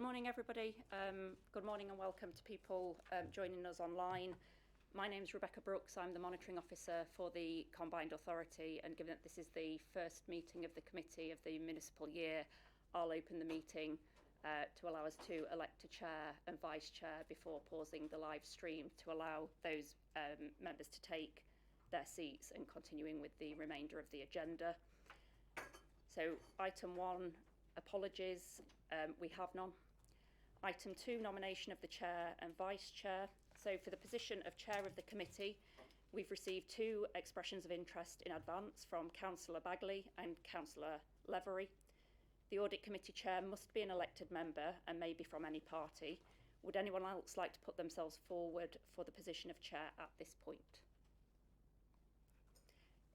Good morning, everybody. Good morning and welcome to people joining us online. My name is Rebecca Brooks. I'm the Monitoring Officer for the Combined Authority, and given that this is the first meeting of the committee of the municipal year, I'll open the meeting to allow us to elect a chair and vice chair before pausing the live stream to allow those members to take their seats and continuing with the remainder of the agenda. So item 1, apologies, we have none. Item 2, nomination of the chair and vice chair. So for the position of chair of the committee, we've received 2 expressions of interest in advance from Councillor Bagley and Councillor Levery. The audit committee chair must be an elected member and may be from any party. Would anyone else like to put themselves forward for the position of chair at this point?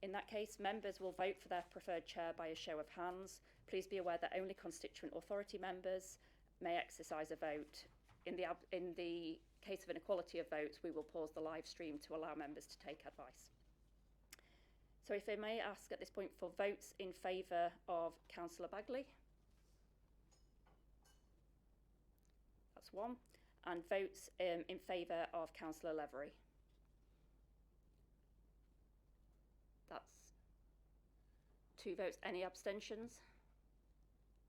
In that case, members will vote for their preferred chair by a show of hands. Please be aware that only constituent authority members may exercise a vote. In the case of inequality of votes, we will pause the live stream to allow members to take advice. So if I may ask at this point for votes in favour of Councillor Bagley. That's 1. And votes in favour of Councillor Levery. That's 2 votes. Any abstentions?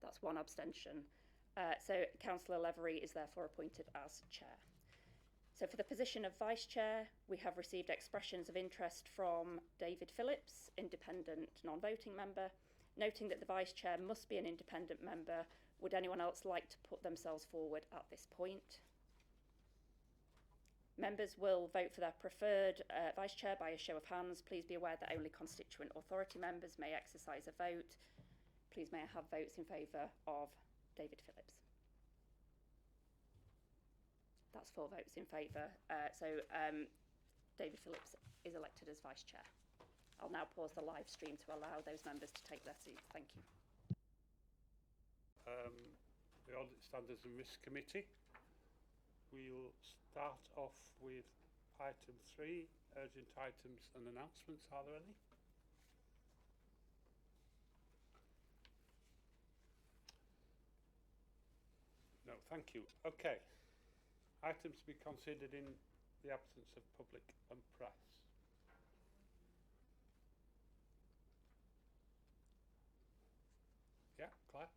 That's 1 abstention. So Councillor Levery is therefore appointed as chair. So for the position of vice chair, we have received expressions of interest from David Phillips, independent non-voting member, noting that the vice chair must be an independent member. Would anyone else like to put themselves forward at this point? Members will vote for their preferred vice chair by a show of hands. Please be aware that only constituent authority members may exercise a vote. Please may I have votes in favour of David Phillips? That's 4 votes in favour. So David Phillips is elected as vice chair. I'll now pause the live stream to allow those members to take their seats. Thank you. The Audit Standards and Risk Committee. We'll start off with item 3, urgent items and announcements. Are there any? No, thank you. Okay. Items to be considered in the absence of public and press. Yeah, Claire?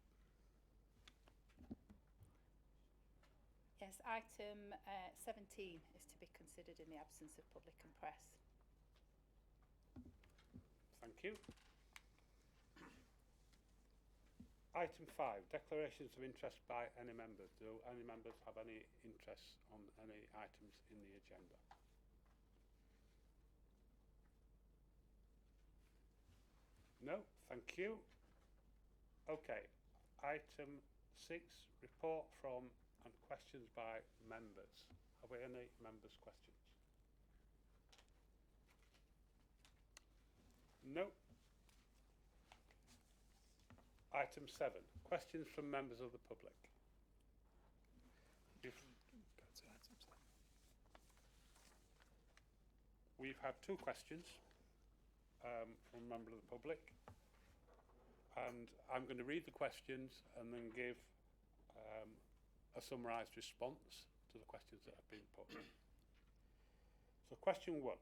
Yes, item 17 is to be considered in the absence of public and press. Thank you. Item 5, declarations of interest by any members. Do any members have any interest on any items in the agenda? No, thank you. Okay, item 6, report from and questions by members. Have we any members' questions? No. Item 7, questions from members of the public. We've had 2 questions from a member of the public, and I'm going to read the questions and then give a summarised response to the questions that have been put. So question 1.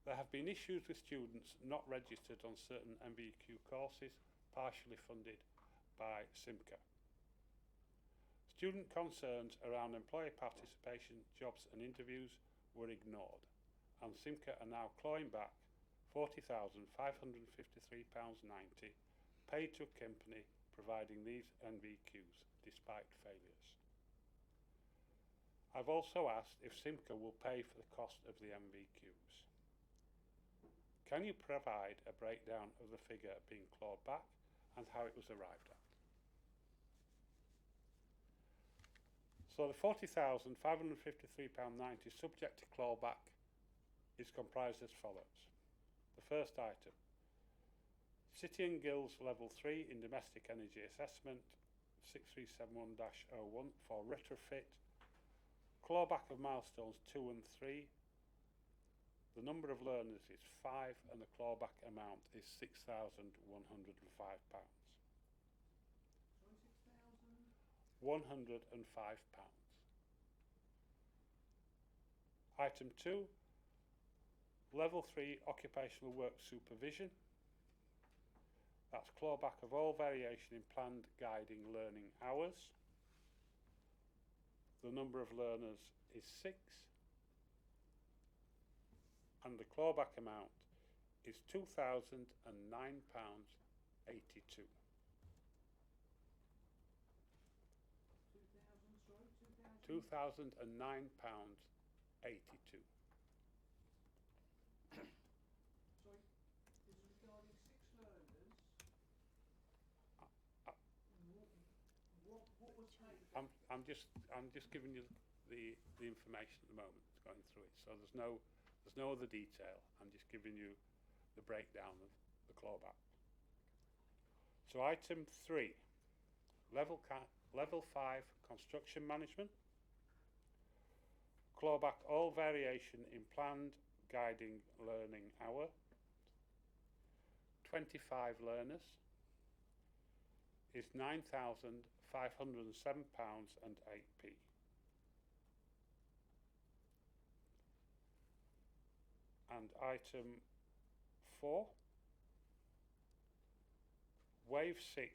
There have been issues with students not registered on certain MVQ courses, partially funded by SIMCA. Student concerns around employee participation, jobs and interviews were ignored, and SIMCA are now clawing back £40,553.90 paid to a company providing these NVQs despite failures. I've also asked if SIMCA will pay for the cost of the MVQs. Can you provide a breakdown of the figure being clawed back and how it was arrived at? So the £40,553.90 subject to clawback is comprised as follows. The first item, City and Guilds Level 3 in Domestic Energy Assessment 6371-01 for retrofit, clawback of milestones 2 and 3. The number of learners is 5 and the clawback amount is £6,105. 6,000? £105. Item 2, Level 3 Occupational Work Supervision. That's clawback of all variation in planned guiding learning hours. The number of learners is 6. And the clawback amount is £2,009.82. £2,009.82. Sorry, this is regarding 6 learners. What was paid? I'm just giving you the information at the moment, going through it. So there's no other detail. I'm just giving you the breakdown of the clawback. So item 3, level 5 construction management. Clawback all variation in planned guiding learning hour. 25 learners is £9,507.08. And item 4, Wave 6,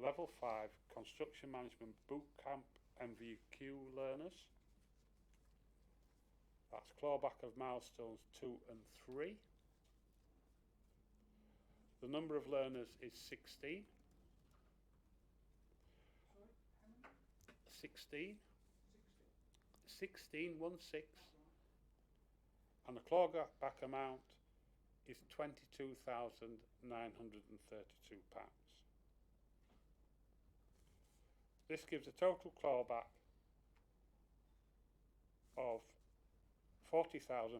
Level 5 Construction Management Bootcamp MVQ learners. That's clawback of milestones 2 and 3. The number of learners is 16. Sorry, how many? 16. 60. 16, 1 6. And the clawback amount is £22,932. This gives a total clawback of £40,553.90.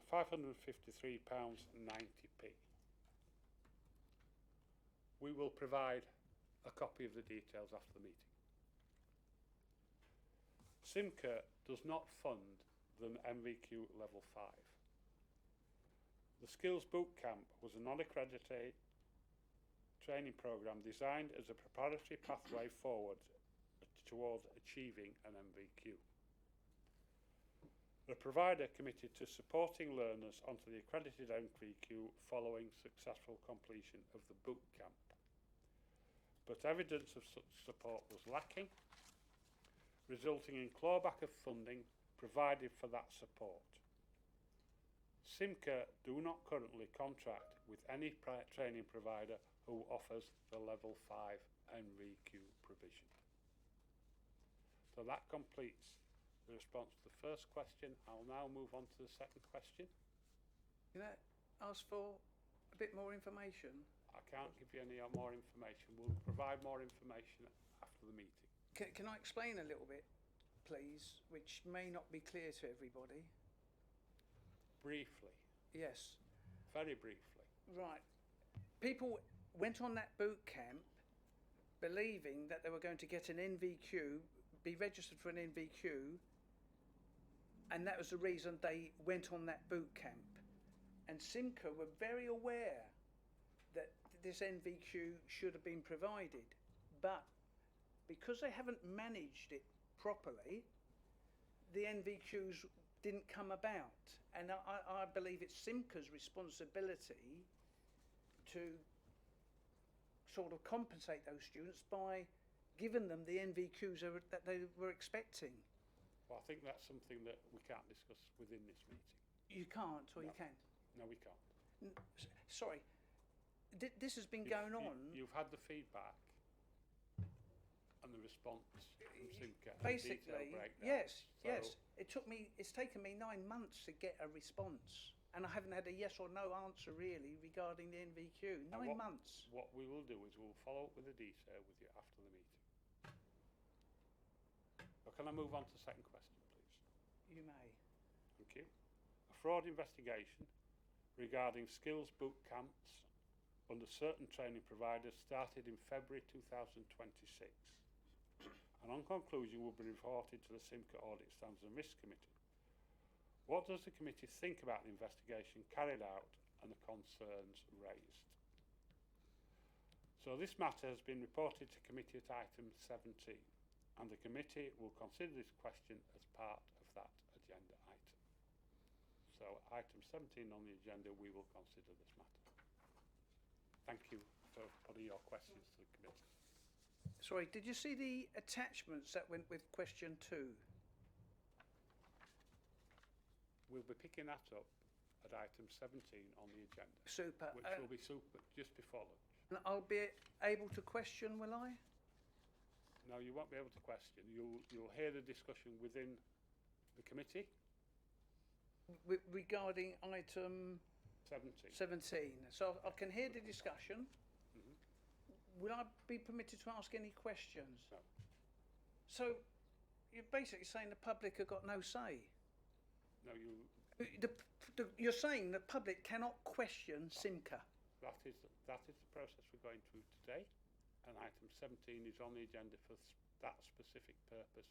We will provide a copy of the details after the meeting. Simca does not fund the MVQ Level 5. The Skills Bootcamp was a non-accredited training programme designed as a preparatory pathway forward towards achieving an MVQ. The provider committed to supporting learners onto the accredited MVQ following successful completion of the bootcamp. But evidence of such support was lacking, resulting in clawback of funding provided for that support. Simca do not currently contract with any training provider who offers the Level 5 MVQ provision. So that completes the response to the first question. I'll now move on to the second question. Can I ask for a bit more information? I can't give you any more information. We'll provide more information after the meeting. Can I explain a little bit, please, which may not be clear to everybody? Briefly. Yes. Very briefly. Right. People went on that boot camp believing that they were going to get an NVQ, be registered for an NVQ, and that was the reason they went on that boot camp. And Simca were very aware that this NVQ should have been provided, but because they haven't managed it properly, the NVQs didn't come about. And I believe it's Simca's responsibility to sort of compensate those students by giving them the NVQs that they were expecting. Well, I think that's something that we can't discuss within this meeting. You can't, or No. you can? No, we can't. Sorry, this has been going on. You've had the feedback and the response from Simca. Basically, yes. It's taken me 9 months to get a response, and I haven't had a yes or no answer really regarding the NVQ. 9 months. What we will do is we'll follow up with the detail with you after the meeting. But can I move on to the second question, please? You may. Thank you. A fraud investigation regarding skills boot camps under certain training providers started in February 2026. And on conclusion will be reported to the Simca Audit Standards and Risk Committee. What does the committee think about the investigation carried out and the concerns raised? So this matter has been reported to committee at item 17. and the committee will consider this question as part of that agenda item. So item 17 on the agenda, we will consider this matter. Thank you for putting your questions to the committee. Sorry, did you see the attachments that went with question 2? We'll be picking that up at item 17 on the agenda, Super. which will be super just before lunch. And I'll be able to question, will I? No, you won't be able to question. You'll hear the discussion within the committee. Regarding item 17. 17. So I can hear the discussion. Mhm. Will I be permitted to ask any questions? No. So you're basically saying the public have got no say. No, You're saying the public cannot question Simca. that is the process we're going through today, and item 17 is on the agenda for that specific purpose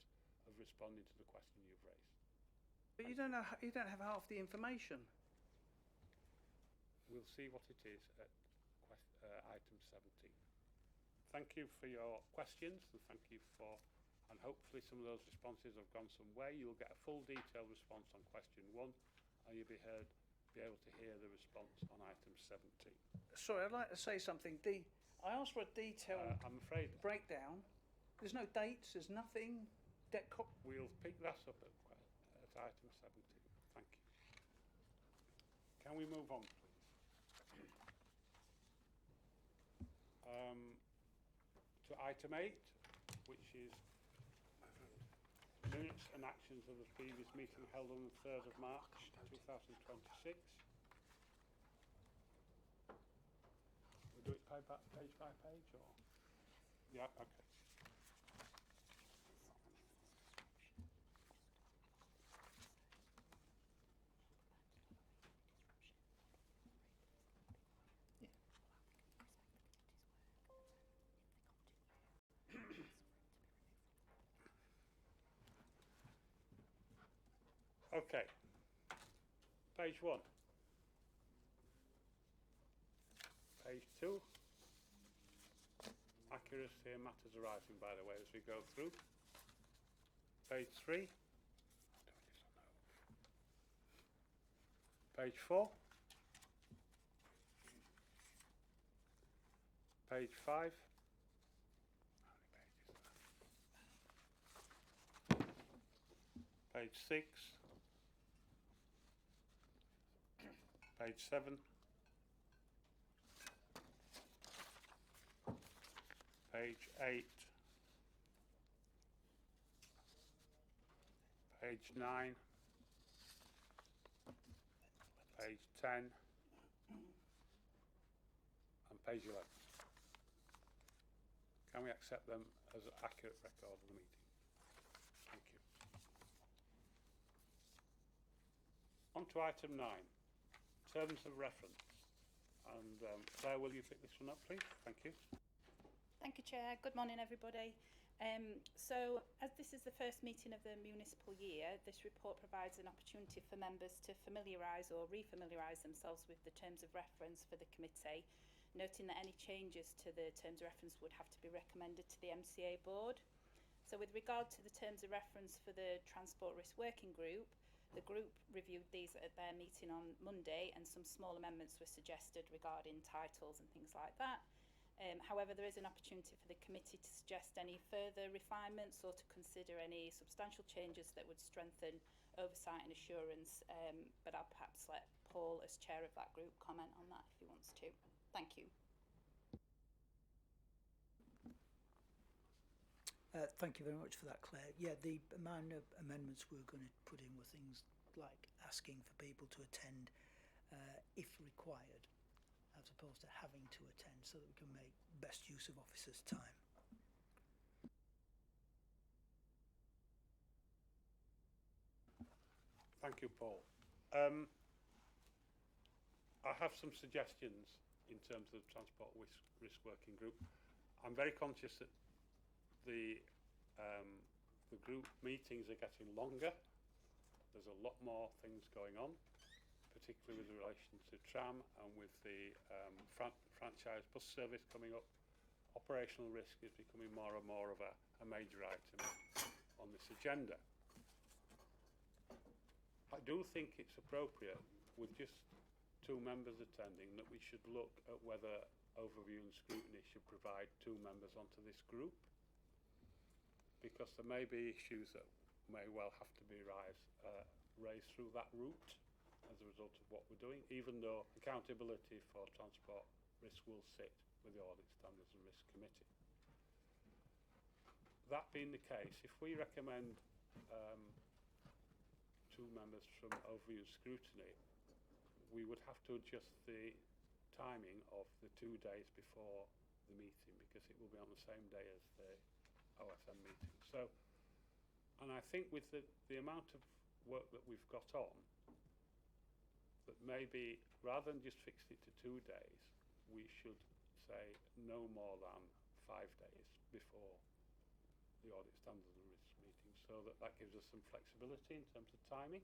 of responding to the question you've raised. But you don't have half the information. We'll see what it is at item 17. Thank you for your questions, and thank you for, and hopefully some of those responses have gone some way. You'll get a full detailed response on question 1, and you'll be able to hear the response on item 17. Sorry, I'd like to say something. I asked for a detailed I'm afraid breakdown. There's no dates, there's nothing. we'll pick that up at item 17. Thank you. Can we move on, please? To item 8, which is minutes and actions of the previous meeting held on the 3rd of March 2026. We'll do it page by page, or? Yeah, okay. Okay, page 1. Page 2. Accuracy and matters arising, by the way, as we go through. Page 3. Page 4. Page 5. Page 6. Page 7. Page 8. Page 9. Page 10. And page 11. Can we accept them as an accurate record of the meeting? Thank you. On to item 9. Terms of reference. And Claire, will you pick this one up, please? Thank you. Thank you, Chair. Good morning, everybody. So, as this is the first meeting of the municipal year, this report provides an opportunity for members to familiarise or re-familiarise themselves with the terms of reference for the committee, noting that any changes to the terms of reference would have to be recommended to the MCA board. So, with regard to the terms of reference for the Transport Risk Working Group, the group reviewed these at their meeting on Monday, and some small amendments were suggested regarding titles and things like that. However, there is an opportunity for the committee to suggest any further refinements or to consider any substantial changes that would strengthen oversight and assurance, but I'll perhaps let Paul, as chair of that group, comment on that if he wants to. Thank you. Thank you very much for that, Claire. Yeah, the minor amendments we're going to put in were things like asking for people to attend if required, as opposed to having to attend, so that we can make best use of officers' time. Thank you, Paul. I have some suggestions in terms of the Transport Risk Working Group. I'm very conscious that the group meetings are getting longer. There's a lot more things going on, particularly with relation to tram and with the franchise bus service coming up operational risk is becoming more and more of a major item on this agenda. I do think it's appropriate, with just 2 members attending, that we should look at whether overview and scrutiny should provide 2 members onto this group, because there may be issues that may well have to be raised through that route as a result of what we're doing, even though accountability for transport risk will sit with the Audit Standards and Risk Committee. That being the case, if we recommend 2 members from overview and scrutiny, we would have to adjust the timing of the 2 days before the meeting, because it will be on the same day as the OSM meeting. So, and I think with the amount of work that we've got on, that maybe rather than just fix it to 2 days, we should say no more than 5 days before the Audit Standards and Risk meeting, so that gives us some flexibility in terms of timing.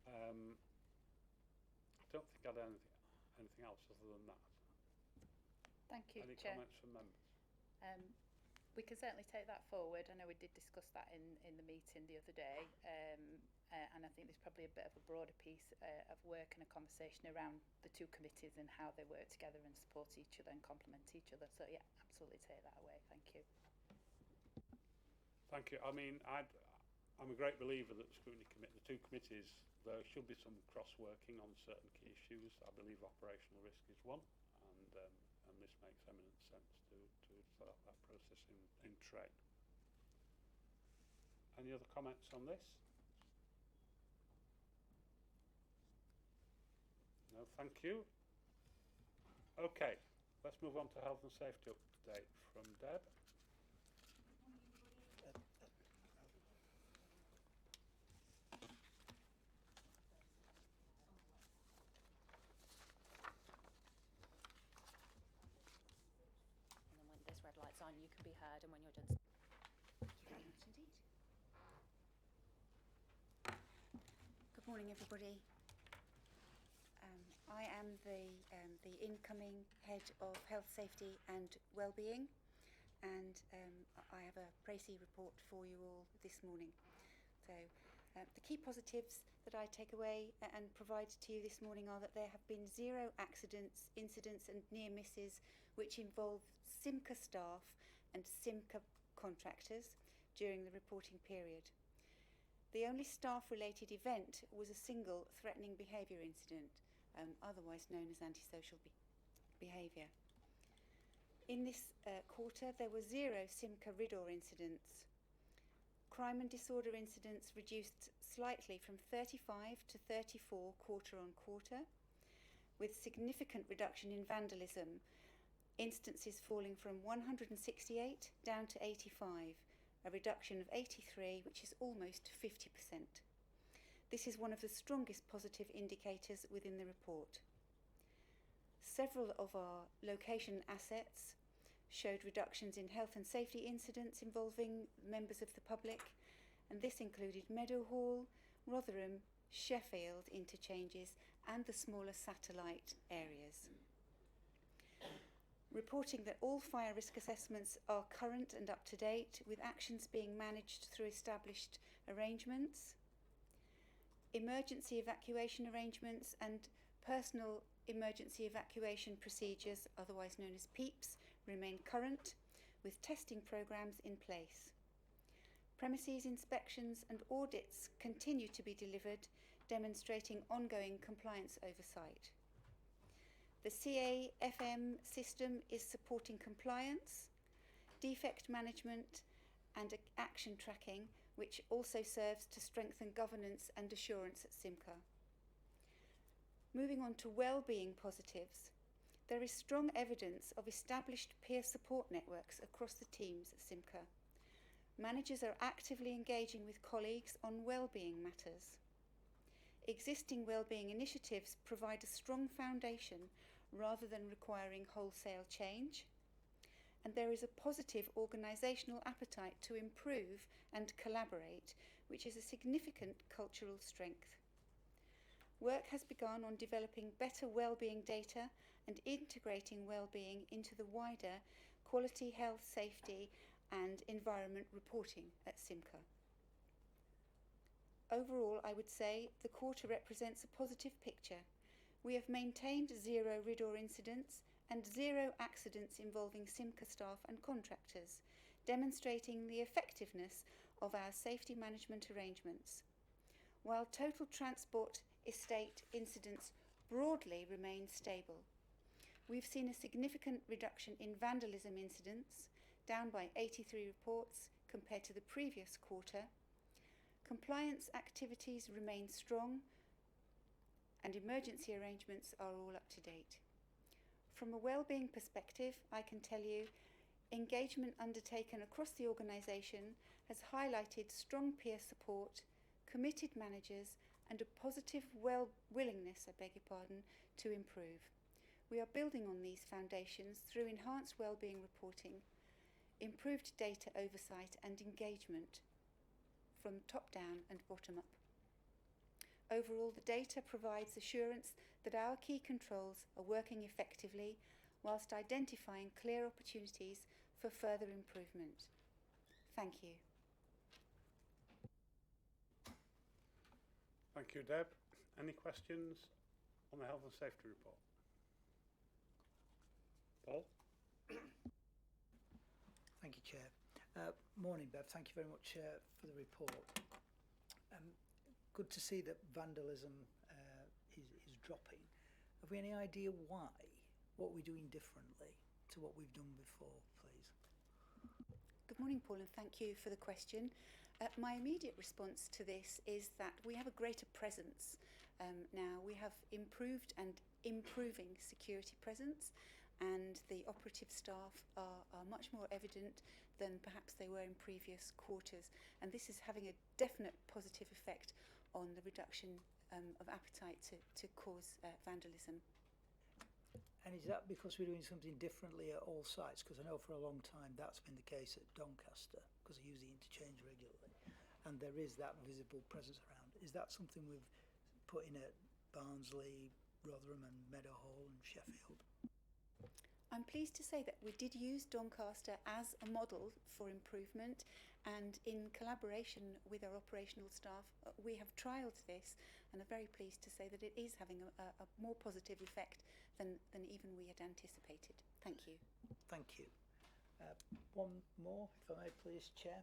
I don't think I'd add anything else other than that. Thank you, Any Chair. comments from members? We can certainly take that forward. I know we did discuss that in the meeting the other day, and I think there's probably a bit of a broader piece of work and a conversation around the 2 committees and how they work together and support each other and complement each other. So yeah, absolutely take that away. Thank you. Thank you. I mean, I'm a great believer that the 2 committees, there should be some cross-working on certain key issues. I believe operational risk is one, and this makes eminent sense to start that process in train. Any other comments on this? No, thank you. Okay, let's move on to health and safety update from Deb. Lights on, you can be heard, and when you're done. Thank you very much indeed. Good morning, everybody. I am the incoming head of health, safety, and well-being, and I have a précis report for you all this morning. So, the key positives that I take away and provide to you this morning are that there have been 0 accidents, incidents, and near misses which involve SIMCA staff and SIMCA contractors during the reporting period. The only staff-related event was a single threatening behaviour incident, otherwise known as antisocial behaviour. In this quarter, there were 0 SIMCA RIDOR incidents. Crime and disorder incidents reduced slightly from 35 to 34 quarter on quarter, with significant reduction in vandalism, instances falling from 168 down to 85, a reduction of 83, which is almost 50%. This is one of the strongest positive indicators within the report. Several of our location assets showed reductions in health and safety incidents involving members of the public, and this included Meadowhall, Rotherham, Sheffield interchanges, and the smaller satellite areas. Reporting that all fire risk assessments are current and up to date, with actions being managed through established arrangements. Emergency evacuation arrangements and personal emergency evacuation procedures, otherwise known as PEEPs, remain current, with testing programmes in place. Premises inspections and audits continue to be delivered, demonstrating ongoing compliance oversight. The CAFM system is supporting compliance, defect management and action tracking, which also serves to strengthen governance and assurance at SIMCA. Moving on to well-being positives, there is strong evidence of established peer support networks across the teams at SIMCA. Managers are actively engaging with colleagues on well-being matters. Existing well-being initiatives provide a strong foundation rather than requiring wholesale change, and there is a positive organisational appetite to improve and collaborate, which is a significant cultural strength. Work has begun on developing better wellbeing data and integrating wellbeing into the wider quality, health, safety and environment reporting at Simca. Overall, I would say the quarter represents a positive picture. We have maintained 0 RIDDOR incidents and 0 accidents involving Simca staff and contractors, demonstrating the effectiveness of our safety management arrangements. While total transport estate incidents broadly remain stable, we've seen a significant reduction in vandalism incidents, down by 83 reports compared to the previous quarter. Compliance activities remain strong and emergency arrangements are all up to date. From a wellbeing perspective, I can tell you engagement undertaken across the organisation has highlighted strong peer support, committed managers and a positive willingness, to improve. We are building on these foundations through enhanced wellbeing reporting, improved data oversight and engagement from top down and bottom up. Overall, the data provides assurance that our key controls are working effectively whilst identifying clear opportunities for further improvement. Thank you. Thank you, Deb. Any questions on the health and safety report? Paul? Thank you, Chair. Morning, Bev. Thank you very much for the report. Good to see that vandalism is dropping. Have we any idea why? What we're doing differently to what we've done before, please? Good morning, Paul, and thank you for the question. My immediate response to this is that we have a greater presence now. We have improved and improving security presence, and the operative staff are much more evident than perhaps they were in previous quarters. And this is having a definite positive effect on the reduction of appetite to cause vandalism. And is that because we're doing something differently at all sites? Because I know for a long time that's been the case at Doncaster, because I use the interchange regularly, and there is that visible presence around. Is that something we've put in at Barnsley, Rotherham and Meadowhall and Sheffield? I'm pleased to say that we did use Doncaster as a model for improvement, and in collaboration with our operational staff, we have trialled this and are very pleased to say that it is having a more positive effect than even we had anticipated. Thank you. Thank you. One more, if I may please, Chair.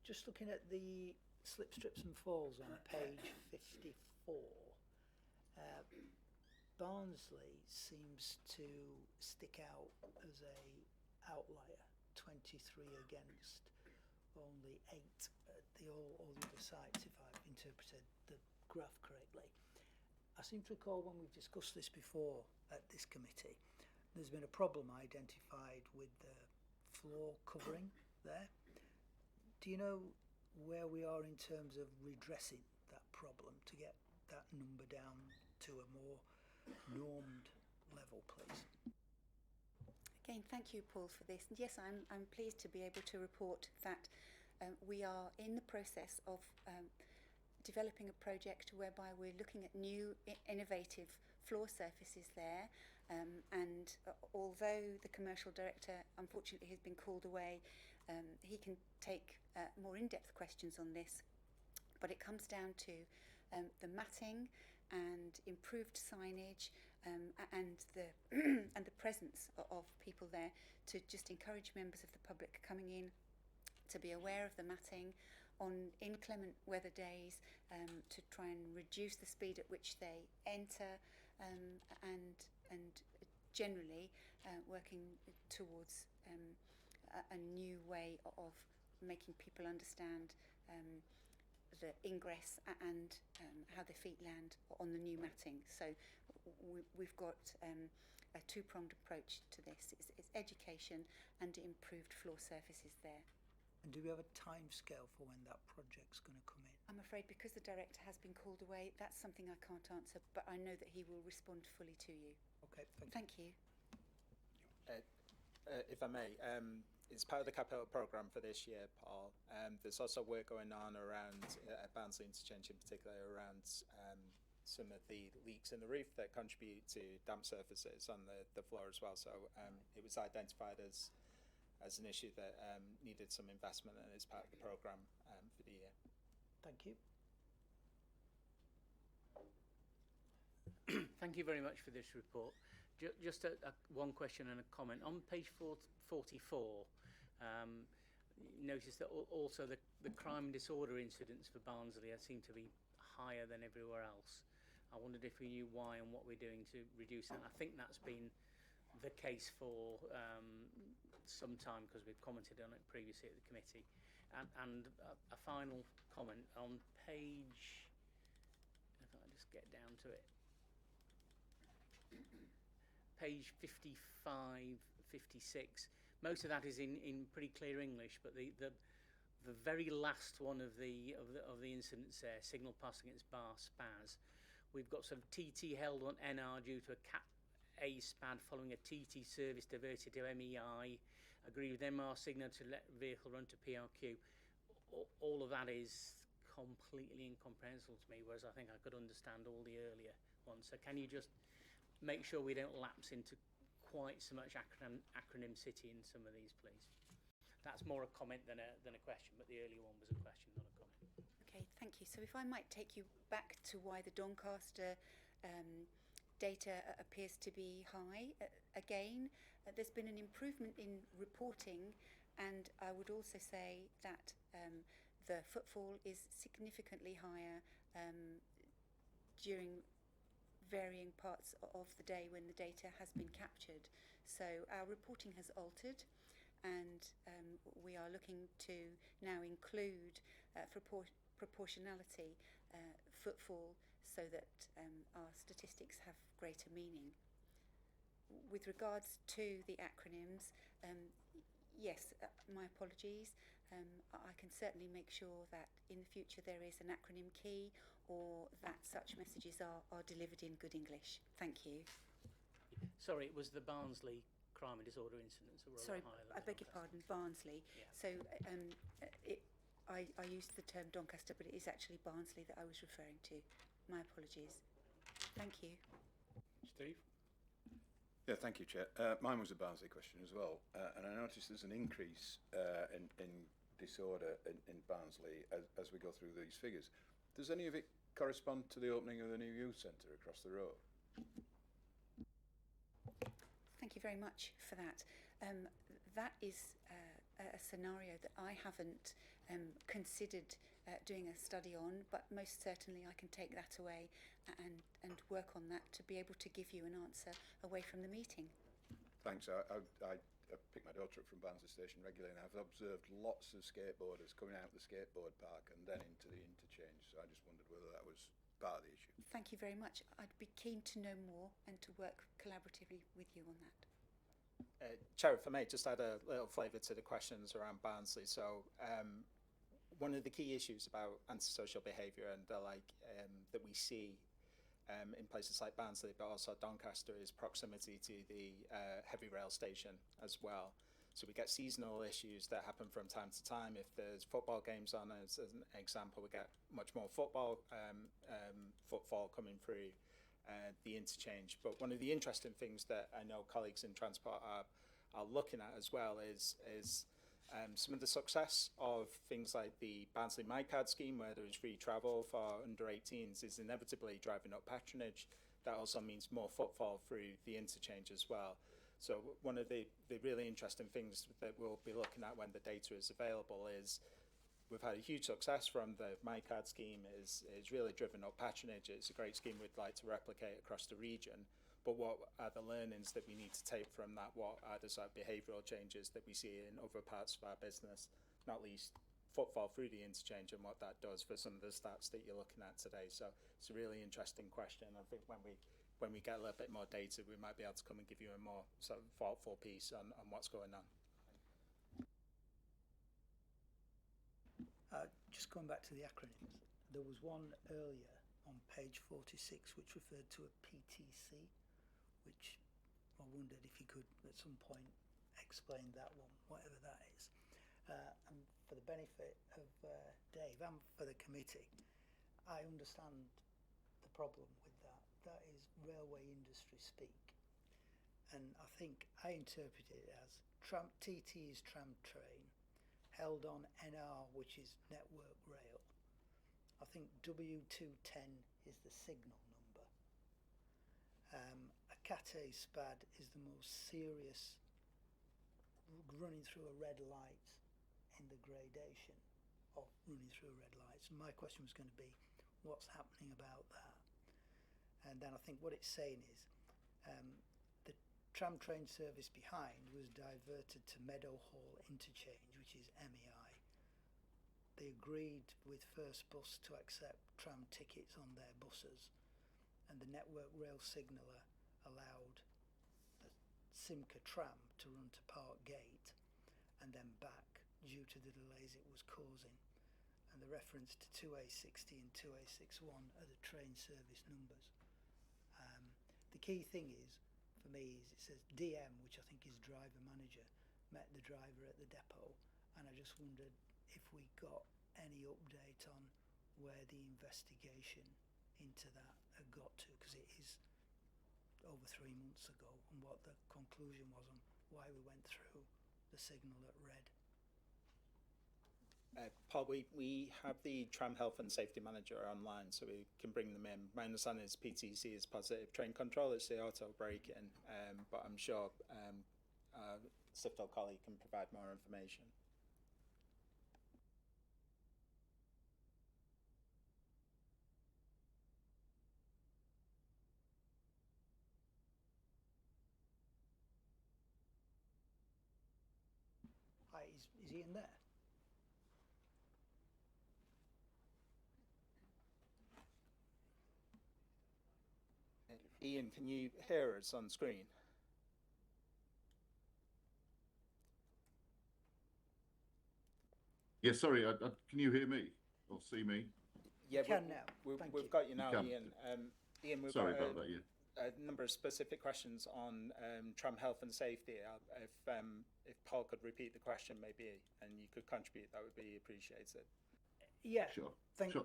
Just looking at the slip, strips and falls on page 54. Barnsley seems to stick out as a outlier, 23 against only 8 at all the other sites, if I've interpreted the graph correctly. I seem to recall when we've discussed this before at this committee, there's been a problem identified with the floor covering there. Do you know where we are in terms of redressing that problem to get that number down to a more normed level, please? Again, thank you, Paul, for this. And yes, I'm pleased to be able to report that we are in the process of developing a project whereby we're looking at new innovative floor surfaces there. And although the commercial director unfortunately has been called away, he can take more in-depth questions on this. But it comes down to the matting and improved signage and the and the presence of people there to just encourage members of the public coming in to be aware of the matting on inclement weather days, to try and reduce the speed at which they enter, and generally working towards a new way of making people understand the ingress and how their feet land on the new matting. So we've got a two-pronged approach to this. It's education and improved floor surfaces there. And do we have a time scale for when that project's going to come in? I'm afraid because the director has been called away, that's something I can't answer, but I know that he will respond fully to you. Okay, Thank you. If I may, it's part of the capital programme for this year, Paul. There's also work going on around Barnsley Interchange in particular around some of the leaks in the roof that contribute to damp surfaces on the floor as well. So it was identified as an issue that needed some investment, and is part of the programme for the year. Thank you. Thank you very much for this report. Just one question and a comment. On page 44, notice that also the crime and disorder incidents for Barnsley seem to be higher than everywhere else. I wondered if we knew why and what we're doing to reduce that. I think that's been the case for some time, because we've commented on it previously at the committee. And a final comment on page, if I just get down to it, page 55, 56. Most of that is in pretty clear English, but the very last one of the incidents there, signal pass against bar spaz, we've got some TT held on NR due to a Cat A spad following a TT service diverted to MEI. Agree with MR signal to let vehicle run to PRQ. All of that is completely incomprehensible to me, whereas I think I could understand all the earlier ones. So can you just make sure we don't lapse into quite so much acronym city in some of these, please? That's more a comment than a question, but the earlier one was a question, not a comment. Okay, thank you. So if I might take you back to why the Doncaster data appears to be high. Again, there's been an improvement in reporting, and I would also say that the footfall is significantly higher during varying parts of the day when the data has been captured. So our reporting has altered, and we are looking to now include proportionality footfall, so that our statistics have greater meaning. With regards to the acronyms, yes, my apologies. I can certainly make sure that in the future there is an acronym key, or that such messages are delivered in good English. Thank you. Sorry, it was the Barnsley crime and disorder incidents that were Sorry, a lot higher than I beg your pardon, Barnsley. Yeah. So I used the term Doncaster, but it is actually Barnsley that I was referring to. My apologies. Thank you. Steve? Yeah, thank you, Chair. Mine was a Barnsley question as well, and I noticed there's an increase in disorder in Barnsley as we go through these figures. Does any of it correspond to the opening of the new youth centre across the road? Thank you very much for that. That is a scenario that I haven't considered doing a study on, but most certainly I can take that away and work on that to be able to give you an answer away from the meeting. Thanks. I pick my daughter up from Barnsley Station regularly, and I've observed lots of skateboarders coming out of the skateboard park and then into the interchange, so I just wondered whether that was part of the issue. Thank you very much. I'd be keen to know more and to work collaboratively with you on that. Chair, if I may just add a little flavour to the questions around Barnsley. So one of the key issues about antisocial behaviour and the like that we see in places like Barnsley, but also Doncaster, is proximity to the heavy rail station as well. So we get seasonal issues that happen from time to time. If there's football games on, as an example, we get much more football footfall coming through the interchange. But one of the interesting things that I know colleagues in transport are looking at as well is some of the success of things like the Barnsley MyCard scheme, where there is free travel for under 18s, is inevitably driving up patronage. That also means more footfall through the interchange as well. So one of the really interesting things that we'll be looking at when the data is available is we've had a huge success from the MyCard scheme. It's really driven up patronage. It's a great scheme we'd like to replicate across the region. But what are the learnings that we need to take from that? What are the sort of behavioural changes that we see in other parts of our business, not least footfall through the interchange, and what that does for some of the stats that you're looking at today? So it's a really interesting question. I think when we get a little bit more data, we might be able to come and give you a more sort of thoughtful piece on what's going on. Just going back to the acronyms, there was one earlier on page 46 which referred to a PTC, which I wondered if you could at some point explain that one, whatever that is. And for the benefit of Dave and for the committee, I understand the problem with that. That is railway industry speak. And I think I interpret it as TT is tram train, held on NR, which is network rail. I think W210 is the signal number. A Cat-A SPAD is the most serious running through a red light in the gradation of running through a red light. So my question was going to be, what's happening about that? And then I think what it's saying is the tram train service behind was diverted to Meadowhall Interchange, which is MEI. They agreed with First Bus to accept tram tickets on their buses, and the Network Rail signaller allowed a Simca tram to run to Park Gate and then back due to the delays it was causing. And the reference to 2A60 and 2A61 are the train service numbers. The key thing is, for me, is it says DM, which I think is driver manager, met the driver at the depot, and I just wondered if we got any update on where the investigation into that had got to, because it is over 3 months ago, and what the conclusion was on why we went through the signal at red. Paul, we have the Tram Health and Safety Manager online, so we can bring them in. My understanding is PTC is positive train control, it's the auto braking, but I'm sure our Sheffield colleague can provide more information. Hi, is he in there? Ian, can you hear us on screen? Yeah, sorry, can you hear me or see me? Yeah, we can now. We've got you now, You can. Ian. Ian, we've Sorry got about that, yeah. a number of specific questions on tram health and safety. If Paul could repeat the question, maybe, and you could contribute, that would be appreciated. Yeah. Sure. Thank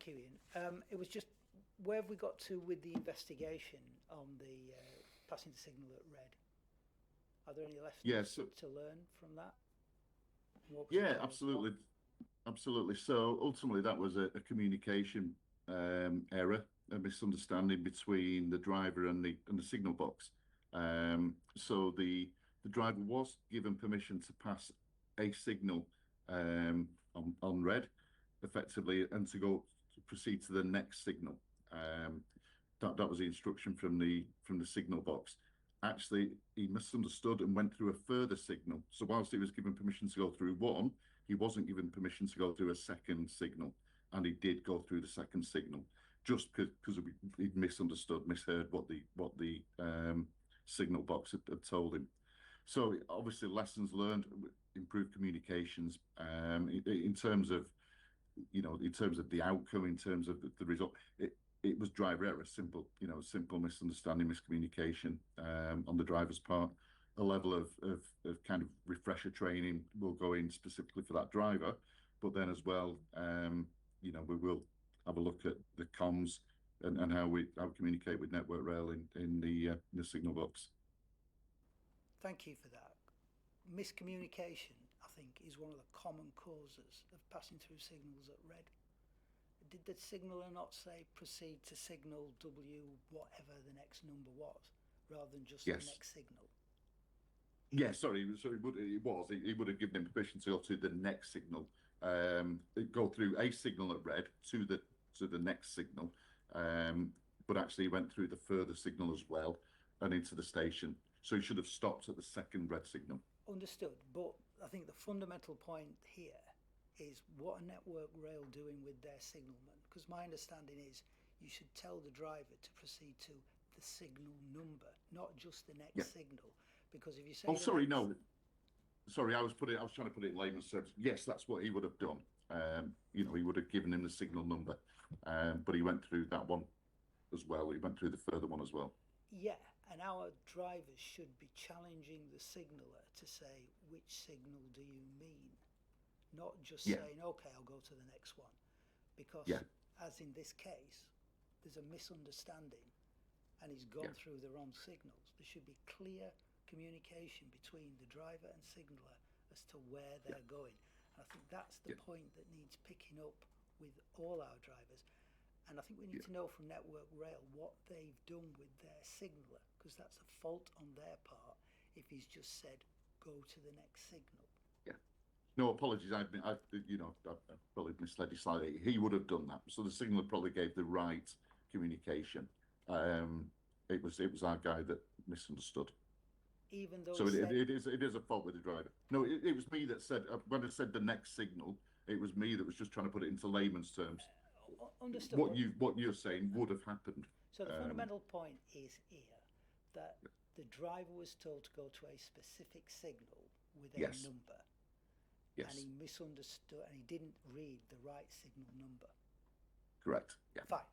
you, Ian. It was just, where have we got to with the investigation on the passing the signal at red? Are there any lessons to learn from that? Yeah, absolutely. Absolutely. So ultimately that was a communication error, a misunderstanding between the driver and the signal box. So the driver was given permission to pass a signal on red effectively, and to proceed to the next signal. That was the instruction from the signal box. Actually, he misunderstood and went through a further signal. So whilst he was given permission to go through one, he wasn't given permission to go through a second signal, and he did go through the second signal just because he misheard what the signal box had told him. So obviously, lessons learned, improved communications in terms of the outcome, in terms of the result. It was driver error, simple misunderstanding, miscommunication on the driver's part. A level of kind of refresher training will go in specifically for that driver, but then as well, we will have a look at the comms and how we communicate with Network Rail in the signal box. Thank you for that. Miscommunication, I think, is one of the common causes of passing through signals at red. Did the signaller not say proceed to signal W, whatever the next number was, rather than just the next signal? Yeah, sorry. So he would have given him permission to go to the next signal, go through a signal at red to the next signal, but actually he went through the further signal as well and into the station. So he should have stopped at the second red signal. Understood, but I think the fundamental point here is what are Network Rail doing with their signalman? Because my understanding is you should tell the driver to proceed to the signal number, not just the next signal. Because if you say, sorry, I was trying to put it in layman's terms. Yes, that's what he would have done. He would have given him the signal number, but he went through that one as well. He went through the further one as well. Yeah, and our drivers should be challenging the signaller to say, which signal do you mean? Not just saying, okay, I'll go to the next one. Because as in this case, there's a misunderstanding and he's gone Yeah. through the wrong signals. There should be clear communication between the driver and signaller as to where they're going. And I think that's the Yeah. point that needs picking up with all our drivers. And I think we need to know from Network Rail what they've done with their signaller, because that's a fault on their part if he's just said, go to the next signal. No, apologies. I probably misled you slightly. He would have done that. So the signaller probably gave the right communication. It was our guy that misunderstood. Even though So he said, it is a fault with the driver. No, it was me that said, when I said the next signal, it was me that was just trying to put it into layman's terms. understood. What you're saying would have happened. So the fundamental point is here that the driver was told to go to a specific signal with a Yes. number. Yes, And he misunderstood and he didn't read the right signal number. correct. Yeah. Fine.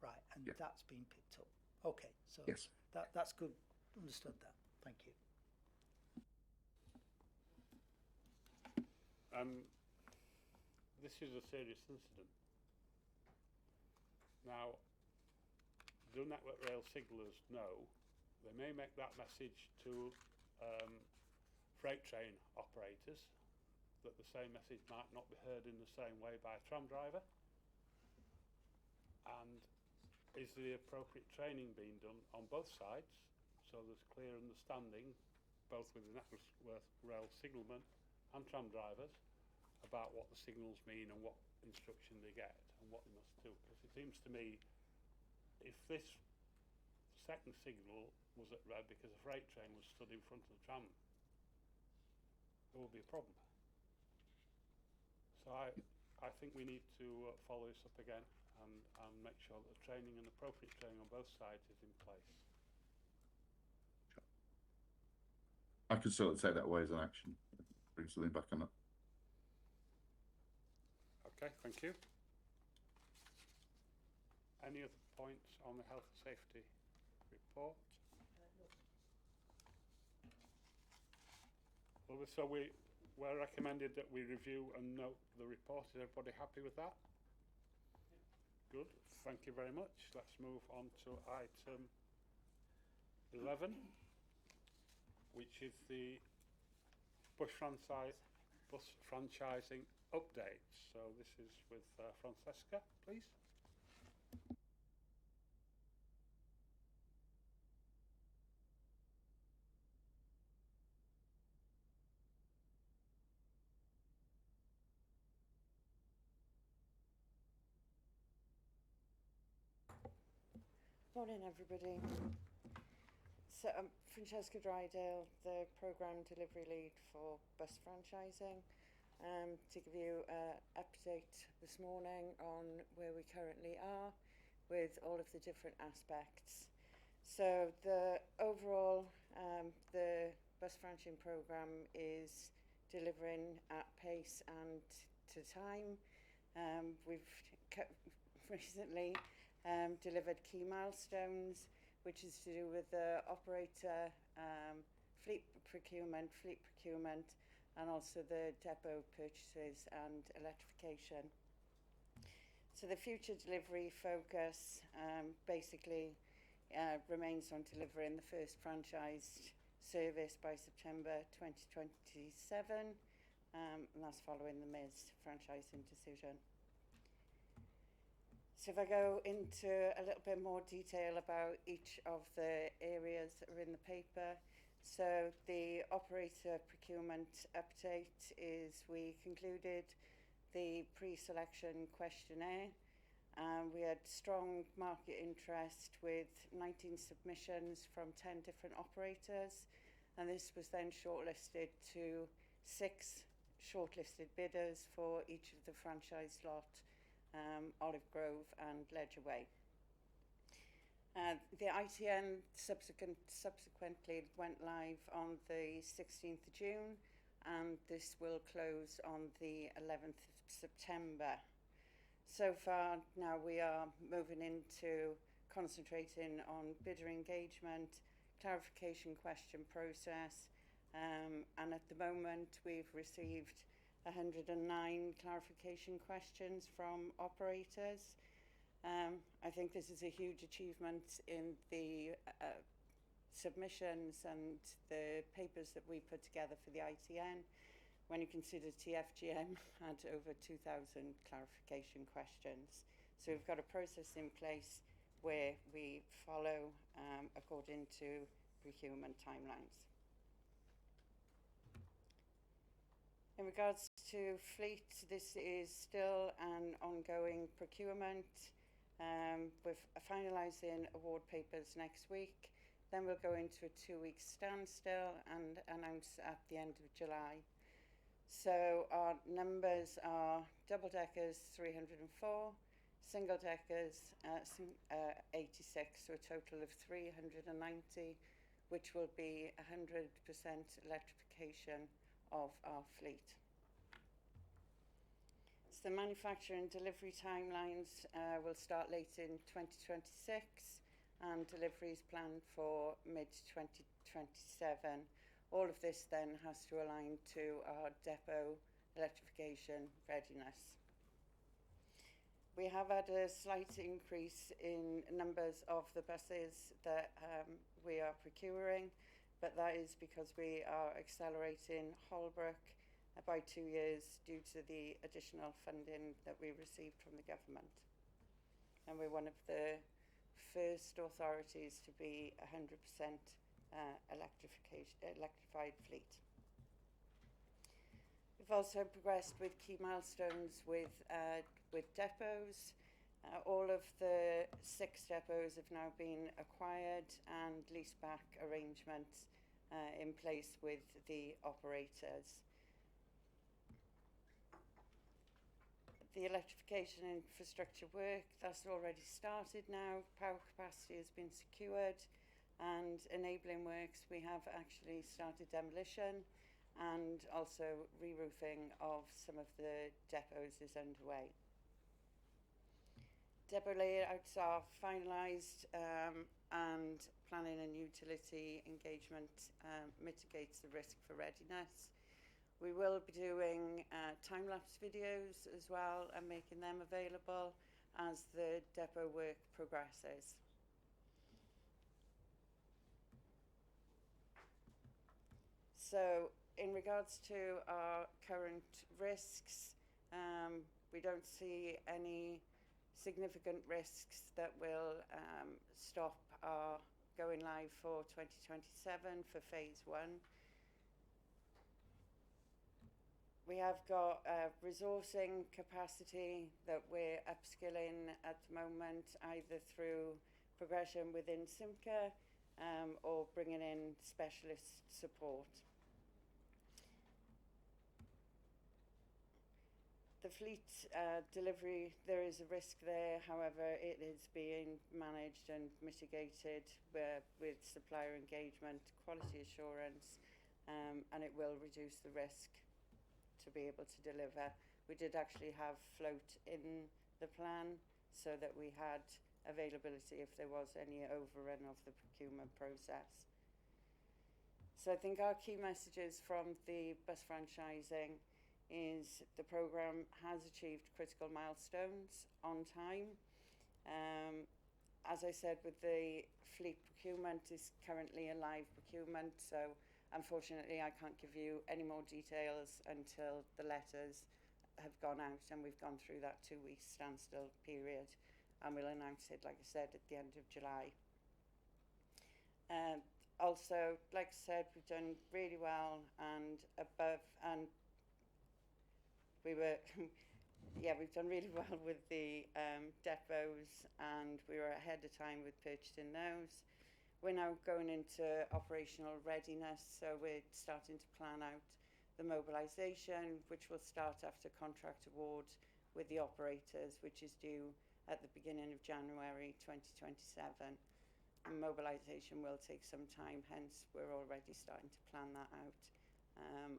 Right. And Yeah. that's been picked up. Okay. So Yes. that's good. Understood that. Thank you. This is a serious incident. Now, do Network Rail signallers know they may make that message to freight train operators, that the same message might not be heard in the same way by a tram driver? And is the appropriate training being done on both sides, so there's clear understanding, both with the Network Rail signalmen and tram drivers, about what the signals mean and what instruction they get and what they must do? Because it seems to me, if this second signal was at red because a freight train was stood in front of the tram, there will be a problem. So I think we need to follow this up again and make sure that the training and appropriate training on both sides is in place. I could certainly take that away as an action. Bring something back on that. Okay, thank you. Any other points on the health and safety report? Well, so we're recommended that we review and note the report. Is everybody happy with that? Good, thank you very much. Let's move on to item 11, which is the bus franchising update. So this is with Francesca, please. Morning, everybody. So I'm Francesca Drydale, the Programme Delivery Lead for Bus Franchising, to give you an update this morning on where we currently are with all of the different aspects. So the overall, the bus franchising programme is delivering at pace and to time. We've recently delivered key milestones, which is to do with the operator, fleet procurement, and also the depot purchases and electrification. So the future delivery focus basically remains on delivering the first franchised service by September 2027, and that's following the MIS franchising decision. So if I go into a little bit more detail about each of the areas that are in the paper. So the operator procurement update is we concluded the pre-selection questionnaire. We had strong market interest with 19 submissions from 10 different operators, and this was then shortlisted to 6 shortlisted bidders for each of the franchise lot. Olive Grove and Ledger Way. The ITN subsequently went live on the 16th of June, and this will close on the 11th of September. So far now we are moving into concentrating on bidder engagement, clarification question process, and at the moment we've received 109 clarification questions from operators. I think this is a huge achievement in the submissions and the papers that we put together for the ITN. When you consider TFGM had over 2,000 clarification questions. So we've got a process in place where we follow according to procurement timelines. In regards to fleet, this is still an ongoing procurement. We're finalising award papers next week. Then we'll go into a 2-week standstill and announce at the end of July. So our numbers are double-deckers 304, single-deckers 86, so a total of 390, which will be 100% electrification of our fleet. So the manufacture and delivery timelines will start late in 2026 and deliveries planned for mid-2027. All of this then has to align to our depot electrification readiness. We have had a slight increase in numbers of the buses that we are procuring, but that is because we are accelerating Holbrook by 2 years due to the additional funding that we received from the government. And we're one of the first authorities to be 100% electrified fleet. We've also progressed with key milestones with depots. All of the 6 depots have now been acquired and leaseback arrangements in place with the operators. The electrification infrastructure work, that's already started now. Power capacity has been secured, and enabling works, we have actually started demolition, and also re-roofing of some of the depots is underway. Depot layouts are finalised, and planning and utility engagement mitigates the risk for readiness. We will be doing time-lapse videos as well and making them available as the depot work progresses. So in regards to our current risks, we don't see any significant risks that will stop our going live for 2027 for phase 1. We have got resourcing capacity that we're upskilling at the moment, either through progression within Simca or bringing in specialist support. The fleet delivery, there is a risk there, however, it is being managed and mitigated with supplier engagement, quality assurance, and it will reduce the risk to be able to deliver. We did actually have float in the plan so that we had availability if there was any overrun of the procurement process. So I think our key messages from the bus franchising is the programme has achieved critical milestones on time. As I said, with the fleet procurement is currently a live procurement, so unfortunately I can't give you any more details until the letters have gone out and we've gone through that 2-week standstill period, and we'll announce it, like I said, at the end of July. Also, like I said, we've done really well and we've done really well with the depots, and we were ahead of time with purchasing those. We're now going into operational readiness, so we're starting to plan out the mobilisation, which will start after contract award with the operators, which is due at the beginning of January 2027. And mobilisation will take some time, hence we're already starting to plan that out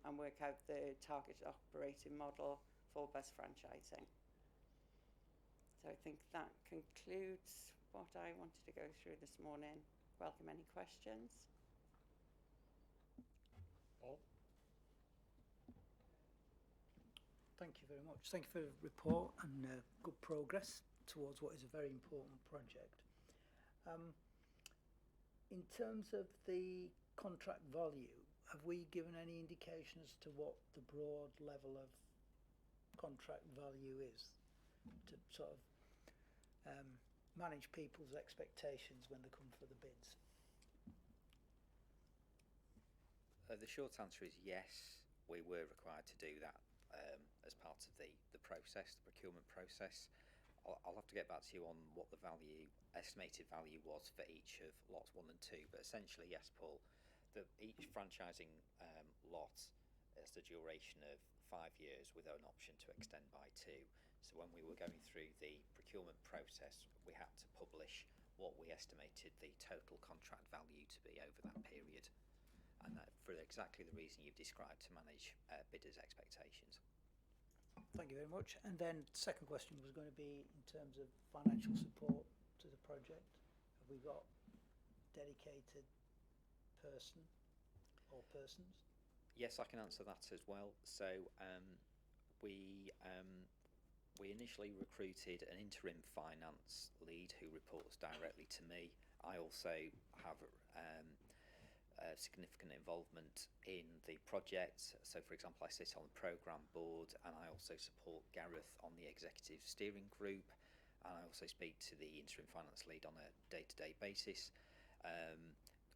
and work out the target operating model for bus franchising. So I think that concludes what I wanted to go through this morning. Welcome any questions. Paul? Thank you very much. Thank you for the report and good progress. towards what is a very important project. In terms of the contract value, have we given any indication as to what the broad level of contract value is to sort of manage people's expectations when they come for the bids? The short answer is yes, we were required to do that as part of the process, the procurement process. I'll have to get back to you on what the estimated value was for each of lots 1 and 2, but essentially, yes, Paul, each franchising lot has the duration of 5 years with an option to extend by 2. So when we were going through the procurement process, we had to publish what we estimated the total contract value to be over that period, and that for exactly the reason you've described, to manage bidders' expectations. Thank you very much. And then second question was going to be in terms of financial support to the project. Have we got dedicated person or persons? Yes, I can answer that as well. So we initially recruited an interim finance lead who reports directly to me. I also have significant involvement in the project. So, for example, I sit on the programme board, and I also support Gareth on the executive steering group, and I also speak to the interim finance lead on a day-to-day basis.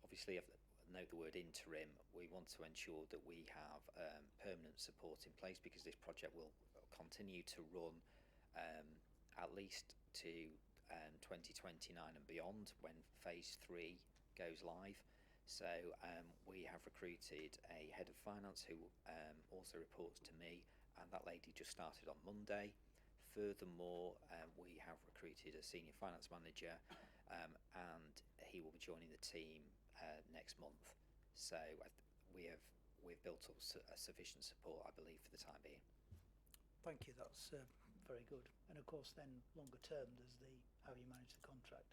Obviously, I know the word interim. We want to ensure that we have permanent support in place, because this project will continue to run at least to 2029 and beyond, when phase 3 goes live. So we have recruited a head of finance who also reports to me, and that lady just started on Monday. Furthermore, we have recruited a senior finance manager, and he will be joining the team next month. So we've built up a sufficient support, I believe, for the time being. Thank you, that's very good. And of course then longer term, there's how you manage the contract.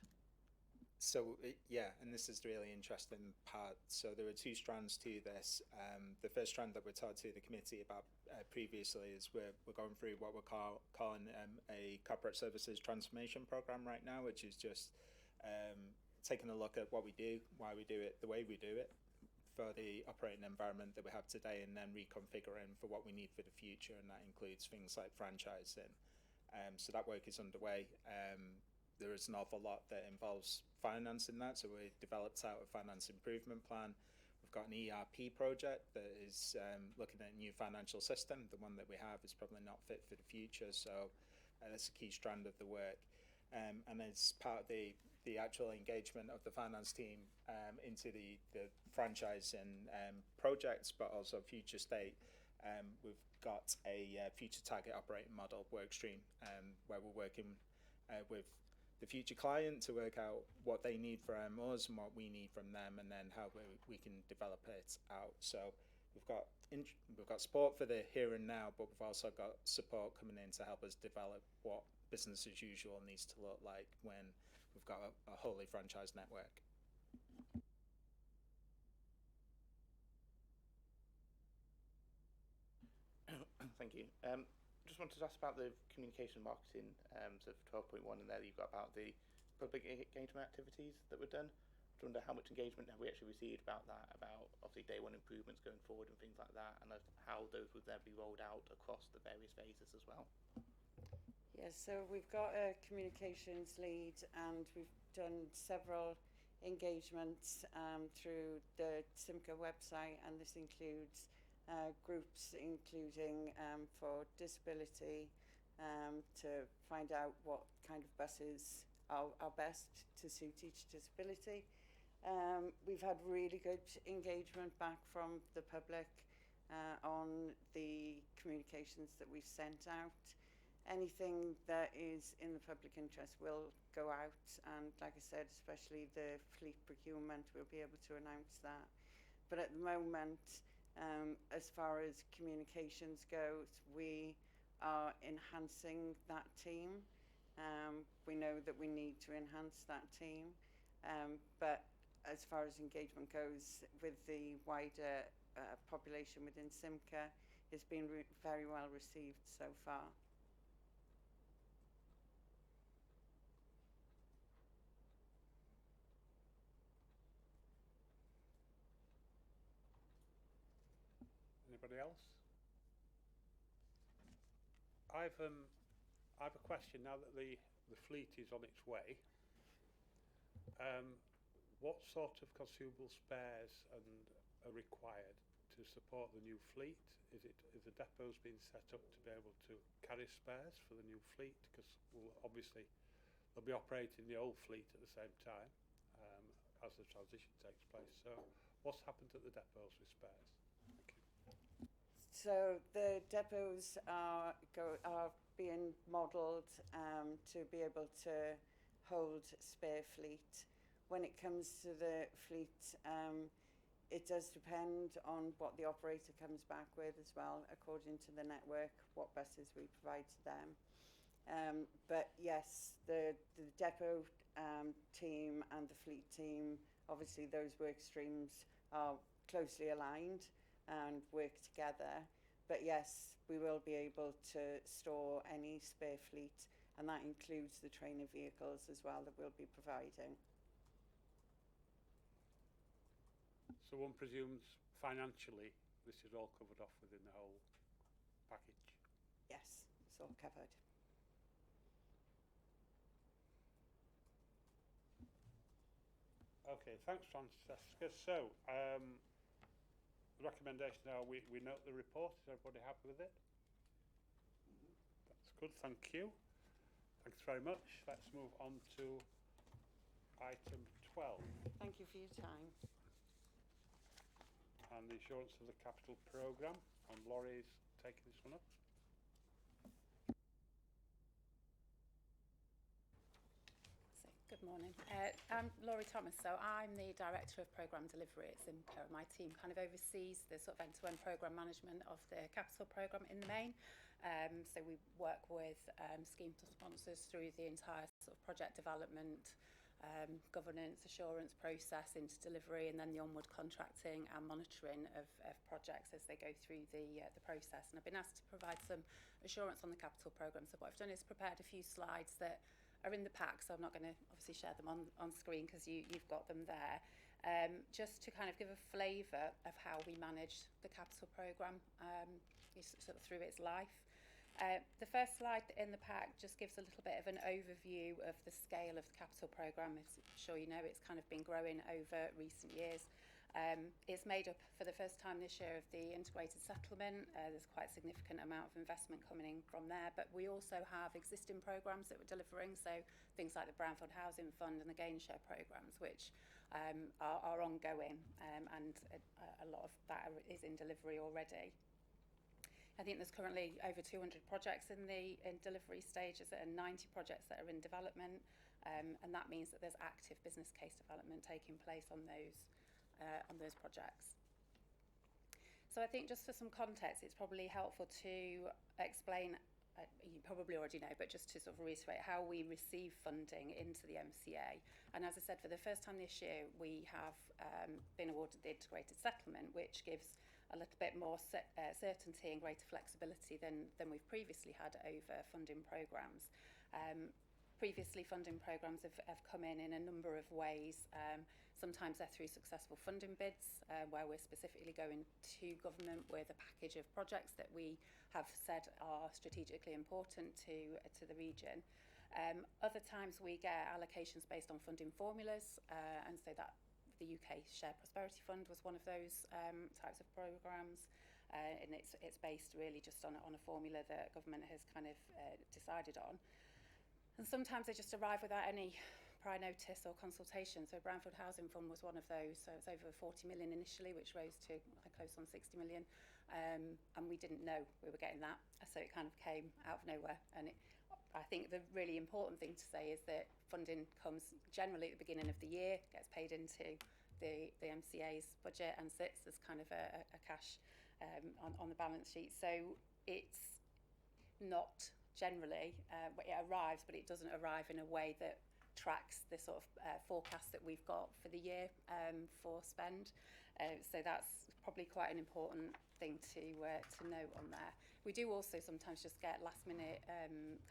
So yeah, and this is the really interesting part. So there are 2 strands to this. The first strand that we talked to the committee about previously is we're going through what we're calling a corporate services transformation program right now, which is just taking a look at what we do, why we do it, the way we do it, for the operating environment that we have today, and then reconfiguring for what we need for the future, and that includes things like franchising. So that work is underway. There is an awful lot that involves finance in that, so we developed out a finance improvement plan. We've got an ERP project that is looking at a new financial system. The one that we have is probably not fit for the future, so that's a key strand of the work. And as part of the actual engagement of the finance team into the franchising projects, but also future state, we've got a future target operating model work stream where we're working with the future client to work out what they need from us and what we need from them, and then how we can develop it out. So we've got support for the here and now, but we've also got support coming in to help us develop what business as usual needs to look like when we've got a wholly franchised network. Thank you. Just wanted to ask about the communication marketing, so for 12.1 in there you've got about the public engagement activities that were done. I wonder how much engagement have we actually received about that, about obviously day 1 improvements going forward and things like that, and how those would then be rolled out across the various phases as well. Yes, so we've got a communications lead, and we've done several engagements through the Simca website, and this includes groups including for disability, to find out what kind of buses are best to suit each disability. We've had really good engagement back from the public on the communications that we've sent out. Anything that is in the public interest will go out, and like I said, especially the fleet procurement, we'll be able to announce that. But at the moment, as far as communications goes, we are enhancing that team. We know that we need to enhance that team, but as far as engagement goes with the wider population within Simca, it's been very well received so far. Anybody else? I've a question now that the fleet is on its way. What sort of consumable spares are required to support the new fleet? Is the depots being set up to be able to carry spares for the new fleet? Because obviously they'll be operating the old fleet at the same time as the transition takes place. So what's happened at the depots with spares? Thank you. So the depots are being modelled to be able to hold spare fleet. When it comes to the fleet, it does depend on what the operator comes back with as well, according to the network, what buses we provide to them. But yes, the depot team and the fleet team, obviously those work streams are closely aligned and work together. But yes, we will be able to store any spare fleet, and that includes the trainer vehicles as well that we'll be providing. So one presumes financially this is all covered off within the whole package? Yes, it's all covered. Okay, thanks Francesca. So the recommendation now, we note the report. Is everybody happy with it? That's good, thank you. Thanks very much. Let's move on to item 12. Thank you for your time. And the assurance of the capital programme, and Laurie's taking this one up. So, good morning. I'm Laurie Thomas, so I'm the Director of Programme Delivery at Simco. My team kind of oversees the sort of end-to-end programme management of the capital programme in the main. So we work with scheme sponsors through the entire sort of project development, governance, assurance process into delivery, and then the onward contracting and monitoring of projects as they go through the process. And I've been asked to provide some assurance on the capital programme. So what I've done is prepared a few slides that are in the pack, so I'm not going to obviously share them on screen because you've got them there. Just to kind of give a flavour of how we manage the capital programme sort of through its life. The first slide in the pack just gives a little bit of an overview of the scale of the capital programme. As I'm sure you know, it's kind of been growing over recent years. It's made up for the first time this year of the integrated settlement. There's quite a significant amount of investment coming in from there, but we also have existing programmes that we're delivering, so things like the Brownfield Housing Fund and the Gain Share programmes, which are ongoing, and a lot of that is in delivery already. I think there's currently over 200 projects in delivery stages and 90 projects that are in development, and that means that there's active business case development taking place on those projects. So I think just for some context, it's probably helpful to explain, you probably already know, but just to sort of reiterate how we receive funding into the MCA. And as I said, for the first time this year, we have been awarded the integrated settlement, which gives a little bit more certainty and greater flexibility than we've previously had over funding programmes. Previously, funding programmes have come in a number of ways. Sometimes they're through successful funding bids, where we're specifically going to government with a package of projects that we have said are strategically important to the region. Other times we get allocations based on funding formulas, and so that the UK Shared Prosperity Fund was one of those types of programmes, and it's based really just on a formula that government has kind of decided on. And sometimes they just arrive without any prior notice or consultation. So Brownfield Housing Fund was one of those. So it's over 40 million initially, which rose to close on 60 million. And we didn't know we were getting that. So it kind of came out of nowhere. And I think the really important thing to say is that funding comes generally at the beginning of the year, gets paid into the MCA's budget and sits as kind of a cash on the balance sheet. So it's not generally, it arrives, but it doesn't arrive in a way that tracks the sort of forecast that we've got for the year for spend. So that's probably quite an important thing to note on there. We do also sometimes just get last minute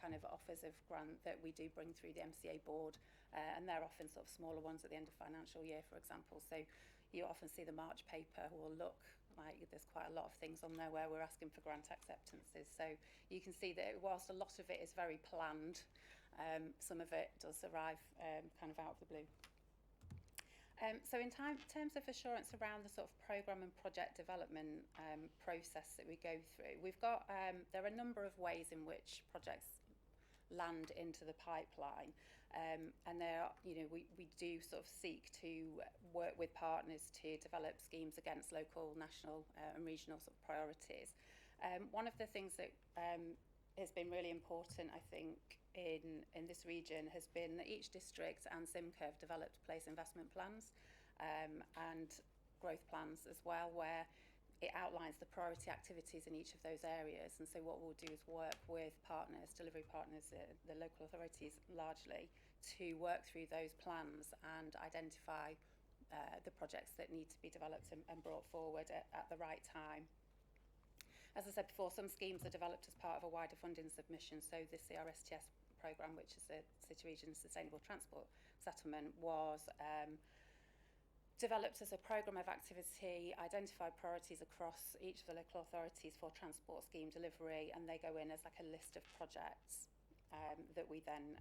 kind of offers of grant that we do bring through the MCA board and they're often sort of smaller ones at the end of financial year, for example. So you often see the March paper will look like there's quite a lot of things on there where we're asking for grant acceptances. So you can see that whilst a lot of it is very planned, some of it does arrive kind of out of the blue. So in terms of assurance around the sort of programme and project development process that we go through, we've got, there are a number of ways in which projects land into the pipeline. And there are, we do sort of seek to work with partners to develop schemes against local, national and regional sort of priorities. One of the things that has been really important, I think, in this region has been that each district and SIMCA have developed place investment plans and growth plans as well, where it outlines the priority activities in each of those areas. And so what we'll do is work with partners, delivery partners, the local authorities largely, to work through those plans and identify the projects that need to be developed and brought forward at the right time. As I said before, some schemes are developed as part of a wider funding submission. So the CRSTS programme, which is the City Region Sustainable Transport Settlement, was developed as a programme of activity, identified priorities across each of the local authorities for transport scheme delivery, and they go in as like a list of projects that we then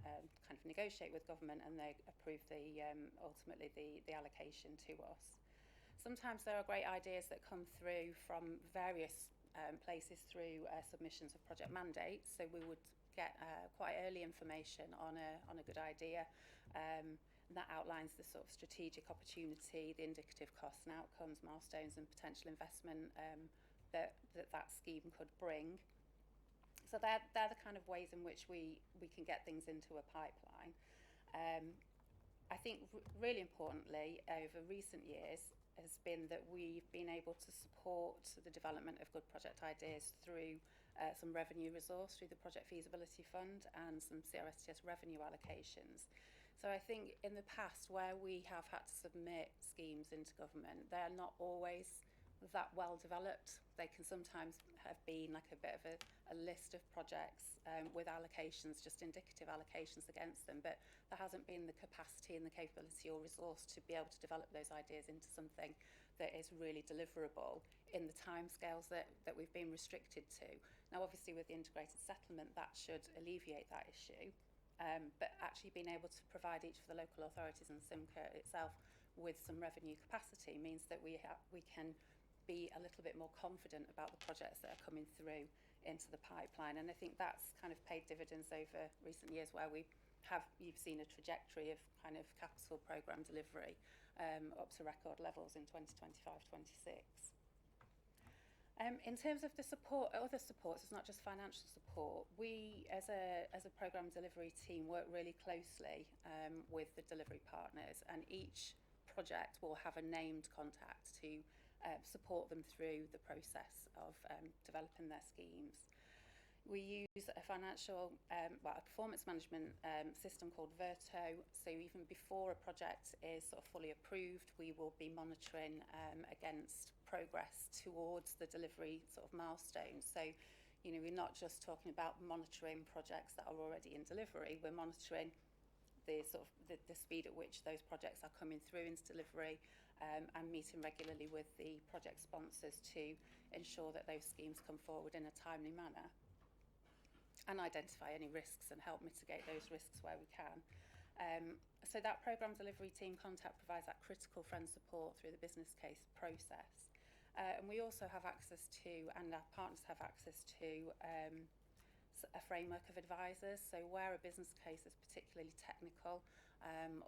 kind of negotiate with government, and they approve ultimately the allocation to us. Sometimes there are great ideas that come through from various places through submissions of project mandates, so we would get quite early information on a good idea. That outlines the sort of strategic opportunity, the indicative costs and outcomes, milestones and potential investment that scheme could bring. So they're the kind of ways in which we can get things into a pipeline. I think really importantly over recent years has been that we've been able to support the development of good project ideas through some revenue resource through the Project Feasibility Fund and some CRSTS revenue allocations. So I think in the past where we have had to submit schemes into government, they are not always that well developed. They can sometimes have been like a bit of a list of projects with allocations, just indicative allocations against them, but there hasn't been the capacity and the capability or resource to be able to develop those ideas into something that is really deliverable in the timescales that we've been restricted to. Now obviously with the integrated settlement that should alleviate that issue. But actually being able to provide each of the local authorities and SIMCA itself with some revenue capacity means that we can be a little bit more confident about the projects that are coming through into the pipeline. And I think that's kind of paid dividends over recent years where you've seen a trajectory of kind of capital programme delivery up to record levels in 2025-26. In terms of the support, other supports, it's not just financial support. We, as a programme delivery team, work really closely with the delivery partners, and each project will have a named contact to support them through the process of developing their schemes. We use a a performance management system called Verto. So even before a project is sort of fully approved, we will be monitoring against progress towards the delivery sort of milestones. So, we're not just talking about monitoring projects that are already in delivery. We're monitoring the sort of the speed at which those projects are coming through into delivery, and meeting regularly with the project sponsors to ensure that those schemes come forward in a timely manner, and identify any risks and help mitigate those risks where we can. So that programme delivery team contact provides that critical friend support through the business case process. And we also have access to, and our partners have access to, a framework of advisors. So where a business case is particularly technical,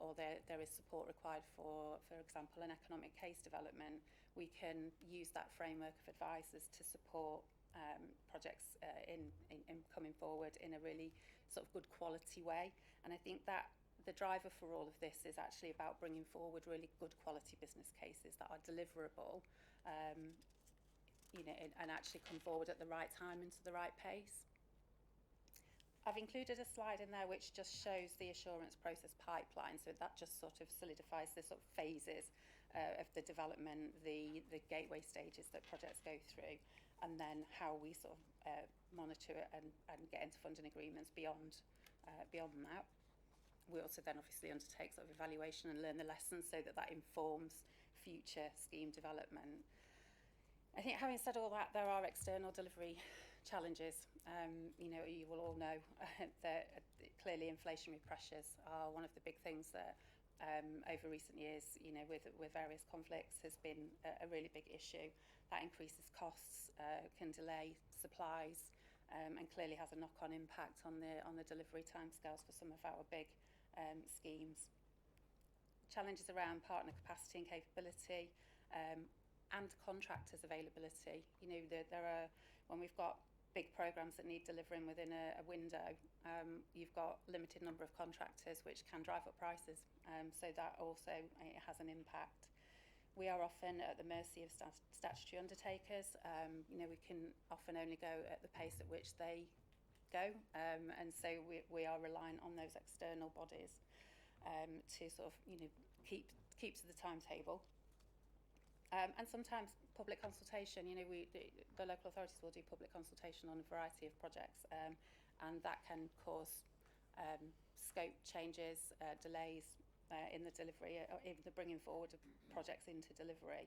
or there is support required for example, an economic case development, we can use that framework of advisors to support projects in coming forward in a really sort of good quality way. And I think that the driver for all of this is actually about bringing forward really good quality business cases that are deliverable, and actually come forward at the right time and to the right pace. I've included a slide in there which just shows the assurance process pipeline, so that just sort of solidifies the sort of phases of the development, the gateway stages that projects go through, and then how we sort of monitor it and get into funding agreements beyond that. We also then obviously undertake sort of evaluation and learn the lessons so that that informs future scheme development. I think having said all that, there are external delivery challenges. You know, you will all know that clearly inflationary pressures are one of the big things that over recent years, you know, with various conflicts has been a really big issue. That increases costs, can delay supplies, and clearly has a knock-on impact on the delivery timescales for some of our big schemes. Challenges around partner capacity and capability, and contractors availability. You know, there are, when we've got big programs that need delivering within a window, you've got limited number of contractors, which can drive up prices. So that also it has an impact. We are often at the mercy of statutory undertakers. You know, we can often only go at the pace at which they go, and so we are reliant on those external bodies to sort of, you know, keep to the timetable. And sometimes public consultation, you know, the local authorities will do public consultation on a variety of projects, and that can cause scope changes, delays in the delivery, or in the bringing forward of projects into delivery.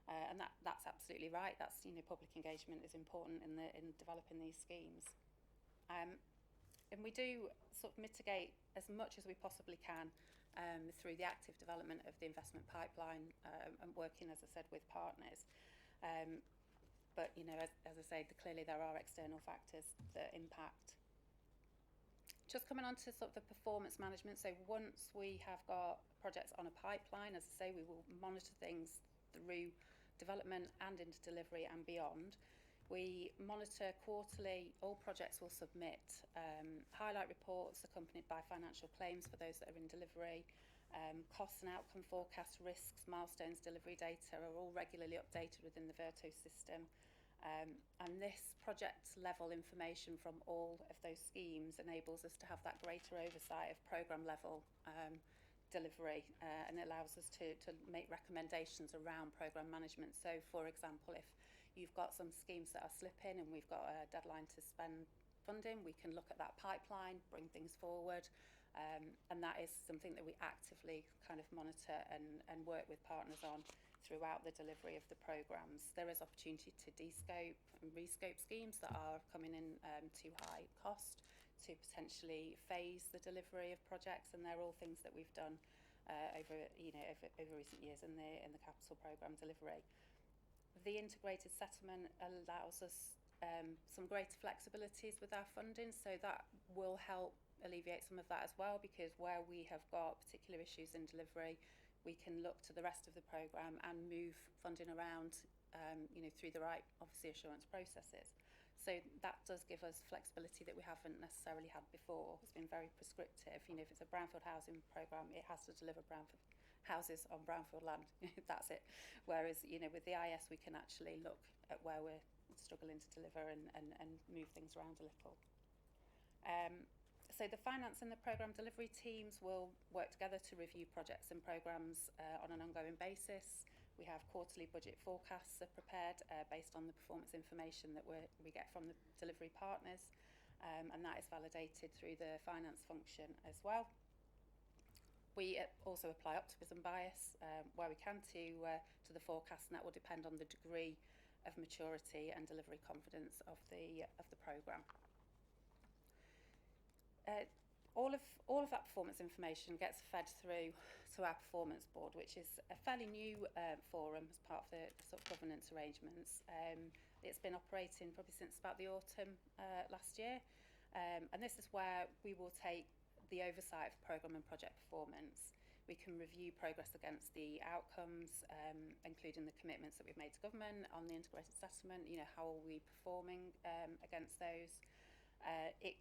And that's absolutely right. That's, you know, public engagement is important in developing these schemes. And we do sort of mitigate as much as we possibly can through the active development of the investment pipeline, and working, as I said, with partners. But, you know, as I say, clearly there are external factors that impact. Just coming on to sort of the performance management. So once we have got projects on a pipeline, as I say, we will monitor things through development and into delivery and beyond. We monitor quarterly. All projects will submit highlight reports accompanied by financial claims for those that are in delivery. Costs and outcome forecasts, risks, milestones, delivery data are all regularly updated within the Virto system. And this project level information from all of those schemes enables us to have that greater oversight of programme level delivery, and allows us to make recommendations around programme management. So, for example, if you've got some schemes that are slipping and we've got a deadline to spend funding, we can look at that pipeline, bring things forward, and that is something that we actively kind of monitor and work with partners on throughout the delivery of the programmes. There is opportunity to de-scope and rescope schemes that are coming in too high cost, to potentially phase the delivery of projects, and they're all things that we've done over recent years in the capital programme delivery. The integrated settlement allows us some greater flexibilities with our funding, so that will help alleviate some of that as well, because where we have got particular issues in delivery, we can look to the rest of the programme and move funding around, you know, through the right, obviously, assurance processes. So that does give us flexibility that we haven't necessarily had before. It's been very prescriptive. You know, if it's a brownfield housing programme, it has to deliver brownfield houses on brownfield land. That's it. Whereas, you know, with the IS, we can actually look at where we're struggling to deliver and move things around a little. So the finance and the programme delivery teams will work together to review projects and programmes on an ongoing basis. We have quarterly budget forecasts are prepared based on the performance information that we get from the delivery partners, and that is validated through the finance function as well. We also apply optimism bias where we can to the forecast, and that will depend on the degree of maturity and delivery confidence of the programme. All of that performance information gets fed through to our performance board, which is a fairly new forum as part of the sort of governance arrangements. It's been operating probably since about the autumn last year, and this is where we will take the oversight of programme and project performance. We can review progress against the outcomes, including the commitments that we've made to government on the integrated settlement. You know, how are we performing against those? It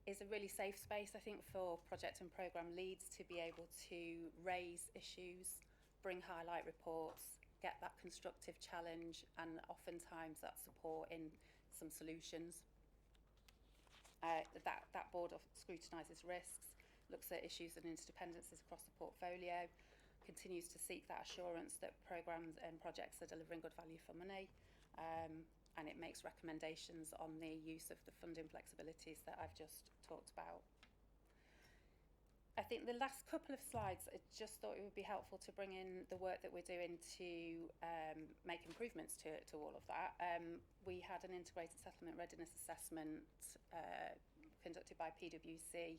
is a really safe space, I think, for project and programme leads to be able to raise issues, bring highlight reports, get that constructive challenge, and oftentimes that support in some solutions. That board scrutinises risks, looks at issues and interdependencies across the portfolio, continues to seek that assurance that programmes and projects are delivering good value for money, and it makes recommendations on the use of the funding flexibilities that I've just talked about. I think the last couple of slides, I just thought it would be helpful to bring in the work that we're doing to make improvements to all of that. We had an integrated settlement readiness assessment conducted by PwC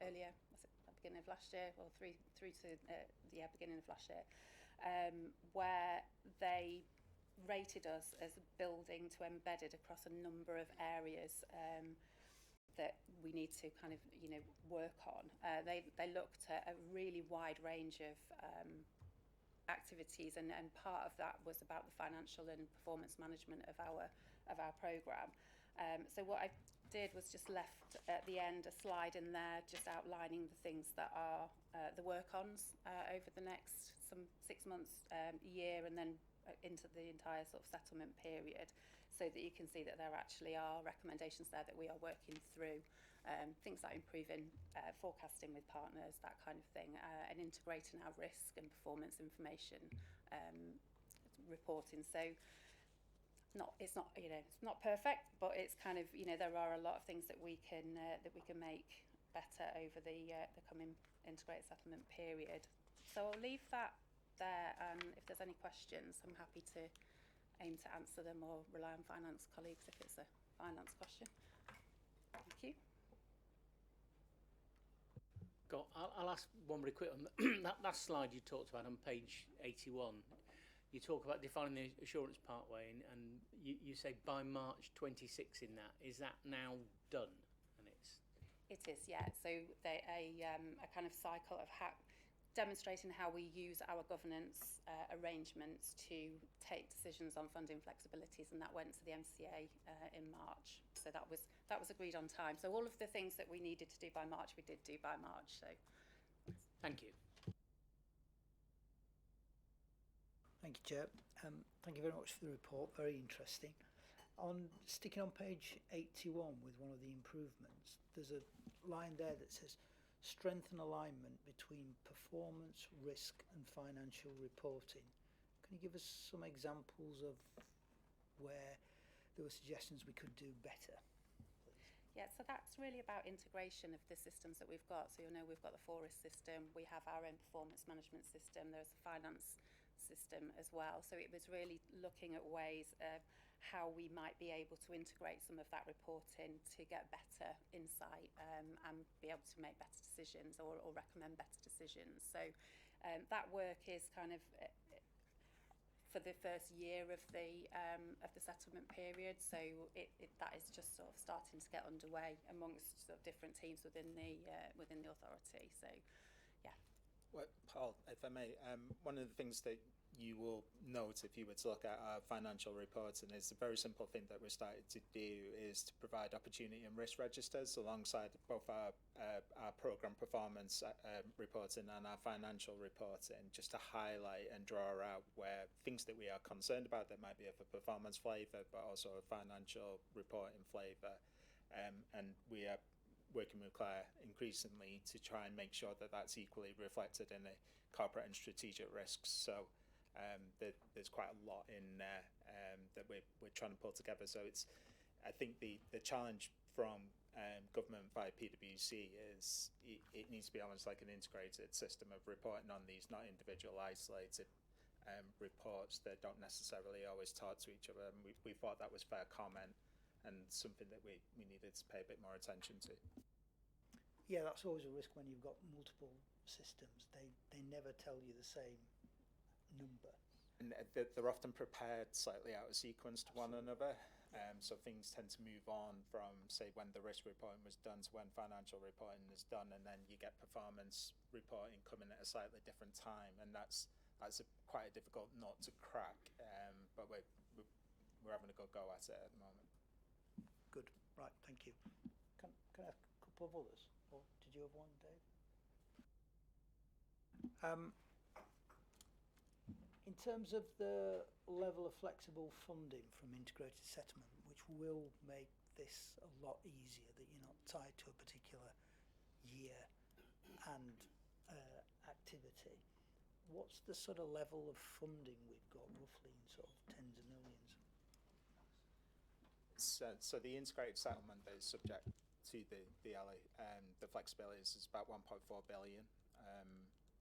earlier, was it at the beginning of last year, or through to the beginning of last year, where they rated us as building to embedded across a number of areas that we need to kind of, work on. They looked at a really wide range of activities, and part of that was about the financial and performance management of our programme. So what I did was just left at the end a slide in there just outlining the things that are the work-ons over the next some 6 months, year, and then into the entire sort of settlement period, so that you can see that there actually are recommendations there that we are working through, things like improving forecasting with partners, that kind of thing, and integrating our risk and performance information reporting. So it's not perfect, but it's kind of, there are a lot of things that we can make better over the coming integrated settlement period. So I'll leave that there. If there's any questions, I'm happy to aim to answer them, or rely on finance colleagues if it's a finance question. Thank you. I'll ask one really quick on that last slide you talked about on page 81. You talk about defining the assurance pathway, and you say by March 26 in that. Is that now done? And it is, yeah. So a kind of cycle of demonstrating how we use our governance arrangements to take decisions on funding flexibilities, and that went to the MCA in March. So that was agreed on time. So all of the things that we needed to do by March, we did do by March. So thank you. Thank you, Chair. Thank you very much for the report. Very interesting. Sticking on page 81 with one of the improvements, there's a line there that says strengthen alignment between performance, risk and financial reporting. Can you give us some examples of where there were suggestions we could do better? Yeah, so that's really about integration of the systems that we've got. So we've got the forest system, we have our own performance management system, there's a finance system as well. So it was really looking at ways of how we might be able to integrate some of that reporting to get better insight and be able to make better decisions, or recommend better decisions. So that work is kind of for the first year of the settlement period. So that is just sort of starting to get underway amongst sort of different teams within the authority. So yeah. Well, Paul, if I may, one of the things that you will note if you were to look at our financial reports, and it's a very simple thing that we're starting to do, is to provide opportunity and risk registers alongside both our programme performance reporting and our financial reporting, just to highlight and draw out where things that we are concerned about that might be of a performance flavour but also a financial reporting flavour. And we are working with Claire increasingly to try and make sure that that's equally reflected in the corporate and strategic risks. So there's quite a lot in there that we're trying to pull together. So I think the challenge from government via PwC is it needs to be almost like an integrated system of reporting on these, not individual isolated reports that don't necessarily always talk to each other. And we thought that was fair comment and something that we needed to pay a bit more attention to. Yeah, that's always a risk when you've got multiple systems. They never tell you the same number. And they're often prepared slightly out of sequence to one another. So things tend to move on from, say, when the risk reporting was done to when financial reporting is done, and then you get performance reporting coming at a slightly different time, and that's quite a difficult nut to crack. But we're having a good go at it at the moment. Good. Right. Thank you. Can I ask a couple of others, or did you have one, Dave? In terms of the level of flexible funding from integrated settlement, which will make this a lot easier, that you're not tied to a particular year and activity, what's the sort of level of funding we've got roughly in sort of tens of millions? So the integrated settlement is subject to the flexibility is about 1.4 billion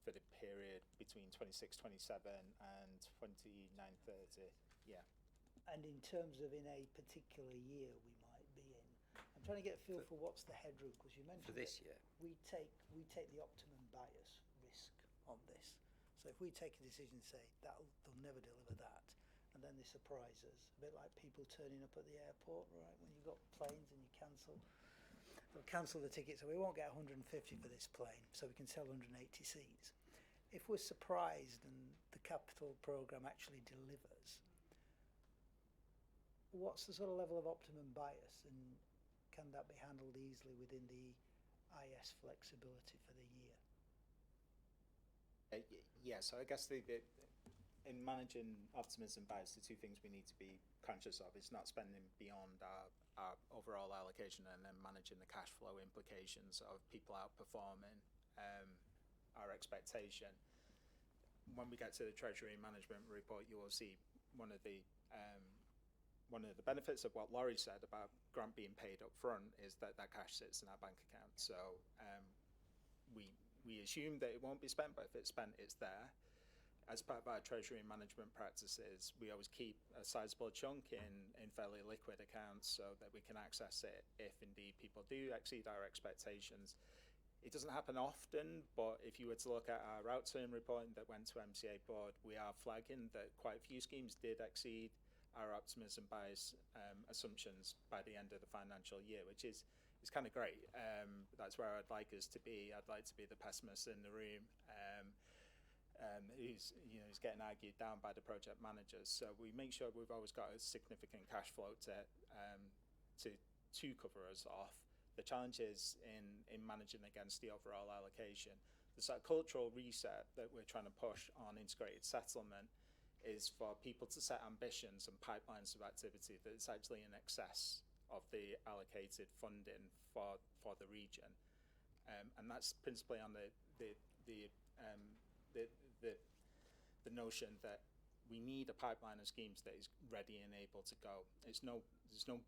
for the period between 26-27 and 29-30. Yeah. And in terms of in a particular year we might be in, I'm trying to get a feel for what's the headroom, because you mentioned For this that year? we take the optimum bias risk on this. So if we take a decision, say they'll never deliver that, and then they surprise us, a bit like people turning up at the airport, right? When you've got planes and you they'll cancel the ticket, so we won't get 150 for this plane, so we can sell 180 seats. If we're surprised and the capital programme actually delivers, what's the sort of level of optimum bias, and can that be handled easily within the IS flexibility for the year? Yeah, so I guess in managing optimism bias, the two things we need to be conscious of is not spending beyond our overall allocation, and then managing the cash flow implications of people outperforming our expectation. When we get to the Treasury Management Report, you will see one of the benefits of what Laurie said about grant being paid up front is that cash sits in our bank account. So we assume that it won't be spent, but if it's spent, it's there. As part of our treasury management practices, we always keep a sizable chunk in fairly liquid accounts so that we can access it if indeed people do exceed our expectations. It doesn't happen often, but if you were to look at our outturn reporting that went to MCA board, we are flagging that quite a few schemes did exceed our optimism bias assumptions by the end of the financial year, which is kind of great. That's where I'd like us to be. I'd like to be the pessimist in the room who's getting argued down by the project managers. So we make sure we've always got a significant cash flow to cover us off. The challenge is in managing against the overall allocation. The sort of cultural reset that we're trying to push on integrated settlement is for people to set ambitions and pipelines of activity that's actually in excess of the allocated funding for the region, and that's principally on the notion that we need a pipeline of schemes that is ready and able to go. There's no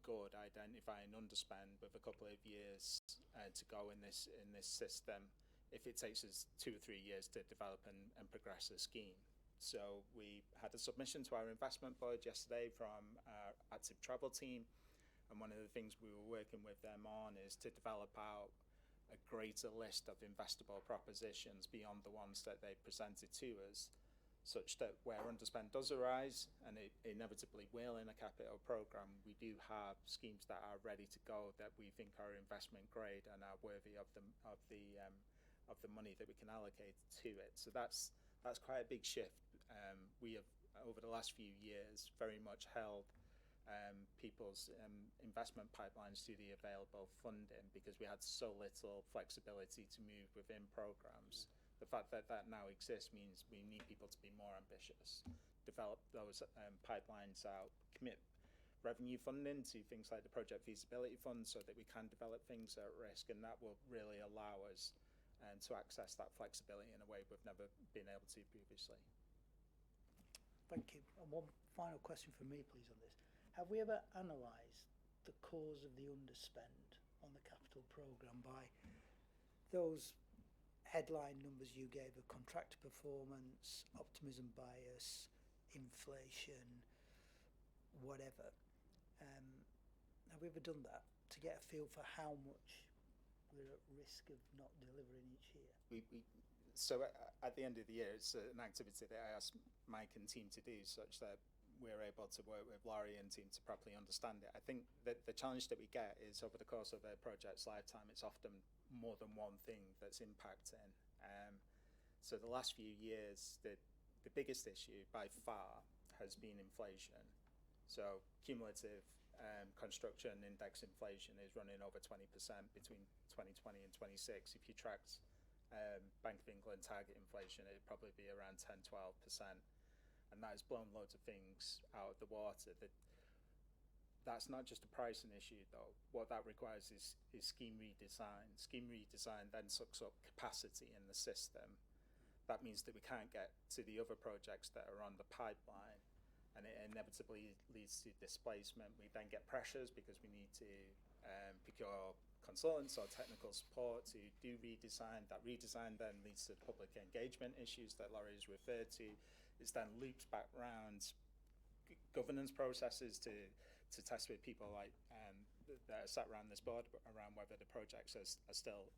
good identifying underspend with a couple of years to go in this system if it takes us 2 or 3 years to develop and progress a scheme. So we had a submission to our investment board yesterday from our active travel team, and one of the things we were working with them on is to develop out a greater list of investable propositions beyond the ones that they presented to us, such that where underspend does arise, and it inevitably will in a capital programme, we do have schemes that are ready to go that we think are investment grade and are worthy of the money that we can allocate to it. So that's quite a big shift. We have, over the last few years, very much held people's investment pipelines to the available funding because we had so little flexibility to move within programmes. The fact that that now exists means we need people to be more ambitious, develop those pipelines out, commit revenue funding to things like the project feasibility fund so that we can develop things at risk, and that will really allow us to access that flexibility in a way we've never been able to previously. Thank you. And one final question from me, please, on this. Have we ever analysed the cause of the underspend on the capital programme by those headline numbers you gave of contractor performance, optimism bias, inflation, whatever? Have we ever done that to get a feel for how much we're at risk of not delivering each year? So at the end of the year, it's an activity that I asked Mike and team to do such that we're able to work with Laurie and team to properly understand it. I think that the challenge that we get is over the course of a project's lifetime, it's often more than one thing that's impacting. So the last few years, the biggest issue by far has been inflation. So cumulative construction index inflation is running over 20% between 2020 and 26. If you tracked Bank of England target inflation, it'd probably be around 10-12%. And that has blown loads of things out of the water. That's not just a pricing issue, though. What that requires is scheme redesign. Scheme redesign then sucks up capacity in the system. That means that we can't get to the other projects that are on the pipeline, and it inevitably leads to displacement. We then get pressures because we need to procure consultants or technical support to do redesign. That redesign then leads to public engagement issues that Laurie's referred to. It then loops back round governance processes to test with people like that are sat around this board around whether the projects are still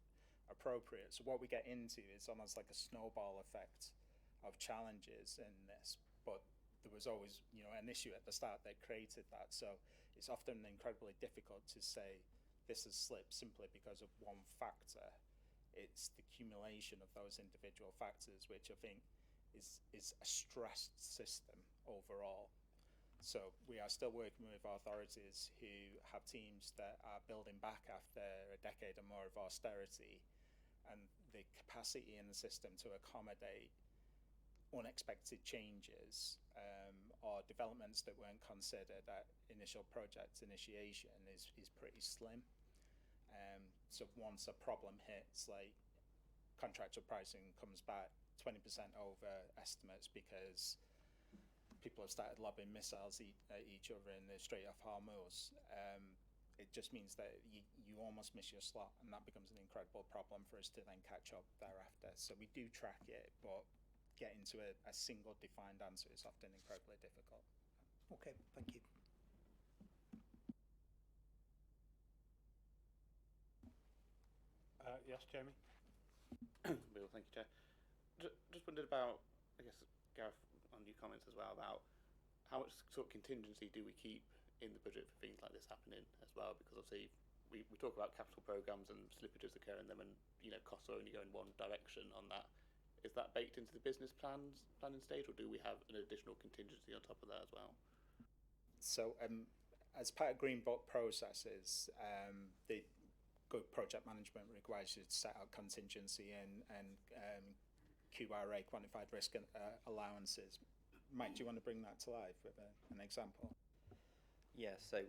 appropriate. So what we get into is almost like a snowball effect of challenges in this, but there was always, an issue at the start that created that. So it's often incredibly difficult to say this has slipped simply because of one factor. It's the accumulation of those individual factors, which I think is a stressed system overall. So we are still working with authorities who have teams that are building back after a decade or more of austerity, and the capacity in the system to accommodate unexpected changes or developments that weren't considered at initial project initiation is pretty slim. So once a problem hits, like contractor pricing comes back 20% over estimates because people have started lobbing missiles at each other in the Strait of Hormuz, it just means that you almost miss your slot, and that becomes an incredible problem for us to then catch up thereafter. So we do track it, but getting to a single defined answer is often incredibly difficult. Okay, thank you. Yes, Jamie? Bill, thank you, Chair. Just wondered about, I guess, Gareth, on your comments as well, about how much sort of contingency do we keep in the budget for things like this happening as well? Because obviously we talk about capital programmes and slippages occurring in them, and costs are only going one direction on that. Is that baked into the business planning stage, or do we have an additional contingency on top of that as well? So as part of Green Book processes, the good project management requires you to set out contingency and QRA, quantified risk allowances. Mike, do you want to bring that to life with an example? Yeah, so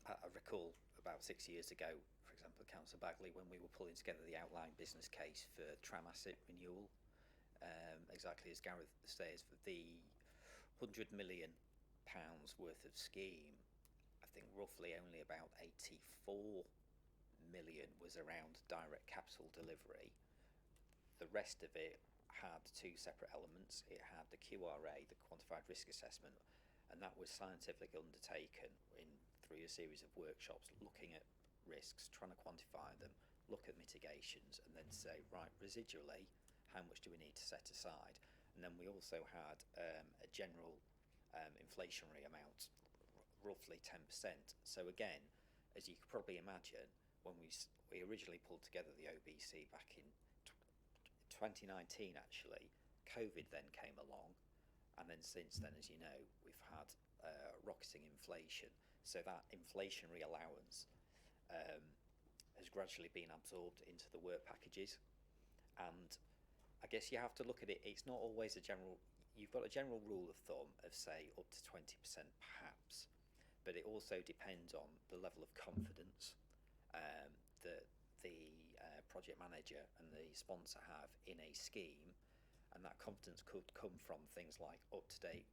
I recall about 6 years ago, for example, Councillor Bagley, when we were pulling together the outline business case for tram asset renewal, exactly as Gareth says, for the £100 million worth of scheme, I think roughly only about 84 million was around direct capital delivery. The rest of it had two separate elements. It had the QRA, the quantified risk assessment, and that was scientifically undertaken through a series of workshops, looking at risks, trying to quantify them, look at mitigations, and then say, right, residually, how much do we need to set aside? And then we also had a general inflationary amount, roughly 10%. So again, as you could probably imagine, when we originally pulled together the OBC back in 2019, actually, COVID then came along, and then since then, as you know, we've had rocketing inflation. So that inflationary allowance has gradually been absorbed into the work packages, and I guess you have to look at it. It's not always you've got a general rule of thumb of say up to 20% perhaps, but it also depends on the level of confidence that the project manager and the sponsor have in a scheme, and that confidence could come from things like up-to-date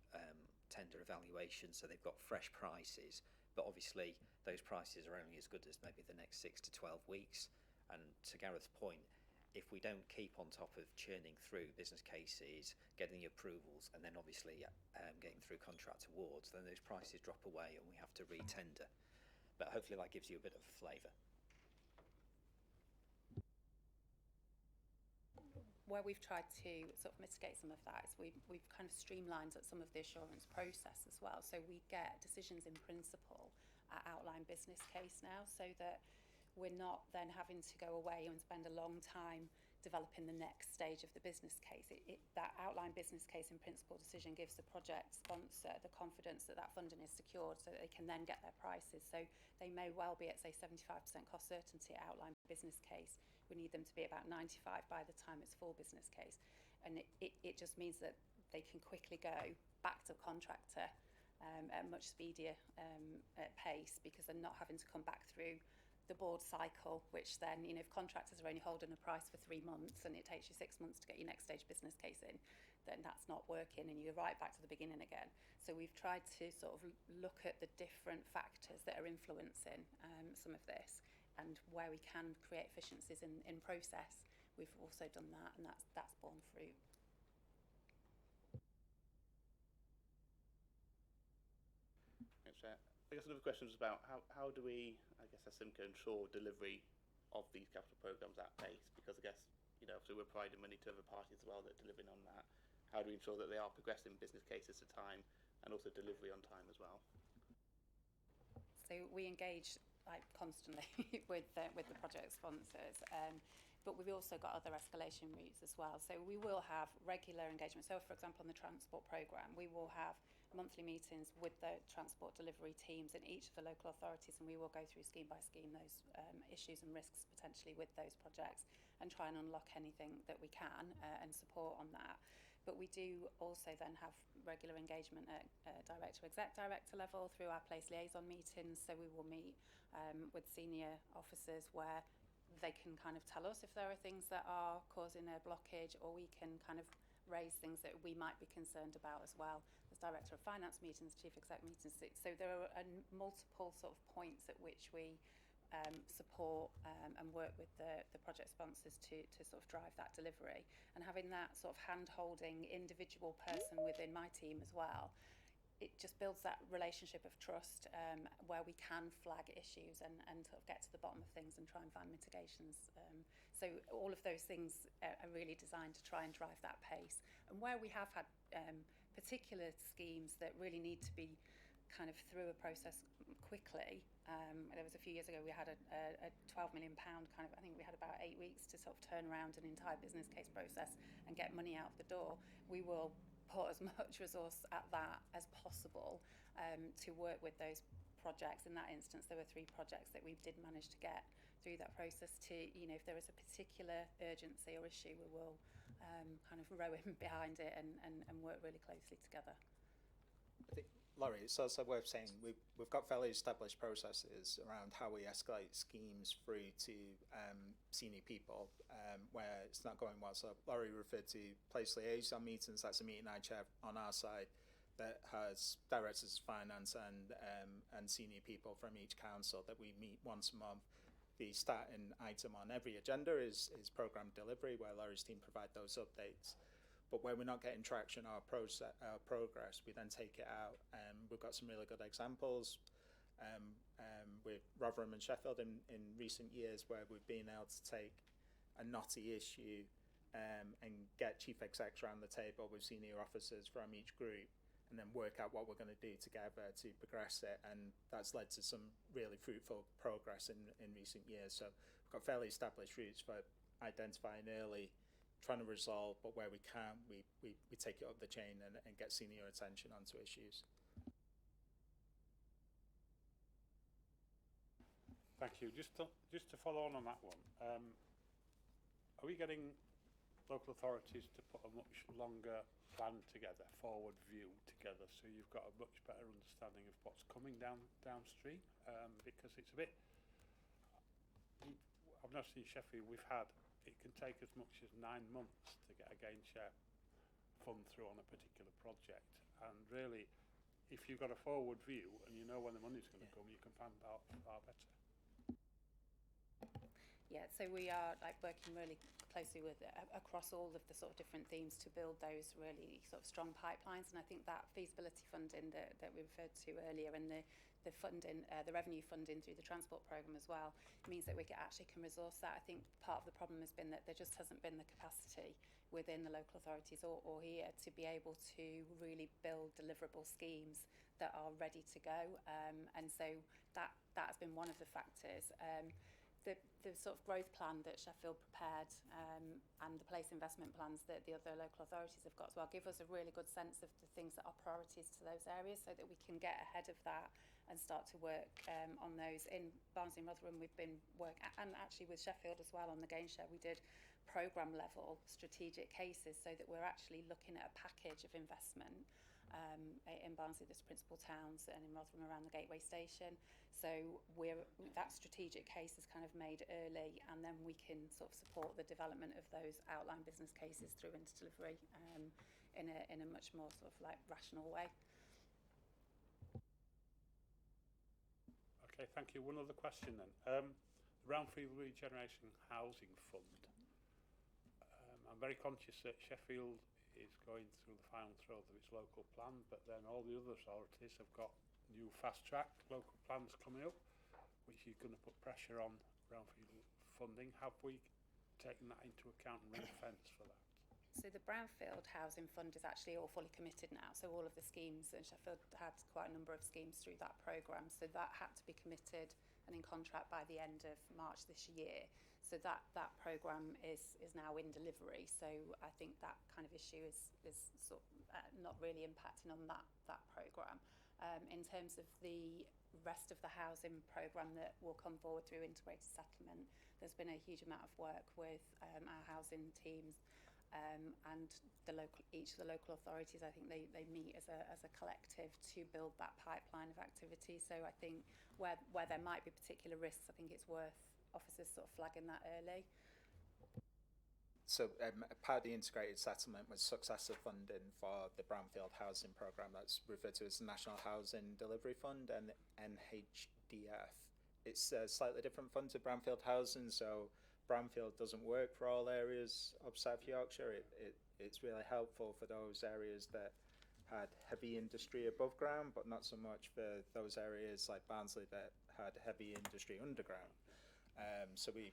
tender evaluation, so they've got fresh prices, but obviously those prices are only as good as maybe the next 6 to 12 weeks. And to Gareth's point, if we don't keep on top of churning through business cases, getting the approvals, and then obviously getting through contract awards, then those prices drop away and we have to re-tender. But hopefully that gives you a bit of a flavour. Where we've tried to sort of mitigate some of that is we've kind of streamlined some of the assurance process as well. So we get decisions in principle at outline business case now, so that we're not then having to go away and spend a long time developing the next stage of the business case. That outline business case in principle decision gives the project sponsor the confidence that that funding is secured, so that they can then get their prices. So they may well be at, say, 75% cost certainty at outline business case. We need them to be about 95 by the time it's full business case. And it just means that they can quickly go back to contractor at a much speedier pace, because they're not having to come back through the board cycle, which then, if contractors are only holding a price for 3 months and it takes you 6 months to get your next stage business case in, then that's not working and you're right back to the beginning again. So we've tried to sort of look at the different factors that are influencing some of this, and where we can create efficiencies in process, we've also done that, and that's borne fruit. Thanks, Chair. I guess another question is about how do we, I guess, as Simco, ensure delivery of these capital programmes at pace? Because I guess, you know, so we're providing money to other parties as well that are delivering on that. How do we ensure that they are progressing business cases to time and also delivery on time as well? So we engage like constantly with the project sponsors, but we've also got other escalation routes as well. So we will have regular engagement. So for example, on the transport programme, we will have monthly meetings with the transport delivery teams in each of the local authorities, and we will go through scheme by scheme those issues and risks potentially with those projects and try and unlock anything that we can and support on that. But we do also then have regular engagement at exec director level through our place liaison meetings. So we will meet with senior officers where they can kind of tell us if there are things that are causing a blockage, or we can kind of raise things that we might be concerned about as well. There's director of finance meetings, chief exec meetings. So there are multiple sort of points at which we support and work with the project sponsors to sort of drive that delivery. And having that sort of hand-holding individual person within my team as well, it just builds that relationship of trust where we can flag issues and sort of get to the bottom of things and try and find mitigations. So all of those things are really designed to try and drive that pace. And where we have had particular schemes that really need to be kind of through a process quickly. There was a few years ago we had a £12 million kind of, I think we had about 8 weeks to sort of turn around an entire business case process and get money out the door. We will put as much resource at that as possible to work with those projects. In that instance, there were 3 projects that we did manage to get through that process to, you know, if there is a particular urgency or issue, we will kind of row in behind it and work really closely together. I think, Laurie, it's also worth saying we've got fairly established processes around how we escalate schemes through to senior people where it's not going well. So Laurie referred to place liaison meetings. That's a meeting I chair on our side that has directors of finance and senior people from each council that we meet once a month. The starting item on every agenda is programme delivery, where Laurie's team provide those updates. But where we're not getting traction or progress, we then take it out. We've got some really good examples with Rotherham and Sheffield in recent years, where we've been able to take a knotty issue and get chief execs around the table with senior officers from each group, and then work out what we're going to do together to progress it. And that's led to some really fruitful progress in recent years. So we've got fairly established routes for identifying early, trying to resolve, but where we can, we take it up the chain and get senior attention onto issues. Thank you. Just to follow on that one, are we getting local authorities to put a much longer plan together, forward view together, so you've got a much better understanding of what's coming downstream? Because it's a bit, I've noticed in Sheffield it can take as much as 9 months to get a gain share fund through on a particular project. And really, if you've got a forward view and you know when the money's going to come, you can plan far better. Yeah, so we are like working really closely with across all of the sort of different themes to build those really sort of strong pipelines. And I think that feasibility funding that we referred to earlier, and the funding, the revenue funding through the transport programme as well, means that we actually can resource that. I think part of the problem has been that there just hasn't been the capacity within the local authorities or here to be able to really build deliverable schemes that are ready to go. And so that has been one of the factors. The sort of growth plan that Sheffield prepared and the place investment plans that the other local authorities have got as well give us a really good sense of the things that are priorities to those areas, so that we can get ahead of that and start to work on those. In Barnsley and Rotherham, we've been and actually with Sheffield as well on the gain share, we did programme level strategic cases, so that we're actually looking at a package of investment. In Barnsley, there's principal towns, and in Rotherham around the Gateway Station. So that strategic case is kind of made early, and then we can sort of support the development of those outline business cases through into delivery in a much more sort of like rational way. Okay, thank you. One other question then. Brownfield Regeneration Housing Fund. I'm very conscious that Sheffield is going through the final throes of its local plan, but then all the other authorities have got new fast-track local plans coming up, which is going to put pressure on brownfield funding. Have we taken that into account and ring-fenced for that? So the Brownfield Housing Fund is actually all fully committed now. So all of the schemes, and Sheffield had quite a number of schemes through that programme. So that had to be committed and in contract by the end of March this year. So that programme is now in delivery. So I think that kind of issue is sort of not really impacting on that programme. In terms of the rest of the housing programme that will come forward through integrated settlement, there's been a huge amount of work with our housing teams. And each of the local authorities, I think they meet as a collective to build that pipeline of activity. So I think where there might be particular risks, I think it's worth officers sort of flagging that early. So part of the integrated settlement was successor funding for the Brownfield Housing Programme that's referred to as the National Housing Delivery Fund and NHDF. It's a slightly different fund to Brownfield Housing, so Brownfield doesn't work for all areas of South Yorkshire. It's really helpful for those areas that had heavy industry above ground, but not so much for those areas like Barnsley that had heavy industry underground. So we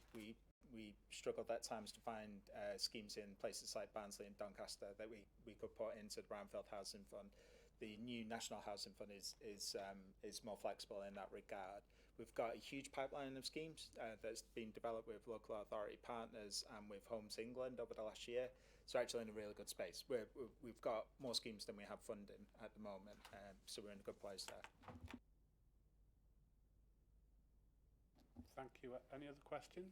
struggled at times to find schemes in places like Barnsley and Doncaster that we could put into the Brownfield Housing Fund. The new National Housing Fund is more flexible in that regard. We've got a huge pipeline of schemes that's been developed with local authority partners and with Homes England over the last year. So actually in a really good space. We've got more schemes than we have funding at the moment, so we're in a good place there. Thank you. Any other questions?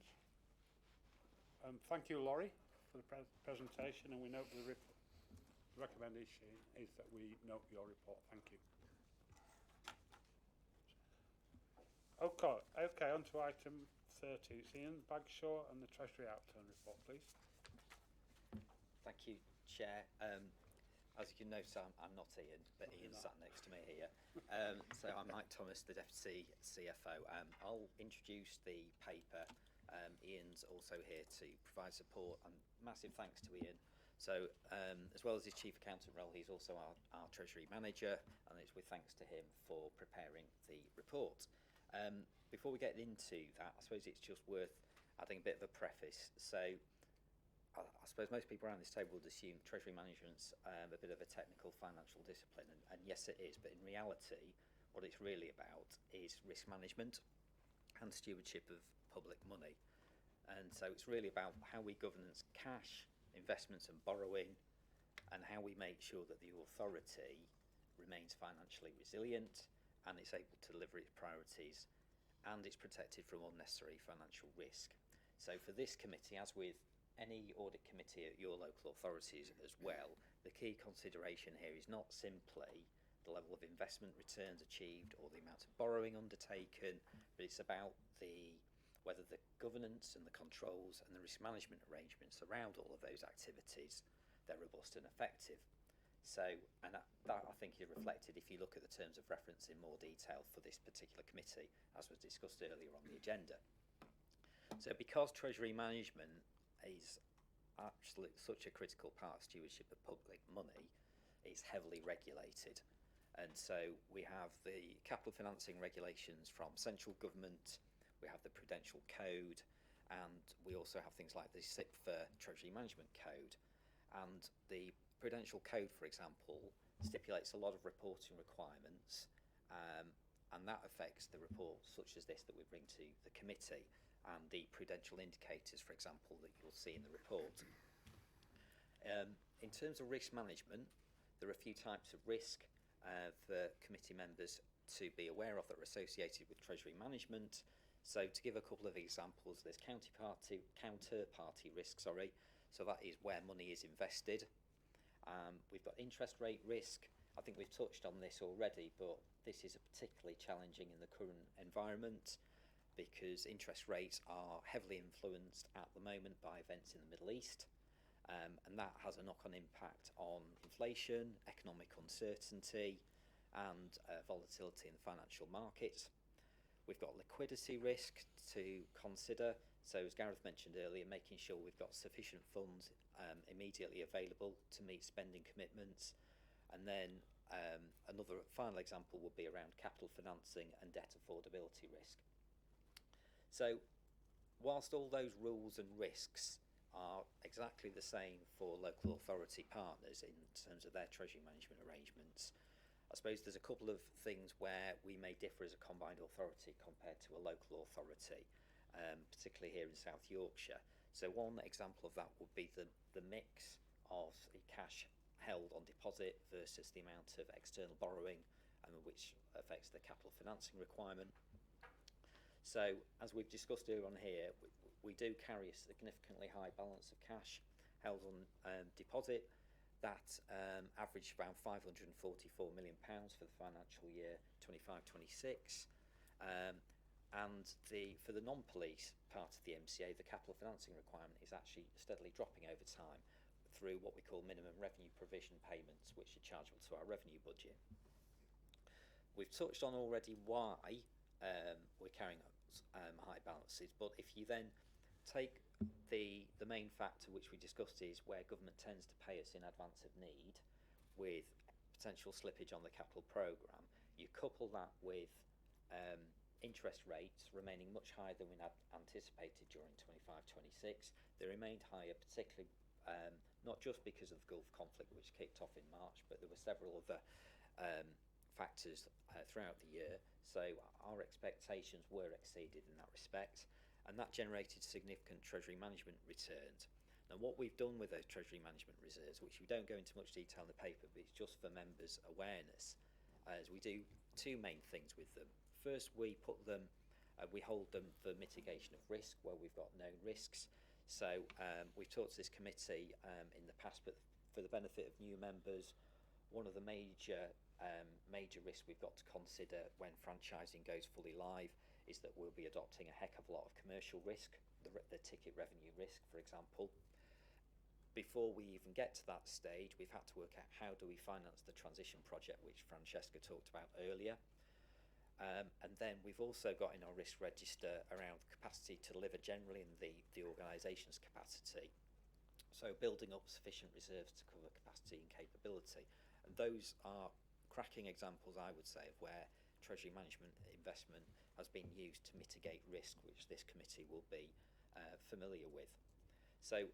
Thank you, Laurie, for the presentation, and we note the recommendation is that we note your report. Thank you. Okay, on to item 30. It's Ian Bagshaw and the Treasury Outturn report, please. Thank you, Chair. As you can notice, I'm not Ian, but Ian's sat next to me here. So I'm Mike Thomas, the Deputy CFO. I'll introduce the paper. Ian's also here to provide support, and massive thanks to Ian. So as well as his Chief Accountant role, he's also our Treasury Manager, and it's with thanks to him for preparing the report. Before we get into that, I suppose it's just worth adding a bit of a preface. So I suppose most people around this table would assume Treasury management's a bit of a technical financial discipline, and yes it is, but in reality what it's really about is risk management and stewardship of public money. And so it's really about how we governance cash, investments and borrowing, and how we make sure that the authority remains financially resilient and it's able to deliver its priorities, and it's protected from unnecessary financial risk. So for this committee, as with any audit committee at your local authorities as well, the key consideration here is not simply the level of investment returns achieved or the amount of borrowing undertaken, but it's about whether the governance and the controls and the risk management arrangements around all of those activities, they're robust and effective. So, and that I think is reflected if you look at the terms of reference in more detail for this particular committee, as was discussed earlier on the agenda. So because Treasury management is actually such a critical part of stewardship of public money, it's heavily regulated. And so we have the capital financing regulations from central government, we have the Prudential Code, and we also have things like the SIPFA Treasury Management Code. And the Prudential Code, for example, stipulates a lot of reporting requirements, and that affects the reports such as this that we bring to the committee, and the prudential indicators, for example, that you'll see in the report. In terms of risk management, there are a few types of risk for committee members to be aware of that are associated with Treasury management. So to give a couple of examples, there's counterparty risk, so that is where money is invested. We've got interest rate risk. I think we've touched on this already, but this is particularly challenging in the current environment because interest rates are heavily influenced at the moment by events in the Middle East. and that has a knock-on impact on inflation, economic uncertainty, and volatility in the financial markets. We've got liquidity risk to consider. So as Gareth mentioned earlier, making sure we've got sufficient funds immediately available to meet spending commitments. And then another final example would be around capital financing and debt affordability risk. So whilst all those rules and risks are exactly the same for local authority partners in terms of their treasury management arrangements, I suppose there's a couple of things where we may differ as a combined authority compared to a local authority, particularly here in South Yorkshire. So one example of that would be the mix of the cash held on deposit versus the amount of external borrowing, which affects the capital financing requirement. So as we've discussed earlier on here, we do carry a significantly high balance of cash held on deposit. That averaged around £544 million for the financial year 25-26. And for the non-police part of the MCA, the capital financing requirement is actually steadily dropping over time through what we call minimum revenue provision payments, which are chargeable to our revenue budget. We've touched on already why we're carrying high balances, but if you then take the main factor which we discussed is where government tends to pay us in advance of need with potential slippage on the capital programme, you couple that with interest rates remaining much higher than we had anticipated during 25-26. They remained higher, particularly not just because of the Gulf conflict which kicked off in March, but there were several other factors throughout the year. So our expectations were exceeded in that respect, and that generated significant treasury management returns. Now what we've done with those treasury management reserves, which we don't go into much detail in the paper, but it's just for members' awareness, is we do two main things with them. First, we put them, we hold them for mitigation of risk where we've got known risks. So we've talked to this committee in the past, but for the benefit of new members, one of the major risks we've got to consider when franchising goes fully live is that we'll be adopting a heck of a lot of commercial risk, the ticket revenue risk, for example. Before we even get to that stage, we've had to work out how do we finance the transition project, which Francesca talked about earlier. And then we've also got in our risk register around capacity to deliver generally and the organisation's capacity. So building up sufficient reserves to cover capacity and capability. And those are cracking examples, I would say, of where treasury management investment has been used to mitigate risk, which this committee will be familiar with. So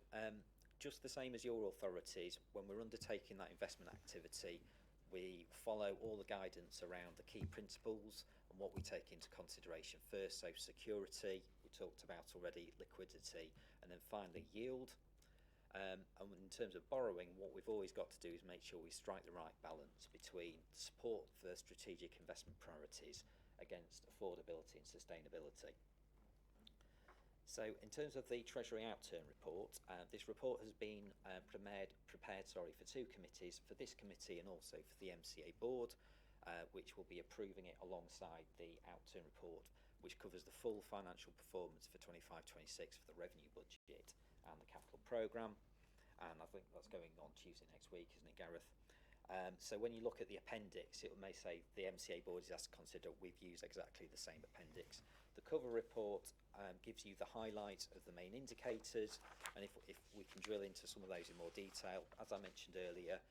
just the same as your authorities, when we're undertaking that investment activity, we follow all the guidance around the key principles and what we take into consideration first. So security, we talked about already, liquidity, and then finally yield. And in terms of borrowing, what we've always got to do is make sure we strike the right balance between support for strategic investment priorities against affordability and sustainability. So in terms of the Treasury Outturn report, this report has been prepared for two committees, for this committee and also for the MCA board, which will be approving it alongside the Outturn report, which covers the full financial performance for 25-26 for the revenue budget and the capital programme. And I think that's going on Tuesday next week, isn't it, Gareth? So when you look at the appendix, it may say the MCA board is asked to consider. We've used exactly the same appendix. The cover report gives you the highlights of the main indicators, and if we can drill into some of those in more detail, as I mentioned earlier,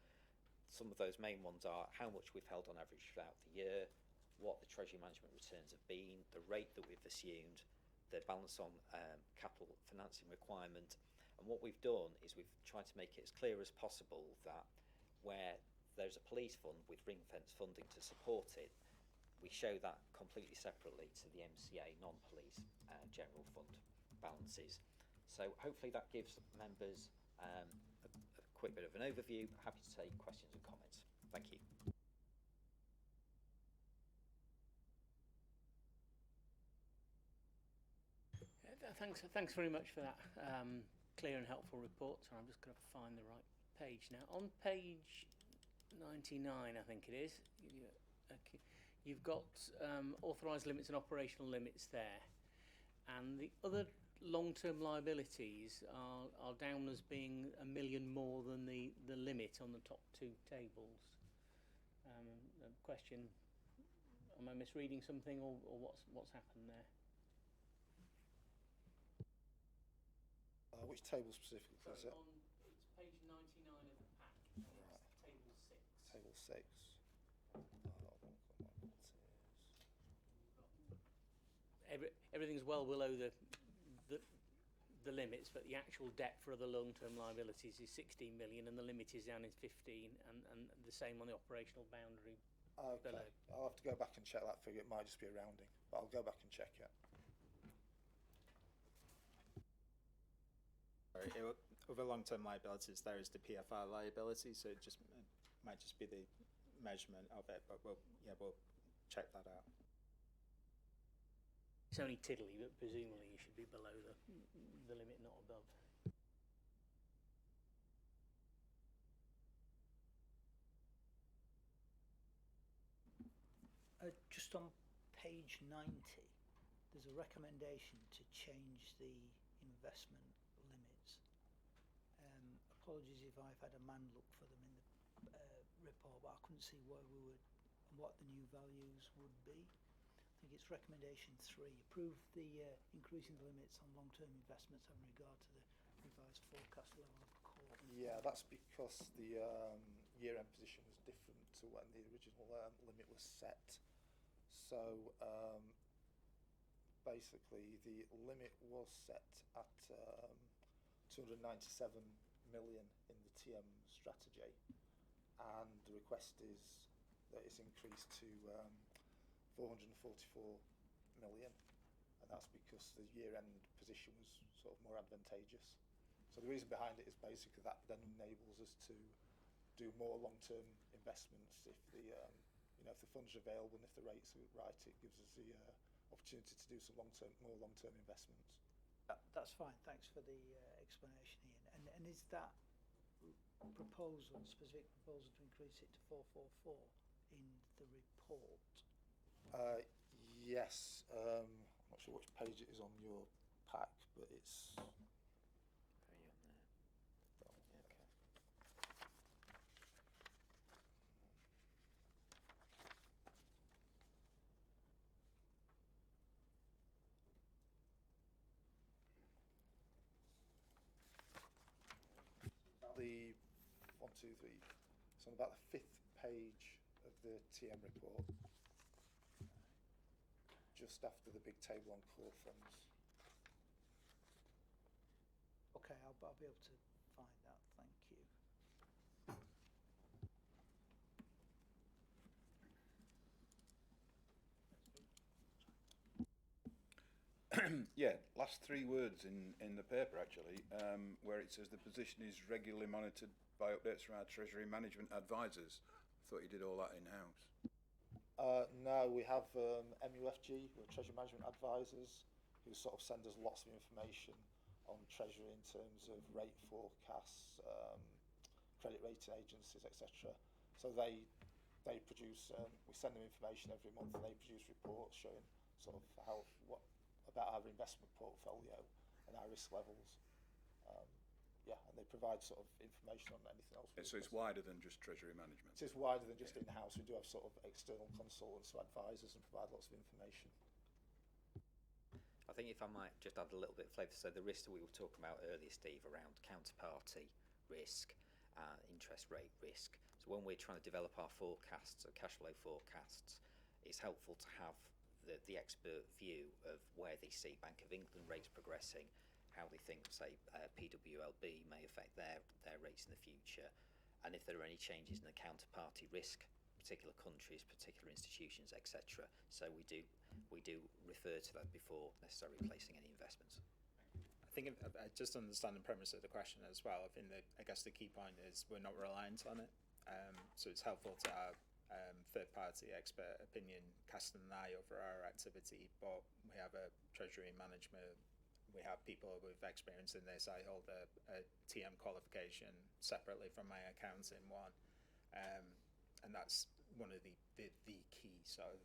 some of those main ones are how much we've held on average throughout the year, what the treasury management returns have been, the rate that we've assumed, the balance on capital financing requirement. And what we've done is we've tried to make it as clear as possible that where there's a police fund with ring-fence funding to support it, we show that completely separately to the MCA non-police general fund balances. So hopefully that gives members a quick bit of an overview. Happy to take questions and comments. Thank you. Thanks very much for that clear and helpful report. So I'm just going to find the right page now. On page 99, I think it is, you've got authorised limits and operational limits there. And the other long-term liabilities are down as being £1 million more than the limit on the top two tables. The question, am I misreading something, or what's happened there? Which table specifically is it? It's page 99 of the pack, and Right. it's table 6. Table 6. Everything's well below the limits, but the actual debt for other long-term liabilities is 16 million, and the limit is down in 15, and the same on the operational boundary Okay, below. I'll have to go back and check that figure. It might just be a rounding, but I'll go back and check it. Sorry, other long-term liabilities, there is the PFR liability, so it just might just be the measurement of it, but we'll check that out. It's only tiddly, but presumably you should be below the limit, not above. Just on page 90, there's a recommendation to change the investment limits. Apologies if I've had a man look for them in the report, but I couldn't see where we would, what the new values would be. I think it's recommendation 3. Approve the increasing the limits on long-term investments having regard to the revised forecast level of core. Yeah, that's because the year-end position was different to when the original limit was set. So basically, the limit was set at 297 million in the TM strategy, and the request is that it's increased to 444 million, and that's because the year-end position was sort of more advantageous. So the reason behind it is basically that then enables us to do more long-term investments if the if the funds are available and if the rates are right. It gives us the opportunity to do some more long-term investments. That's fine. Thanks for the explanation, Ian. And is that specific proposal to increase it to 444 in the report? Yes. I'm not sure which page it is on your pack, but it's Very on there. Yeah, okay. the 1, 2, 3. It's on about the 5th page of the TM report, just after the big table on core funds. Okay, I'll be able to find that. Thank you. Yeah, last 3 words in the paper actually, where it says the position is regularly monitored by updates from our Treasury Management Advisors. I thought you did all that in-house. No, we have MUFG, we're Treasury Management Advisors, who sort of send us lots of information on Treasury in terms of rate forecasts, credit rating agencies, etc. So they produce, we send them information every month, and they produce reports showing sort of about our investment portfolio and our risk levels. Yeah, and they provide sort of information on anything else. So it's wider than just Treasury Management? It is wider than just in-house. We do have sort of external consultants who advise us and provide lots of information. I think if I might just add a little bit of flavour, so the risk that we were talking about earlier, Steve, around counterparty risk, interest rate risk. So when we're trying to develop our forecasts, our cash flow forecasts, it's helpful to have the expert view of where they see Bank of England rates progressing, how they think, say, PWLB may affect their rates in the future, and if there are any changes in the counterparty risk, particular countries, particular institutions, etc. So we do refer to that before necessarily placing any investments. I think I just understand the premise of the question as well. I guess the key point is we're not reliant on it, so it's helpful to have third-party expert opinion casting an eye over our activity, but we have a treasury management. We have people with experience in this. I hold a TM qualification separately from my accounting one, and that's one of the key sort of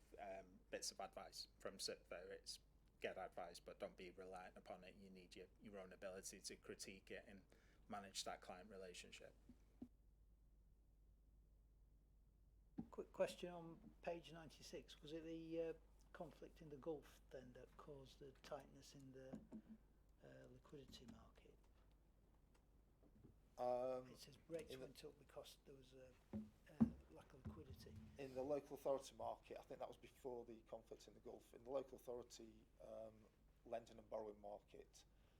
bits of advice from SIPFA. It's get advice, but don't be reliant upon it. You need your own ability to critique it and manage that client relationship. Quick question on page 96. Was it the conflict in the Gulf then that caused the tightness in the liquidity market? It says rates went up because there was a lack of liquidity. In the local authority market, I think that was before the conflict in the Gulf. In the local authority lending and borrowing market,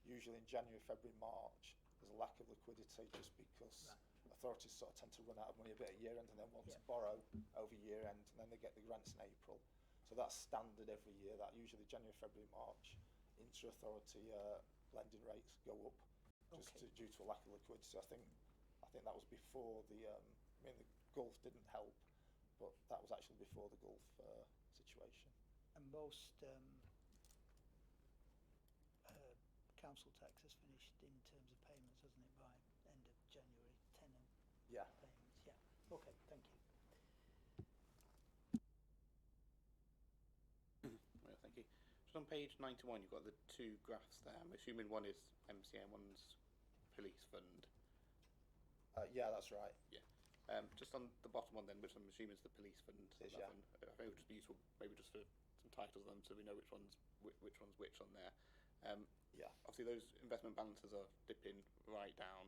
usually in January, February, March, there's a lack of liquidity just because authorities sort of tend to run out of money a bit at year end and then want to borrow over year end, and then they get the grants in April. So that's standard every year, that usually January, February, March, inter-authority lending rates go up just due to a lack of liquidity. So I think that was before the, the Gulf didn't help, but that was actually before the Gulf situation. And most council tax has finished in terms of payments, hasn't it, by end of January, tenant payments? Yeah. Okay, thank you. Well, thank you. Just on page 91, you've got the two graphs there. I'm assuming one is MCA and one's police fund. Yeah, that's right. Yeah. Just on the bottom one then, which I'm assuming is the police fund. Is, I think it would just be useful, maybe just for some titles on them, so we know which one's which on there. Yeah. Obviously, those investment balances are dipping right down.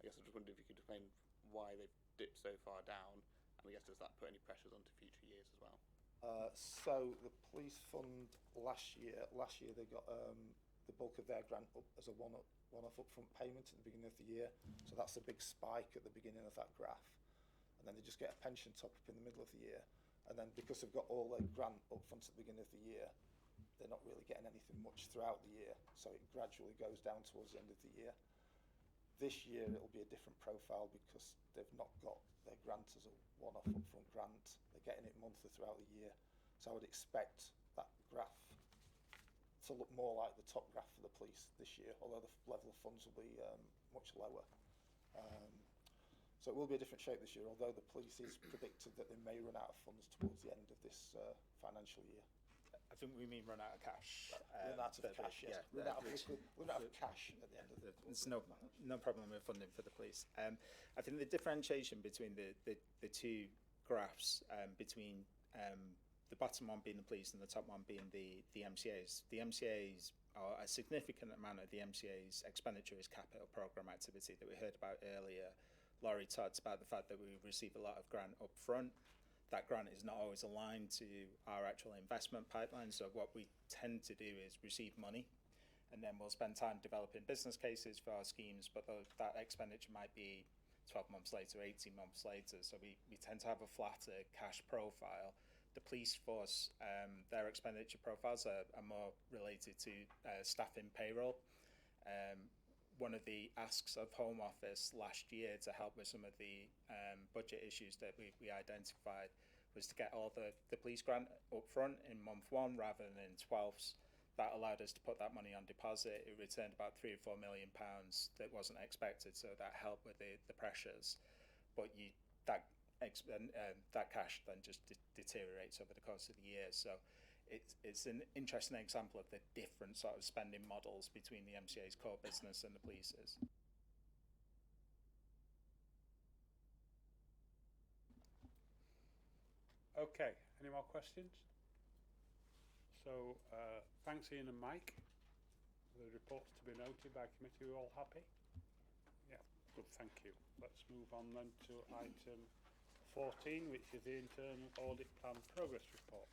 I guess I just wondered if you could explain why they've dipped so far down, and I guess does that put any pressures onto future years as well? So the police fund last year they got the bulk of their grant up as a one-off upfront payment at the beginning of the year. So that's a big spike at the beginning of that graph, and then they just get a pension top up in the middle of the year, and then because they've got all their grant up front at the beginning of the year, they're not really getting anything much throughout the year, so it gradually goes down towards the end of the year. This year it'll be a different profile because they've not got their grant as a one-off upfront grant. They're getting it monthly throughout the year, so I would expect that graph to look more like the top graph for the police this year, although the level of funds will be much lower. So it will be a different shape this year, although the police is predicted that they may run out of funds towards the end of this financial year. I think we mean run out of cash. Run out of cash, yes. Run out of cash at the end of the... There's no problem with funding for the police. I think the differentiation between the two graphs, between the bottom one being the police and the top one being the MCAs. The MCAs, are a significant amount of the MCA's expenditure is capital programme activity that we heard about earlier. Laurie talked about the fact that we receive a lot of grant up front. That grant is not always aligned to our actual investment pipeline. So what we tend to do is receive money, and then we'll spend time developing business cases for our schemes, but that expenditure might be 12 months later, 18 months later. So we tend to have a flatter cash profile. The police force, their expenditure profiles are more related to staffing payroll. One of the asks of Home Office last year to help with some of the budget issues that we identified was to get all the police grant up front in month one rather than in 12ths. That allowed us to put that money on deposit. It returned about £3 or £4 million that wasn't expected, so that helped with the pressures. But that cash then just deteriorates over the course of the year. So it's an interesting example of the different sort of spending models between the MCA's core business and the police's. Okay, any more questions? So thanks Ian and Mike. The reports to be noted by committee. Are all happy? Yeah, good, thank you. Let's move on then to item 14, which is the internal audit plan progress report.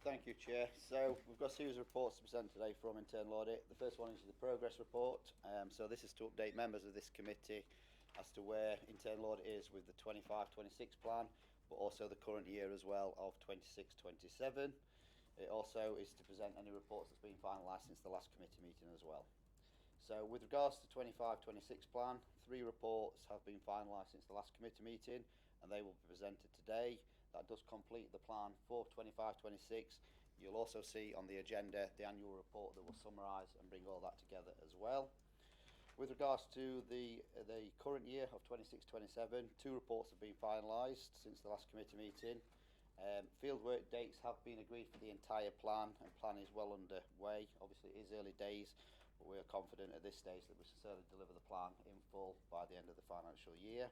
Thank you, Chair. So we've got a series of reports to present today from internal audit. The first one is the progress report. So this is to update members of this committee as to where internal audit is with the 25-26 plan, but also the current year as well of 26-27. It also is to present any reports that's been finalised since the last committee meeting as well. So with regards to 25-26 plan, 3 reports have been finalised since the last committee meeting, and they will be presented today. That does complete the plan for 25-26. You'll also see on the agenda the annual report that will summarise and bring all that together as well. With regards to the current year of 26-27, 2 reports have been finalised since the last committee meeting. Fieldwork dates have been agreed for the entire plan, and plan is well underway. Obviously, it is early days, but we are confident at this stage that we can certainly deliver the plan in full by the end of the financial year.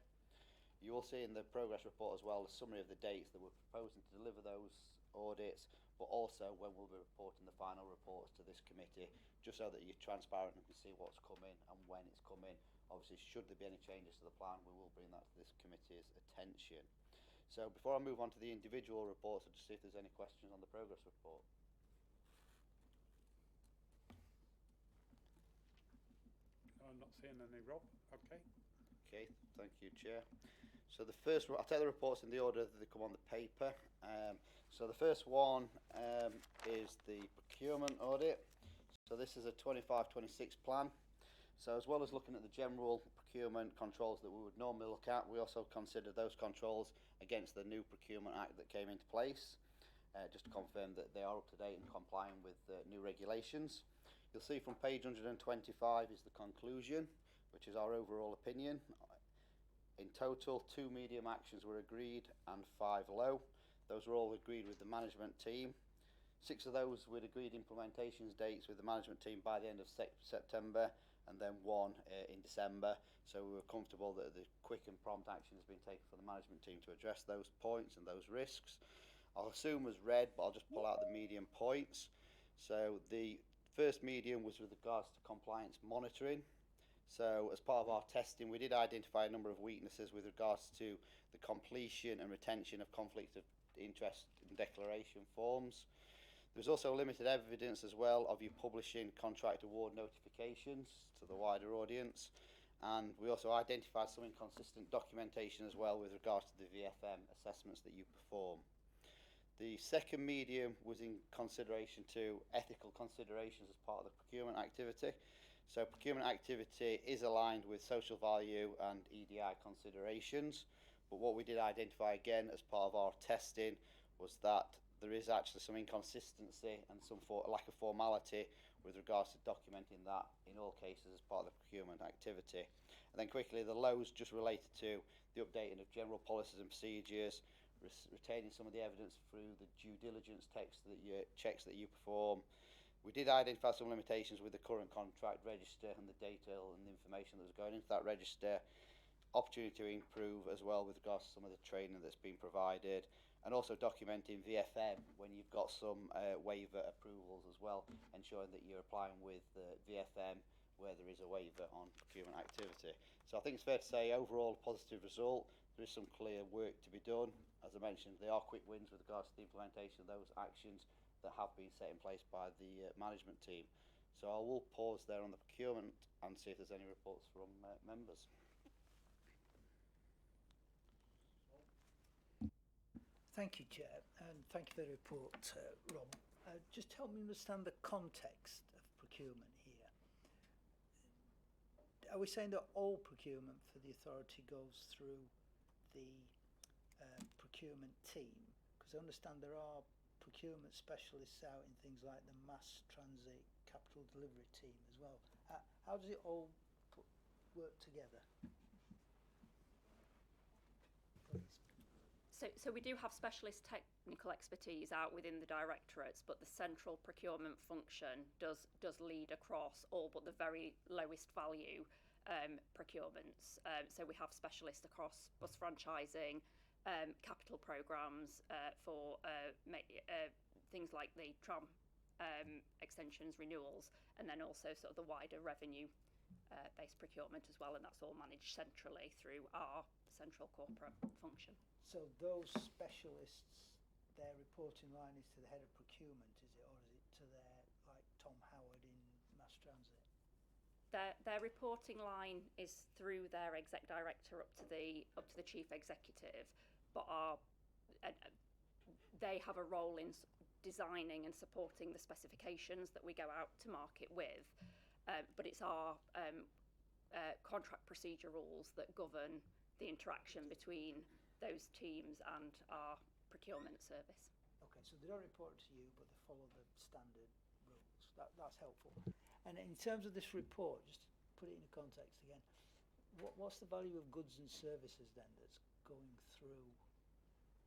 You will see in the progress report as well a summary of the dates that we're proposing to deliver those audits, but also when we'll be reporting the final reports to this committee, just so that you're transparent and can see what's coming and when it's coming. Obviously, should there be any changes to the plan, we will bring that to this committee's attention. So before I move on to the individual reports, I'll just see if there's any questions on the progress report. I'm not seeing any, Rob. Okay. Okay, thank you, Chair. So the first, I'll take the reports in the order that they come on the paper. So the first one is the procurement audit. So this is a 25-26 plan. So as well as looking at the general procurement controls that we would normally look at, we also consider those controls against the new Procurement Act that came into place, just to confirm that they are up to date and complying with new regulations. You'll see from page 125 is the conclusion, which is our overall opinion. In total, 2 medium actions were agreed and 5 low. Those were all agreed with the management team. 6 of those with agreed implementations dates with the management team by the end of September, and then 1 in December. So we were comfortable that the quick and prompt action has been taken for the management team to address those points and those risks. I'll assume was red, but I'll just pull out the medium points. So the first medium was with regards to compliance monitoring. So as part of our testing, we did identify a number of weaknesses with regards to the completion and retention of conflict of interest and declaration forms. There's also limited evidence as well of you publishing contract award notifications to the wider audience. And we also identified some inconsistent documentation as well with regards to the VFM assessments that you perform. The second medium was in consideration to ethical considerations as part of the procurement activity. So procurement activity is aligned with social value and EDI considerations, but what we did identify again as part of our testing was that there is actually some inconsistency and some lack of formality with regards to documenting that in all cases as part of the procurement activity. And then quickly, the lows just related to the updating of general policies and procedures, retaining some of the evidence through the due diligence checks that you perform. We did identify some limitations with the current contract register and the data and the information that was going into that register. Opportunity to improve as well with regards to some of the training that's been provided, and also documenting VFM when you've got some waiver approvals as well, ensuring that you're applying with VFM where there is a waiver on procurement activity. So I think it's fair to say overall a positive result. There is some clear work to be done. As I mentioned, there are quick wins with regards to the implementation of those actions that have been set in place by the management team. So I will pause there on the procurement and see if there's any reports from members. Thank you, Chair, and thank you for the report, Rob. Just help me understand the context of procurement here. Are we saying that all procurement for the authority goes through the procurement team? Because I understand there are procurement specialists out in things like the mass transit capital delivery team as well. How does it all work together? Please. So we do have specialist technical expertise out within the directorates, but the central procurement function does lead across all but the very lowest value procurements. So we have specialists across bus franchising, capital programmes for things like the tram extensions, renewals, and then also sort of the wider revenue based procurement as well, and that's all managed centrally through our central corporate function. So those specialists, their reporting line is to the head of procurement, is it, or is it to their, like Tom Howard in mass transit? Their reporting line is through their exec director up to the chief executive, but they have a role in designing and supporting the specifications that we go out to market with. But it's our contract procedure rules that govern the interaction between those teams and our procurement service. Okay, so they don't report to you, but they follow the standard rules. That's helpful. And in terms of this report, just put it into context again, what's the value of goods and services then that's going through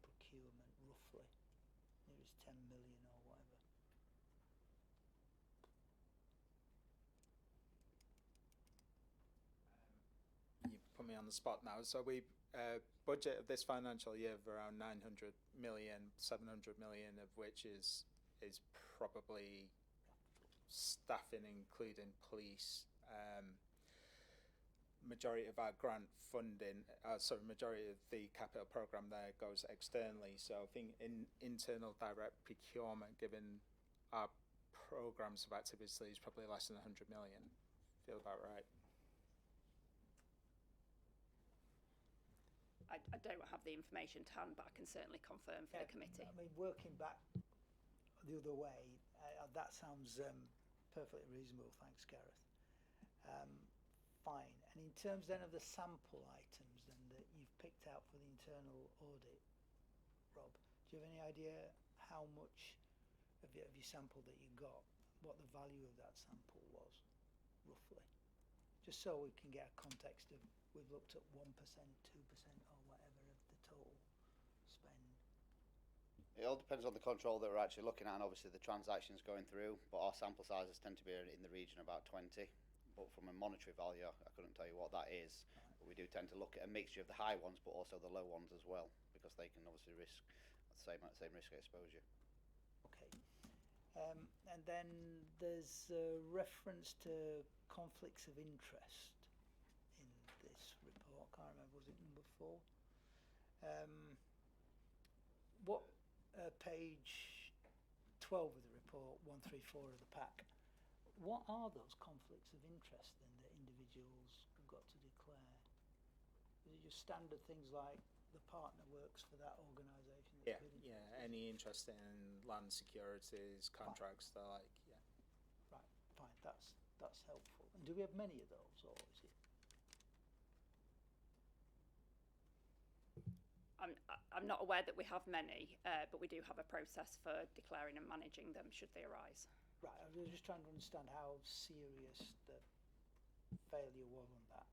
procurement roughly? roughly? Maybe it's 10 million or whatever. You put me on the spot now. So we budget of this financial year of around 900 million, 700 million of which is probably staffing, including police. Majority of our grant funding, majority of the capital program there goes externally. So I think in internal direct procurement, given our programs of activities, is probably less than 100 million. Feel about right. I don't have the information to hand, but I can certainly confirm for the committee. I mean, working back the other way, that sounds perfectly reasonable. Thanks, Gareth. Fine. And in terms then of the sample items then that you've picked out for the internal audit, Rob, do you have any idea how much of your sample that you got, what the value of that sample was, roughly? Just so we can get a context of, we've looked at 1%, 2% or whatever of the total spend. It all depends on the control that we're actually looking at, and obviously the transactions going through, but our sample sizes tend to be in the region of about 20. But from a monetary value, I couldn't tell you what that is. Right. But we do tend to look at a mixture of the high ones, but also the low ones as well, because they can obviously risk the same risk exposure. Okay. And then there's a reference to conflicts of interest in this report. I can't remember, was it number 4? Page 12 of the report, 134 of the pack. What are those conflicts of interest then that individuals have got to declare? Is it just standard things like the partner works for that organisation? Yeah. Any interest in land securities, contracts, the like. Yeah. Right. Fine. That's helpful. And do we have many of those, or is it? I'm not aware that we have many, but we do have a process for declaring and managing them should they arise. Right, I was just trying to understand how serious the failure was on that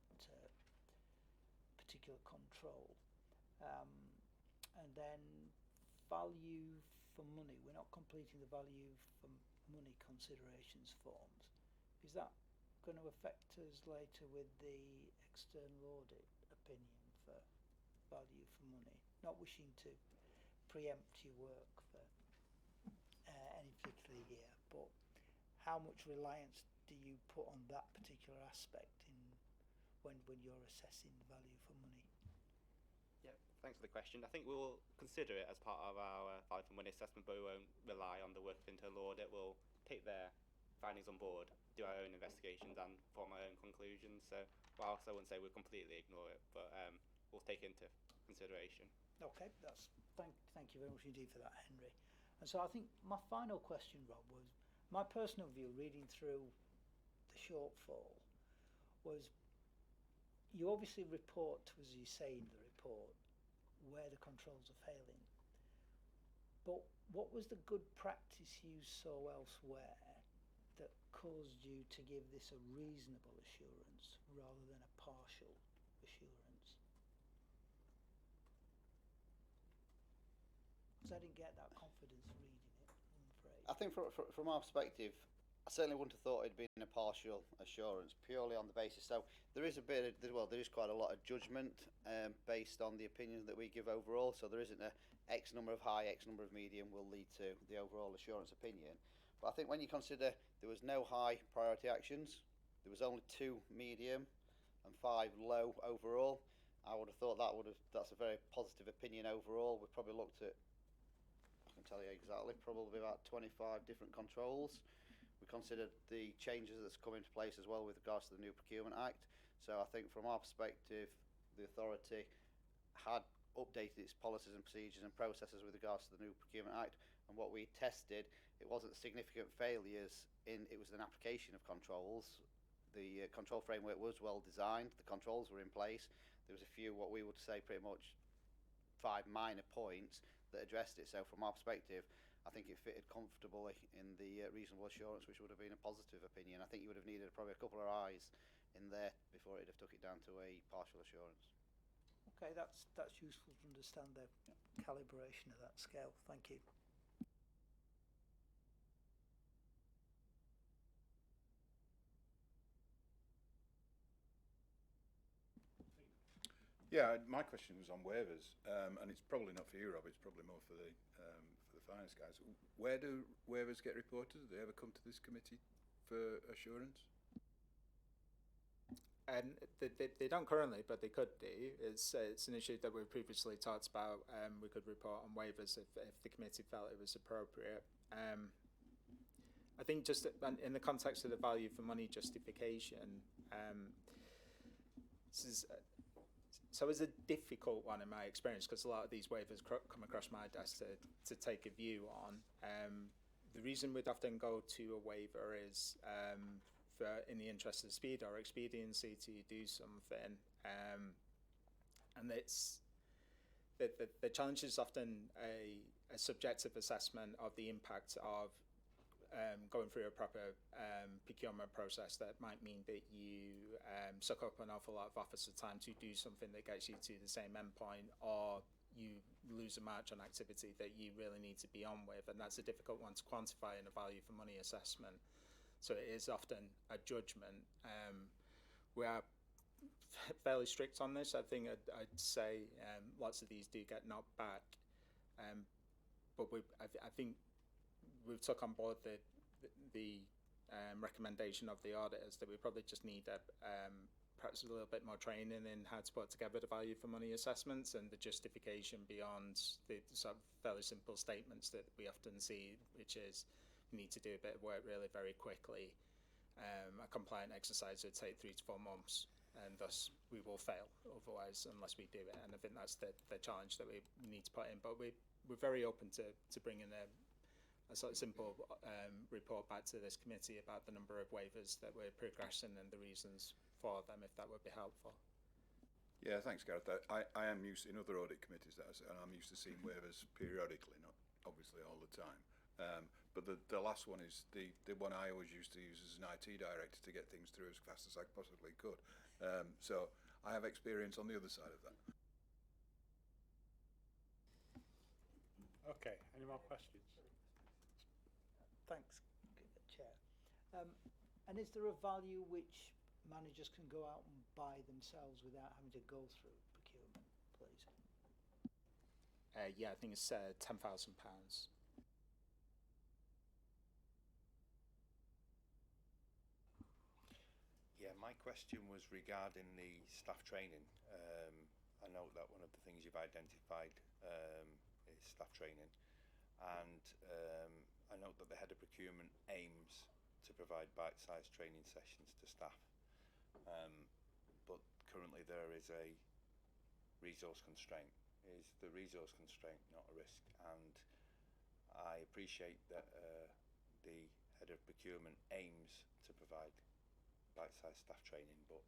particular control. And then value for money. We're not completing the value for money considerations forms. Is that going to affect us later with the external audit opinion for value for money? Not wishing to preempt your work for any particular year, but how much reliance do you put on that particular aspect when you're assessing the value for money? Yeah, thanks for the question. I think we'll consider it as part of our value for money assessment, but we won't rely on the work of internal audit. We'll take their findings on board, do our own investigations and form our own conclusions. So whilst I wouldn't say we'll completely ignore it, but we'll take it into consideration. Okay, thank you very much indeed for that, Henry. And so I think my final question, Rob, was my personal view reading through the shortfall was you obviously report, as you say in the report, where the controls are failing. But what was the good practice you saw elsewhere that caused you to give this a reasonable assurance rather than a partial assurance? Because I didn't get that confidence reading it, I'm afraid. I think from our perspective, I certainly wouldn't have thought it'd been a partial assurance purely on the basis. So there is there is quite a lot of judgment based on the opinions that we give overall. So there isn't a X number of high, X number of medium will lead to the overall assurance opinion. But I think when you consider there was no high priority actions, there was only 2 medium and 5 low overall, I would have thought that's a very positive opinion overall. We've probably looked at, I can tell you exactly, probably about 25 different controls. We considered the changes that's come into place as well with regards to the new Procurement Act. So I think from our perspective, the authority had updated its policies and procedures and processes with regards to the new Procurement Act. And what we tested, it wasn't significant failures it was an application of controls. The control framework was well designed, the controls were in place. There was a few, what we would say pretty much 5 minor points that addressed it. So from our perspective, I think it fitted comfortably in the reasonable assurance, which would have been a positive opinion. I think you would have needed probably a couple of eyes in there before it'd have took it down to a partial assurance. Okay, that's useful to understand the calibration of that scale. Thank you. Yeah, my question was on waivers, and it's probably not for you, Rob. It's probably more for the finance guys. Where do waivers get reported? Do they ever come to this committee for assurance? They don't currently, but they could do. It's an issue that we've previously talked about. We could report on waivers if the committee felt it was appropriate. I think just in the context of the value for money justification, this is so it's a difficult one in my experience, because a lot of these waivers come across my desk to take a view on. The reason we'd often go to a waiver is in the interest of speed or expediency to do something, and it's the challenge is often a subjective assessment of the impact of going through a proper procurement process. That might mean that you suck up an awful lot of officer time to do something that gets you to the same endpoint, or you lose a march on activity that you really need to be on with, and that's a difficult one to quantify in a value for money assessment. So it is often a judgment. We are fairly strict on this. I think I'd say lots of these do get knocked back, but I think we've took on board the recommendation of the auditors that we probably just need perhaps a little bit more training in how to put together the value for money assessments and the justification beyond the sort of fairly simple statements that we often see, which is you need to do a bit of work really very quickly. A compliant exercise would take 3 to 4 months, and thus we will fail otherwise unless we do it. And I think that's the challenge that we need to put in. But we're very open to bringing a sort of simple report back to this committee about the number of waivers that we're progressing and the reasons for them, if that would be helpful. Yeah, thanks, Gareth. I am used in other audit committees and I'm used to seeing waivers periodically, not obviously all the time. But the last one is the one I always used to use as an IT director to get things through as fast as I possibly could. So I have experience on the other side of that. Okay, any more questions? Thanks, Chair. And is there a value which managers can go out and buy themselves without having to go through procurement, please? Yeah, I think it's £10,000. Yeah, my question was regarding the staff training. I know that one of the things you've identified is staff training, and I note that the head of procurement aims to provide bite-sized training sessions to staff, but currently there is a resource constraint. Is the resource constraint not a risk? And I appreciate that the head of procurement aims to provide bite-sized staff training, but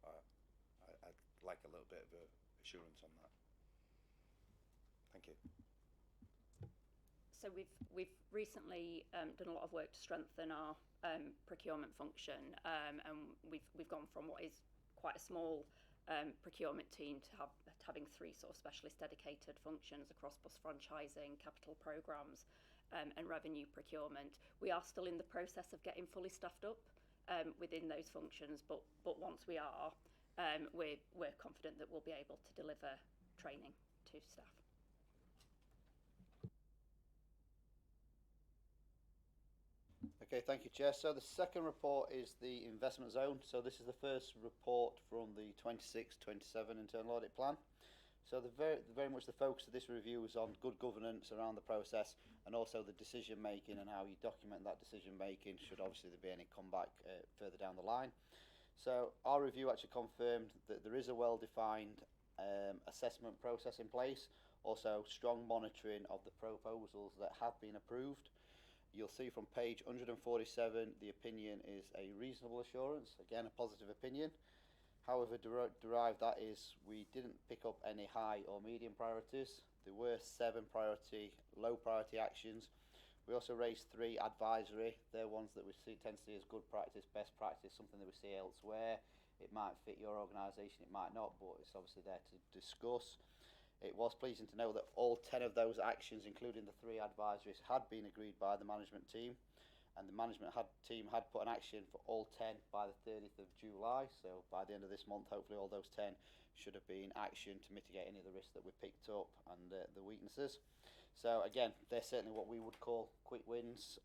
I'd like a little bit of assurance on that. Thank you. So we've recently done a lot of work to strengthen our procurement function, and we've gone from what is quite a small procurement team to having 3 sort of specialist dedicated functions across bus franchising, capital programmes, and revenue procurement. We are still in the process of getting fully staffed up within those functions, but once we are, we're confident that we'll be able to deliver training to staff. Okay, thank you, Chair. So the second report is the investment zone. So this is the first report from the 26-27 internal audit plan. So very much the focus of this review is on good governance around the process, and also the decision making and how you document that decision making, should obviously there be any comeback further down the line. So our review actually confirmed that there is a well-defined assessment process in place, also strong monitoring of the proposals that have been approved. You'll see from page 147, the opinion is a reasonable assurance, again a positive opinion. However, derived that is, we didn't pick up any high or medium priorities. There were 7 low priority actions. We also raised 3 advisory. They're ones that we tend to see as good practice, best practice, something that we see elsewhere. It might fit your organisation, it might not, but it's obviously there to discuss. It was pleasing to know that all 10 of those actions, including the 3 advisories, had been agreed by the management team, and the management team had put an action for all 10 by the 30th of July. So by the end of this month, hopefully all those 10 should have been action to mitigate any of the risks that we picked up and the weaknesses. So again, they're certainly what we would call quick wins.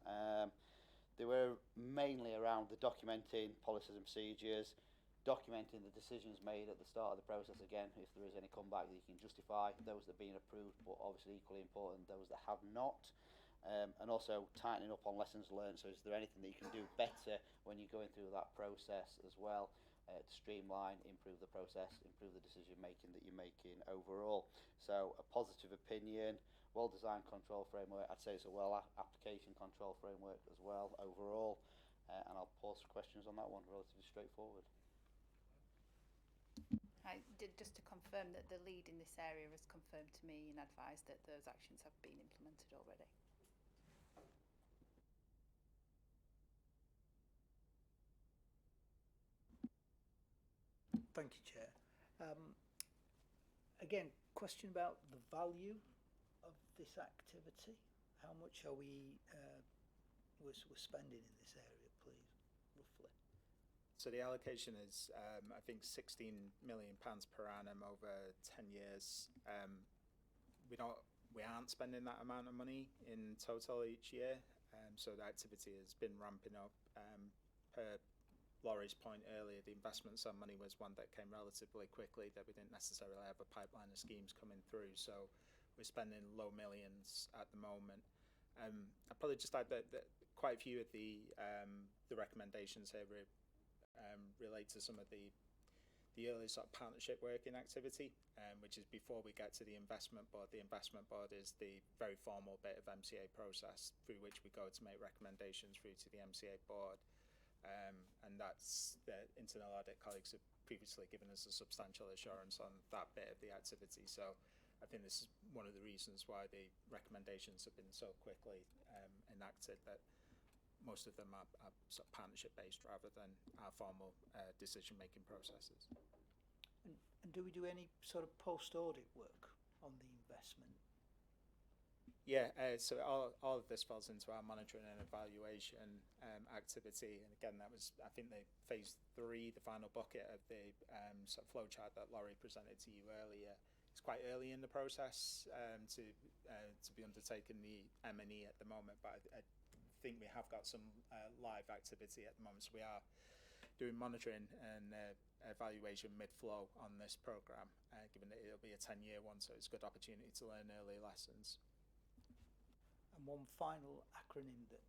They were mainly around the documenting policies and procedures, documenting the decisions made at the start of the process. Again, if there is any comeback that you can justify, those that have been approved, but obviously equally important, those that have not. And also tightening up on lessons learned. So is there anything that you can do better when you're going through that process as well, to streamline, improve the process, improve the decision making that you're making overall. So a positive opinion, well-designed control framework. I'd say it's a application control framework as well overall. And I'll pause for questions on that one, relatively straightforward. I did, just to confirm that the lead in this area has confirmed to me and advised that those actions have been implemented already. Thank you, Chair. Again, question about the value of this activity. How much are we're spending in this area, please, roughly? So the allocation is, I think, £16 million per annum over 10 years. We aren't spending that amount of money in total each year. So the activity has been ramping up. Per Laurie's point earlier, the investment sum money was one that came relatively quickly, that we didn't necessarily have a pipeline of schemes coming through. So we're spending low millions at the moment. I'd probably just add that quite a few of the recommendations here relate to some of the early sort of partnership working activity, which is before we get to the investment board. The investment board is the very formal bit of MCA process through which we go to make recommendations through to the MCA board. And that's the internal audit colleagues have previously given us a substantial assurance on that bit of the activity. So I think this is one of the reasons why the recommendations have been so quickly enacted, that most of them are sort of partnership based rather than our formal decision making processes. And do we do any sort of post audit work on the investment? Yeah, so all of this falls into our monitoring and evaluation activity. And again, that was, I think, the phase 3, the final bucket of the sort of flowchart that Laurie presented to you earlier. It's quite early in the process to be undertaking the M&E at the moment, but I think we have got some live activity at the moment. So we are doing monitoring and evaluation mid-flow on this programme, given that it'll be a 10-year one, so it's a good opportunity to learn early lessons. And one final acronym that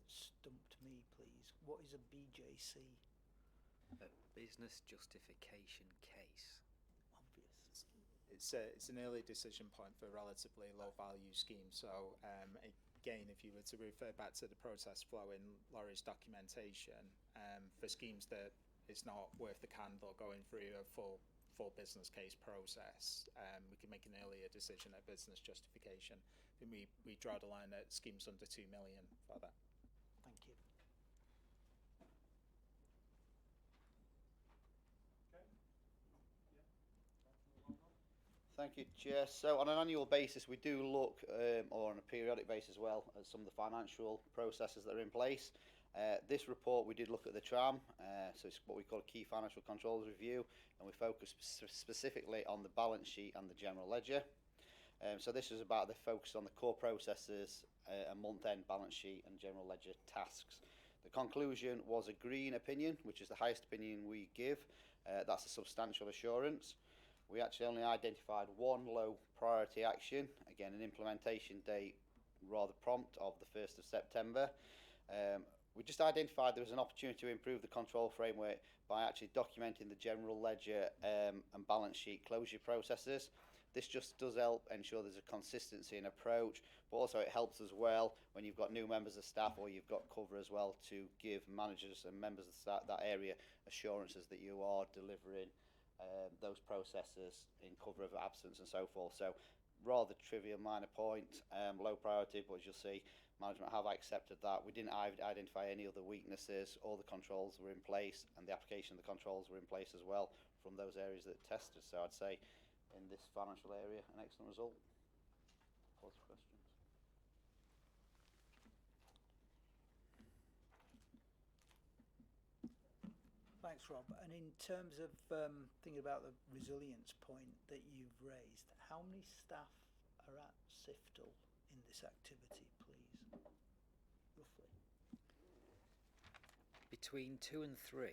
stumped me, please. What is a BJC? A business justification case. Obvious. It's an early decision point for relatively low value schemes. So again, if you were to refer back to the process flow in Laurie's documentation, for schemes that it's not worth the candle going through a full business case process, we can make an earlier decision at business justification. Then we draw the line at schemes under 2 million for that. Thank you. Thank you, Chair. So on an annual basis, we do look, or on a periodic basis as well, at some of the financial processes that are in place. This report, we did look at the TRAM, so it's what we call a Key Financial Controls Review, and we focus specifically on the balance sheet and the general ledger. So this is about the focus on the core processes, a month-end balance sheet and general ledger tasks. The conclusion was a green opinion, which is the highest opinion we give. That's a substantial assurance. We actually only identified one low priority action, again an implementation date rather prompt of the 1st of September. We just identified there was an opportunity to improve the control framework by actually documenting the general ledger and balance sheet closure processes. This just does help ensure there's a consistency in approach, but also it helps as well when you've got new members of staff or you've got cover as well to give managers and members of staff that area assurances that you are delivering those processes in cover of absence and so forth. So rather trivial minor point, low priority, but as you'll see, management have accepted that. We didn't identify any other weaknesses. All the controls were in place and the application of the controls were in place as well from those areas that tested. So I'd say in this financial area an excellent result. Pause for questions. Thanks, Rob. And in terms of thinking about the resilience point that you've raised, how many staff are at Siftal in this activity, please? Roughly. Between 2 and 3.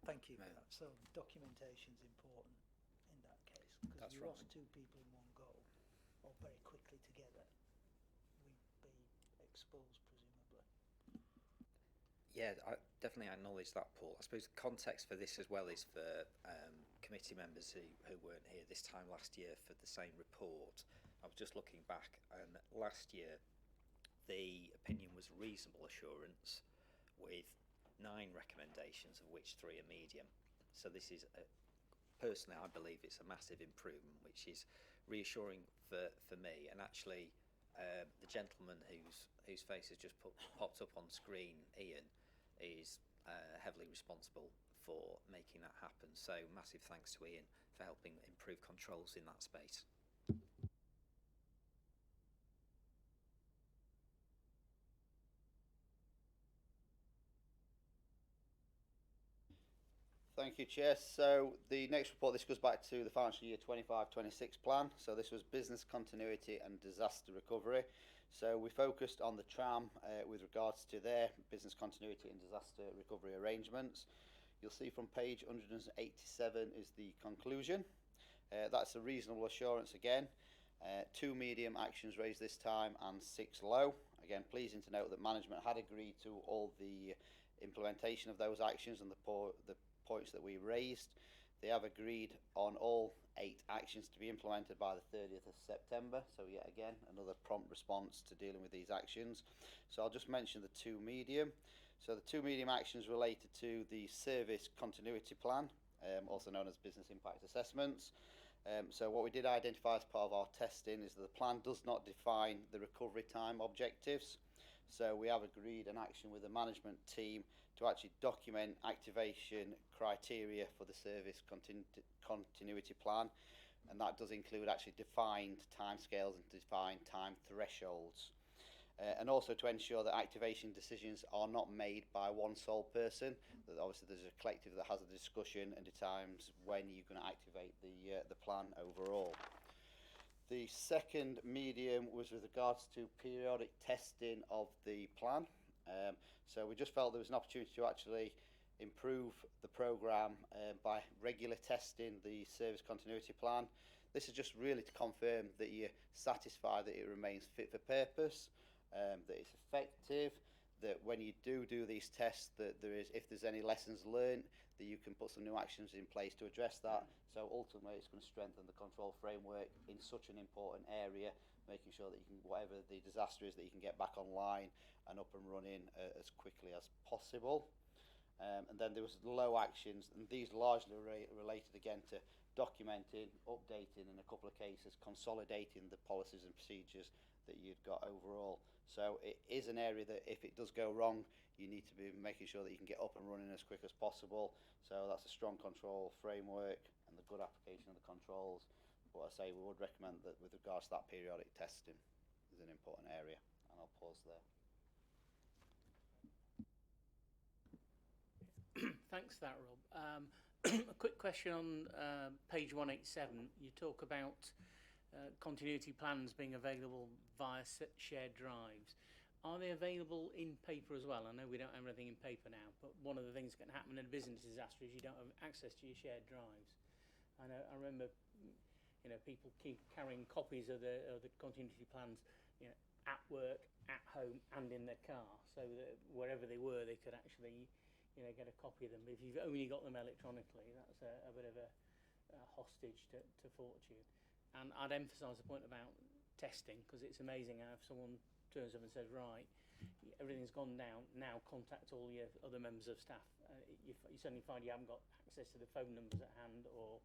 Thank you for that. So documentation is important in that case, because That's if you right. lost 2 people in one go, or very quickly together, we'd be exposed, presumably. Yeah, I definitely acknowledge that, Paul. I suppose the context for this as well is for committee members who weren't here this time last year for the same report. I was just looking back, and last year the opinion was reasonable assurance with 9 recommendations, of which 3 are medium. So this is, personally, I believe it's a massive improvement, which is reassuring for me. And actually, the gentleman whose face has just popped up on screen, Ian, is heavily responsible for making that happen. So massive thanks to Ian for helping improve controls in that space. Thank you, Chair. So the next report, this goes back to the financial year 25-26 plan. So this was business continuity and disaster recovery. So we focused on the tram with regards to their business continuity and disaster recovery arrangements. You'll see from page 187 is the conclusion. That's a reasonable assurance again. 2 medium actions raised this time and 6 low. Again, pleasing to note that management had agreed to all the implementation of those actions and the points that we raised. They have agreed on all 8 actions to be implemented by the 30th of September. So yet again, another prompt response to dealing with these actions. So I'll just mention the 2 medium. So the 2 medium actions related to the service continuity plan, also known as business impact assessments. So what we did identify as part of our testing is that the plan does not define the recovery time objectives. So we have agreed an action with the management team to actually document activation criteria for the service continuity plan, and that does include actually defined timescales and defined time thresholds, and also to ensure that activation decisions are not made by one sole person. That obviously there's a collective that has a discussion and determines when you're going to activate the plan overall. The second medium was with regards to periodic testing of the plan. So we just felt there was an opportunity to actually improve the programme by regular testing the service continuity plan. This is just really to confirm that you're satisfied that it remains fit for purpose, that it's effective, that when you do these tests, that if there's any lessons learned, that you can put some new actions in place to address that. So ultimately it's going to strengthen the control framework in such an important area, making sure that you can, whatever the disaster is, that you can get back online and up and running as quickly as possible. And then there was low actions, and these largely related again to documenting, updating, in a couple of cases consolidating the policies and procedures that you've got overall. So it is an area that if it does go wrong, you need to be making sure that you can get up and running as quick as possible. So that's a strong control framework and the good application of the controls. But I say we would recommend that with regards to that periodic testing is an important area, and I'll pause there. Thanks for that, Rob. A quick question on page 187. You talk about continuity plans being available via shared drives. Are they available in paper as well? I know we don't have everything in paper now, but one of the things that can happen in a business disaster is you don't have access to your shared drives. I remember, people keep carrying copies of the continuity plans, at work, at home, and in their car, so that wherever they were, they could actually get a copy of them. But if you've only got them electronically, that's a bit of a hostage to fortune. And I'd emphasise the point about testing, because it's amazing how if someone turns up and says, right, everything's gone down, now contact all your other members of staff. You suddenly find you haven't got access to the phone numbers at hand, or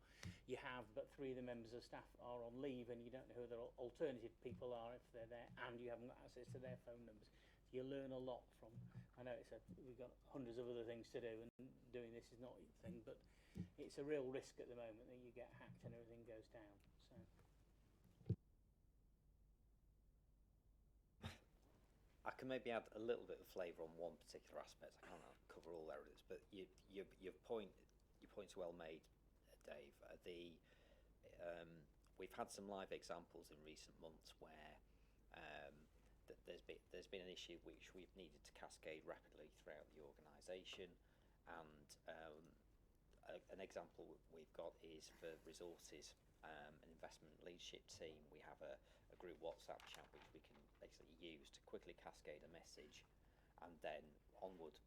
you have, but 3 of the members of staff are on leave and you don't know who the alternative people are if they're there, and you haven't got access to their phone numbers. You learn a lot from, I know we've got hundreds of other things to do, and doing this is not a thing, but it's a real risk at the moment that you get hacked and everything goes down. So. I can maybe add a little bit of flavour on one particular aspect. I can't cover all areas, but your point is well made, Dave. We've had some live examples in recent months where there's been an issue which we've needed to cascade rapidly throughout the organisation, and an example we've got is for resources, an investment leadership team. We have a group WhatsApp chat which we can basically use to quickly cascade a message, and then onward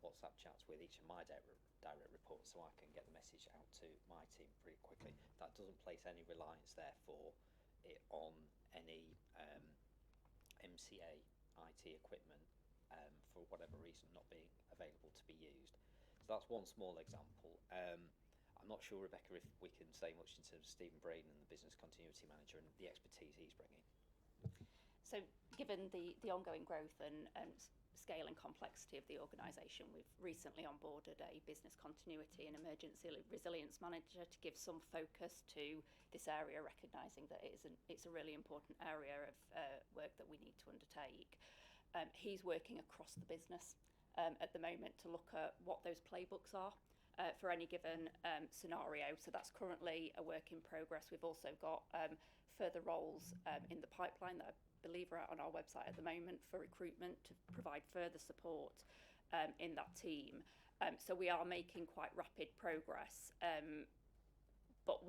WhatsApp chats with each of my direct reports, so I can get the message out to my team pretty quickly. That doesn't place any reliance, therefore, on any MCA IT equipment for whatever reason not being available to be used. So that's one small example. I'm not sure, Rebecca, if we can say much in terms of Stephen Braden and the business continuity manager and the expertise he's bringing. So given the ongoing growth and scale and complexity of the organisation, we've recently onboarded a business continuity and emergency resilience manager to give some focus to this area, recognising that it's a really important area of work that we need to undertake. He's working across the business at the moment to look at what those playbooks are for any given scenario. So that's currently a work in progress. We've also got further roles in the pipeline that I believe are out on our website at the moment for recruitment to provide further support in that team. So we are making quite rapid progress, but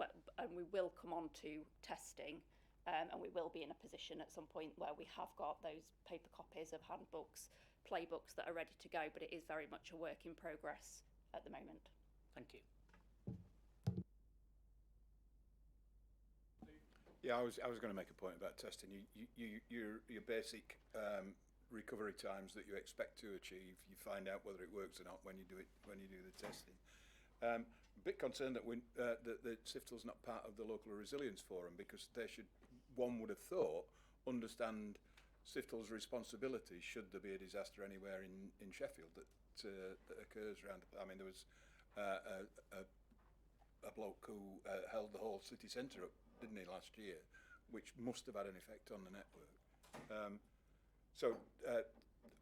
we will come on to testing, and we will be in a position at some point where we have got those paper copies of handbooks, playbooks that are ready to go, but it is very much a work in progress at the moment. Thank you. Yeah, I was going to make a point about testing. Your basic recovery times that you expect to achieve, you find out whether it works or not when you do the testing. A bit concerned that SIFTL's not part of the local resilience forum, because they should, one would have thought, understand SIFTL's responsibility should there be a disaster anywhere in Sheffield that occurs around. I mean, there was a bloke who held the whole city centre up, didn't he, last year, which must have had an effect on the network.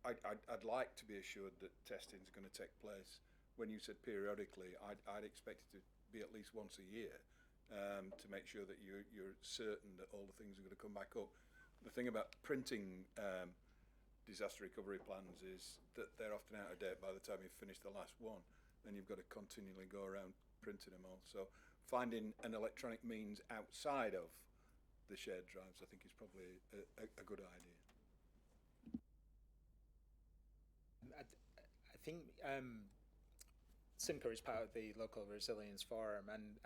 I'd like to be assured that testing is going to take place. When you said periodically, I'd expect it to be at least once a year to make sure that you're certain that all the things are going to come back up. The thing about printing disaster recovery plans is that they're often out of date by the time you've finished the last one, and you've got to continually go around printing them all. So finding an electronic means outside of the shared drives, I think, is probably a good idea. I think Simca is part of the local resilience forum, and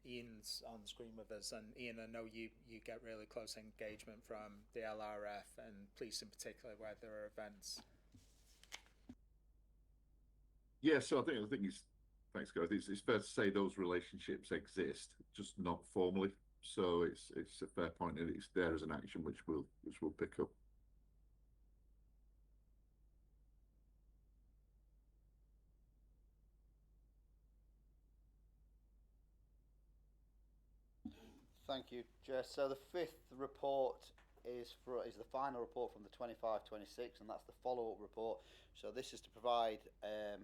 Ian's on the screen with us. And Ian, I know you get really close engagement from the LRF and police in particular where there are events. Yeah, so I think it's, thanks Gareth, it's fair to say those relationships exist, just not formally. So it's a fair point, and it's there as an action which we'll pick up. Thank you, Jess. So the fifth report is the final report from the 25-26, and that's the follow-up report. So this is to provide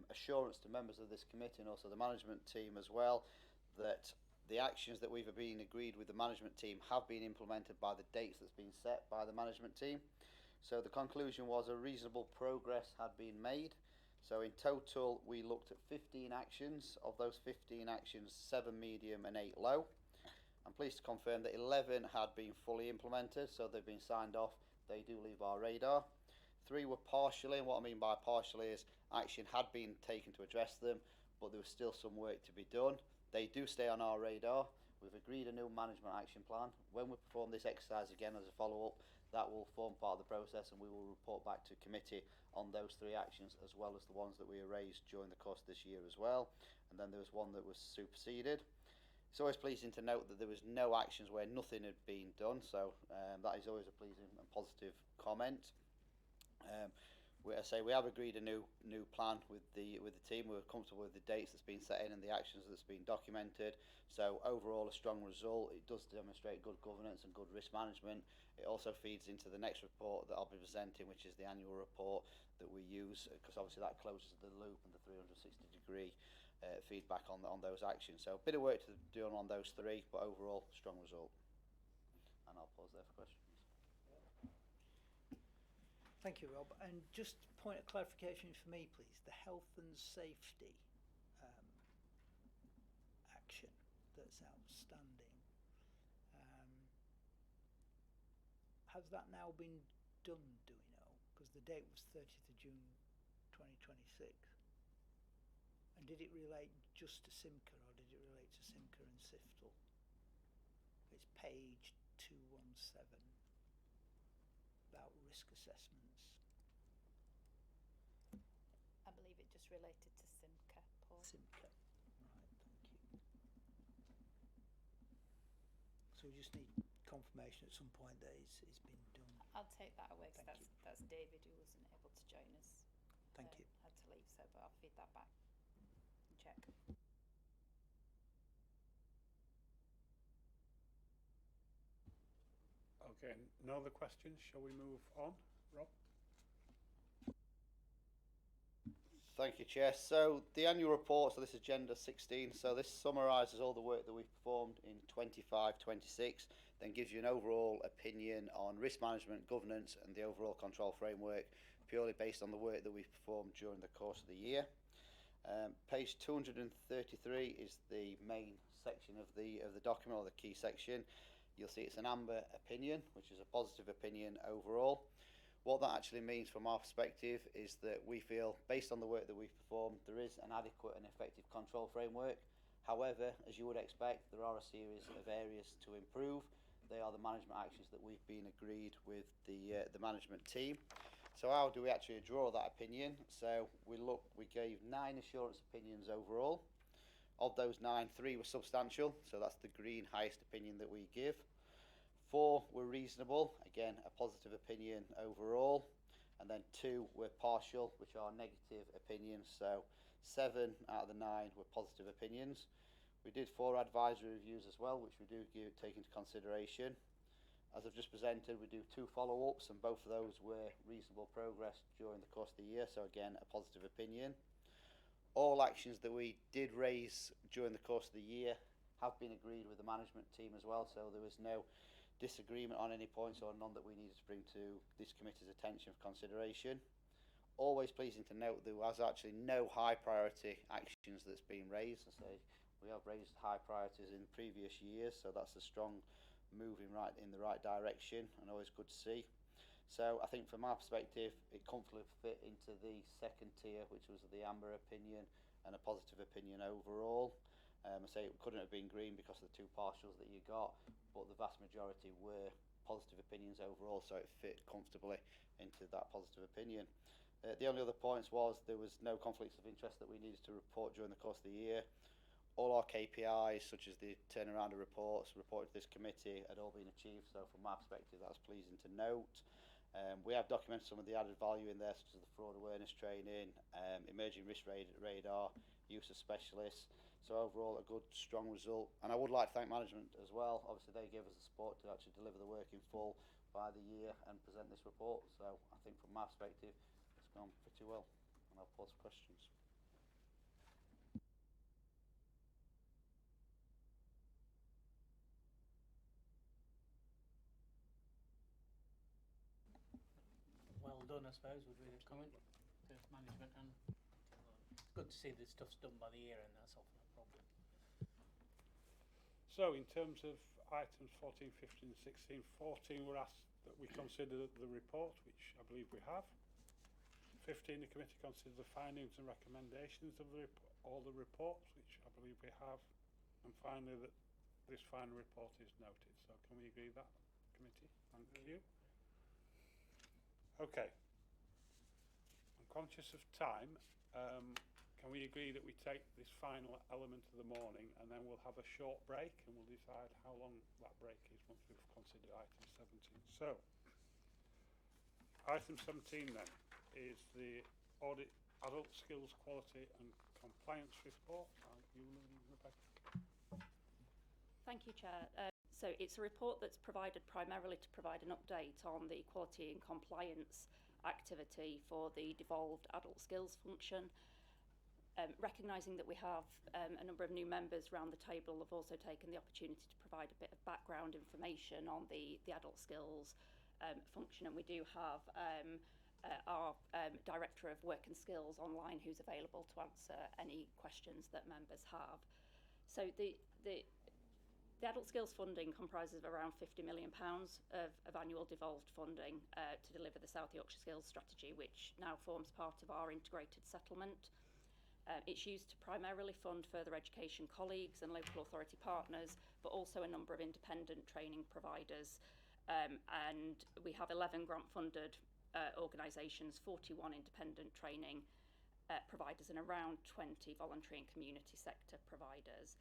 assurance to members of this committee and also the management team as well that the actions that we've been agreed with the management team have been implemented by the dates that's been set by the management team. So the conclusion was a reasonable progress had been made. So in total, we looked at 15 actions. Of those 15 actions, 7 medium and 8 low. I'm pleased to confirm that 11 had been fully implemented, so they've been signed off. They do leave our radar. 3 were partially, and what I mean by partially is action had been taken to address them, but there was still some work to be done. They do stay on our radar. We've agreed a new management action plan. When we perform this exercise again as a follow-up, that will form part of the process, and we will report back to committee on those 3 actions, as well as the ones that we erased during the course of this year as well. And then there was one that was superseded. It's always pleasing to note that there was no actions where nothing had been done, so that is always a pleasing and positive comment. we have agreed a new plan with the team. We're comfortable with the dates that's been set in and the actions that's been documented. So overall, a strong result. It does demonstrate good governance and good risk management. It also feeds into the next report that I'll be presenting, which is the annual report that we use, because obviously that closes the loop and the 360-degree feedback on those actions. So a bit of work to do on those three, but overall, strong result. And I'll pause there for questions. Thank you, Rob. And just point of clarification for me, please. The health and safety action that's outstanding. Has that now been done, do we know? Because the date was 30th of June 2026. And did it relate just to Simca, or did it relate to Simca and Siftal? It's page 217. About risk assessments. I believe it just related to Simca, Paul. Simca. Right, thank you. So we just need confirmation at some point that it's been done. I'll take that away because that's David who wasn't able to join us. Thank you. Had to leave, so but I'll feed that back and check. Okay, no other questions. Shall we move on, Rob? Thank you, Chair. So the annual report, so this is Agenda 16, so this summarises all the work that we've performed in 25-26, then gives you an overall opinion on risk management, governance and the overall control framework, purely based on the work that we've performed during the course of the year. Page 233 is the main section of the document, or the key section. You'll see it's an amber opinion, which is a positive opinion overall. What that actually means from our perspective is that we feel, based on the work that we've performed, there is an adequate and effective control framework. However, as you would expect, there are a series of areas to improve. They are the management actions that we've been agreed with the management team. So how do we actually draw that opinion? So we gave 9 assurance opinions overall. Of those 9, 3 were substantial, so that's the green highest opinion that we give. 4 were reasonable, again a positive opinion overall, and then 2 were partial, which are negative opinions. So 7 out of the 9 were positive opinions. We did 4 advisory reviews as well, which we do take into consideration. As I've just presented, we do 2 follow-ups, and both of those were reasonable progress during the course of the year, so again a positive opinion. All actions that we did raise during the course of the year have been agreed with the management team as well, so there was no disagreement on any points, or none that we needed to bring to this committee's attention for consideration. Always pleasing to note there was actually no high priority actions that's been raised. I say we have raised high priorities in previous years, so that's a strong moving in the right direction, and always good to see. So I think from our perspective, it comfortably fit into the second tier, which was the amber opinion and a positive opinion overall. I say it couldn't have been green because of the 2 partials that you got, but the vast majority were positive opinions overall, so it fit comfortably into that positive opinion. The only other points was there was no conflicts of interest that we needed to report during the course of the year. All our KPIs, such as the turnaround of reports reported to this committee, had all been achieved, so from my perspective that's pleasing to note. We have documented some of the added value in there, such as the fraud awareness training, emerging risk radar, use of specialists. So overall, a good, strong result. And I would like to thank management as well. Obviously, they gave us the support to actually deliver the work in full by the year and present this report. So I think from my perspective, it's gone pretty well. And I'll pause for questions. Well done, I suppose, would be the comment to management, and it's good to see that stuff's done by the year end. That's often a problem. So in terms of items 14, 15, 16, 14 were asked that we consider the report, which I believe we have. 15, the committee consider the findings and recommendations of all the reports, which I believe we have. And finally, that this final report is noted. So can we agree that, committee? Thank you. Okay. I'm conscious of time. Can we agree that we take this final element of the morning, and then we'll have a short break, and we'll decide how long that break is once we've considered item 17. So, item 17 then is the Audit Adult Skills Quality and Compliance Report. Are you, Rebecca? Thank you, Chair. So it's a report that's provided primarily to provide an update on the quality and compliance activity for the devolved adult skills function. Recognising that we have a number of new members around the table, I've also taken the opportunity to provide a bit of background information on the adult skills function, and we do have our Director of Work and Skills online who's available to answer any questions that members have. So the adult skills funding comprises of around £50 million of annual devolved funding to deliver the South Yorkshire Skills Strategy, which now forms part of our integrated settlement. It's used to primarily fund further education colleagues and local authority partners, but also a number of independent training providers. And we have 11 grant-funded organisations, 41 independent training providers, and around 20 voluntary and community sector providers.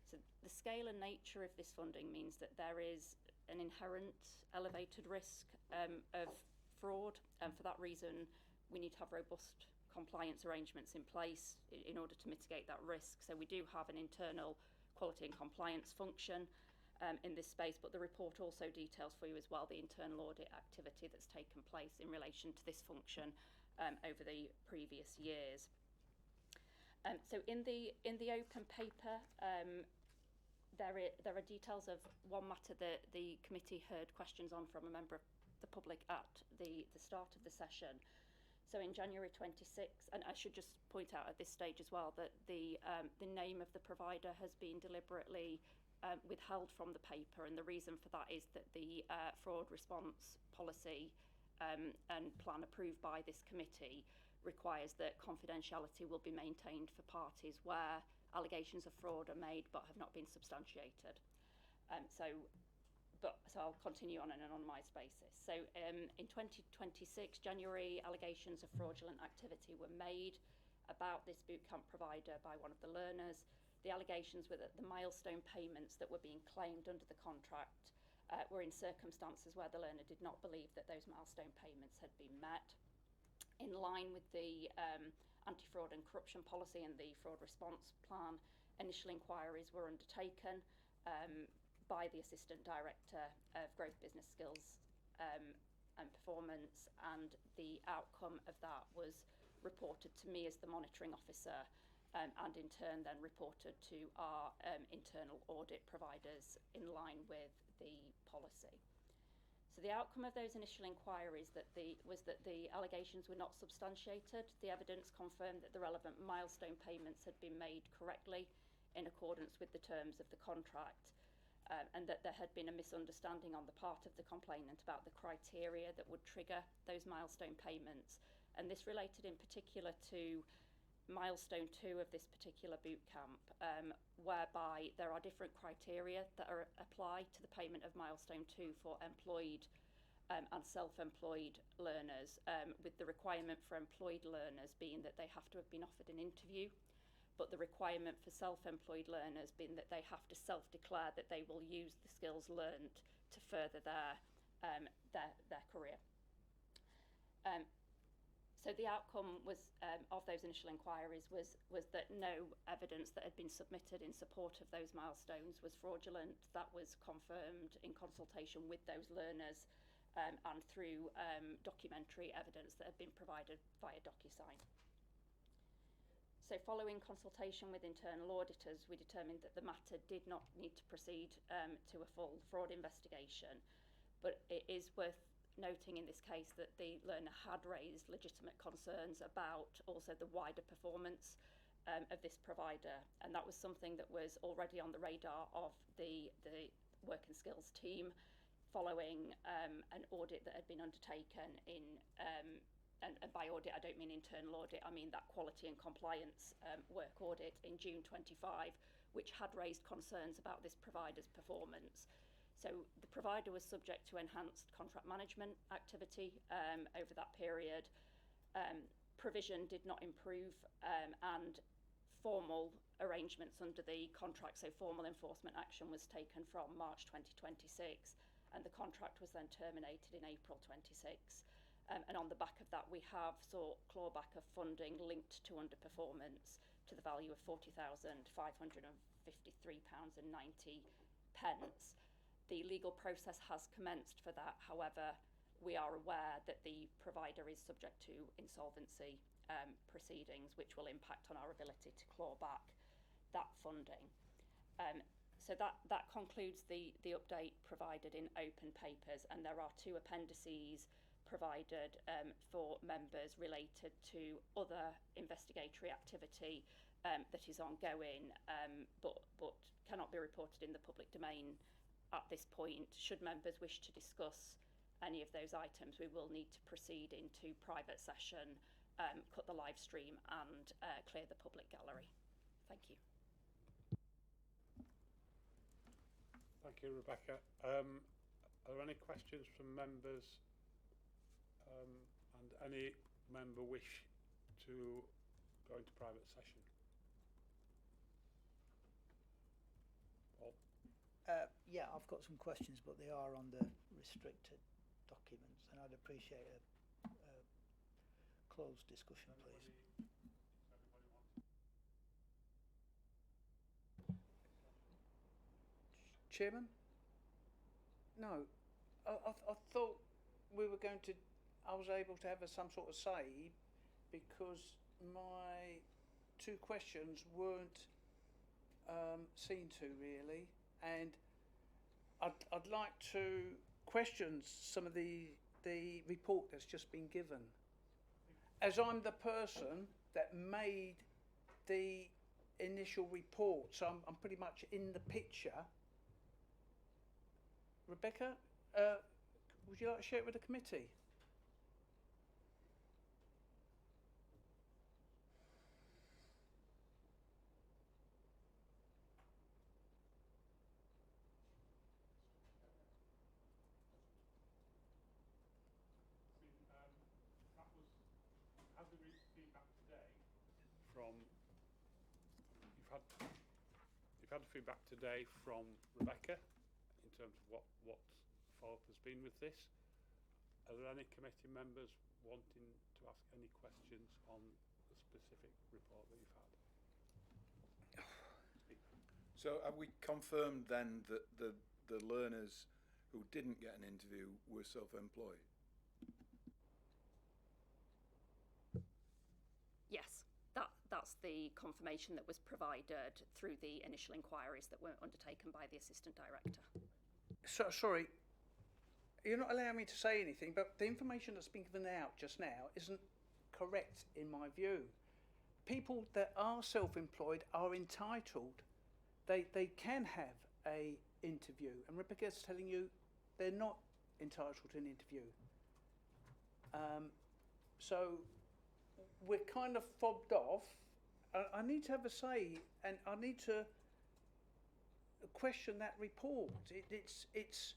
So the scale and nature of this funding means that there is an inherent elevated risk of fraud, and for that reason we need to have robust compliance arrangements in place in order to mitigate that risk. So we do have an internal quality and compliance function in this space, but the report also details for you as well the internal audit activity that's taken place in relation to this function over the previous years. So in the open paper, there are details of one matter that the committee heard questions on from a member of the public at the start of the session. So in January 26, and I should just point out at this stage as well that the name of the provider has been deliberately withheld from the paper, and the reason for that is that the fraud response policy and plan approved by this committee requires that confidentiality will be maintained for parties where allegations of fraud are made but have not been substantiated. So I'll continue on an anonymised basis. So in 2026, January, allegations of fraudulent activity were made about this bootcamp provider by one of the learners. The allegations were that the milestone payments that were being claimed under the contract were in circumstances where the learner did not believe that those milestone payments had been met. In line with the anti-fraud and corruption policy and the fraud response plan, initial inquiries were undertaken by the Assistant Director of Growth Business Skills and Performance, and the outcome of that was reported to me as the monitoring officer, and in turn then reported to our internal audit providers in line with the policy. So the outcome of those initial inquiries was that the allegations were not substantiated. The evidence confirmed that the relevant milestone payments had been made correctly in accordance with the terms of the contract, and that there had been a misunderstanding on the part of the complainant about the criteria that would trigger those milestone payments. And this related in particular to milestone 2 of this particular bootcamp, whereby there are different criteria that are applied to the payment of milestone 2 for employed and self-employed learners, with the requirement for employed learners being that they have to have been offered an interview, but the requirement for self-employed learners being that they have to self-declare that they will use the skills learned to further their career. So the outcome was of those initial inquiries was that no evidence that had been submitted in support of those milestones was fraudulent. That was confirmed in consultation with those learners and through documentary evidence that had been provided via DocuSign. So following consultation with internal auditors, we determined that the matter did not need to proceed to a full fraud investigation, but it is worth noting in this case that the learner had raised legitimate concerns about also the wider performance of this provider, and that was something that was already on the radar of the work and skills team following an audit that had been undertaken in and by audit I don't mean internal audit, I mean that quality and compliance work audit in June 25, which had raised concerns about this provider's performance. So the provider was subject to enhanced contract management activity over that period. Provision did not improve, and formal arrangements under the contract, so formal enforcement action was taken from March 2026, and the contract was then terminated in April 26. And on the back of that, we have sought clawback of funding linked to underperformance to the value of £40,553.90. The legal process has commenced for that. However, we are aware that the provider is subject to insolvency proceedings, which will impact on our ability to claw back that funding. So that concludes the update provided in open papers, and there are 2 appendices provided for members related to other investigatory activity that is ongoing, but cannot be reported in the public domain at this point. Should members wish to discuss any of those items, we will need to proceed into private session, cut the live stream and clear the public gallery. Thank you. Thank you, Rebecca. Are there any questions from members, and any member wish to go into private session? Paul? Yeah, I've got some questions, but they are on the restricted documents, and I'd appreciate a closed discussion, please. Chairman? No, I thought we were going to, I was able to have some sort of say because my 2 questions weren't seen to really, and I'd like to question some of the report that's just been given. As I'm the person that made the initial report, so I'm pretty much in the picture. Rebecca, would you like to share it with the committee? You've had the feedback today from Rebecca in terms of what follow-up has been with this. Are there any committee members wanting to ask any questions on the specific report that you've had? So have we confirmed then that the learners who didn't get an interview were self-employed? Yes, that's the confirmation that was provided through the initial inquiries that were undertaken by the Assistant Director. So, sorry, you're not allowing me to say anything, but the information that's been given out just now isn't correct in my view. People that are self-employed are entitled. They can have a interview, and Rebecca's telling you they're not entitled to an interview. So we're kind of fobbed off. I need to have a say, and I need to question that report. It's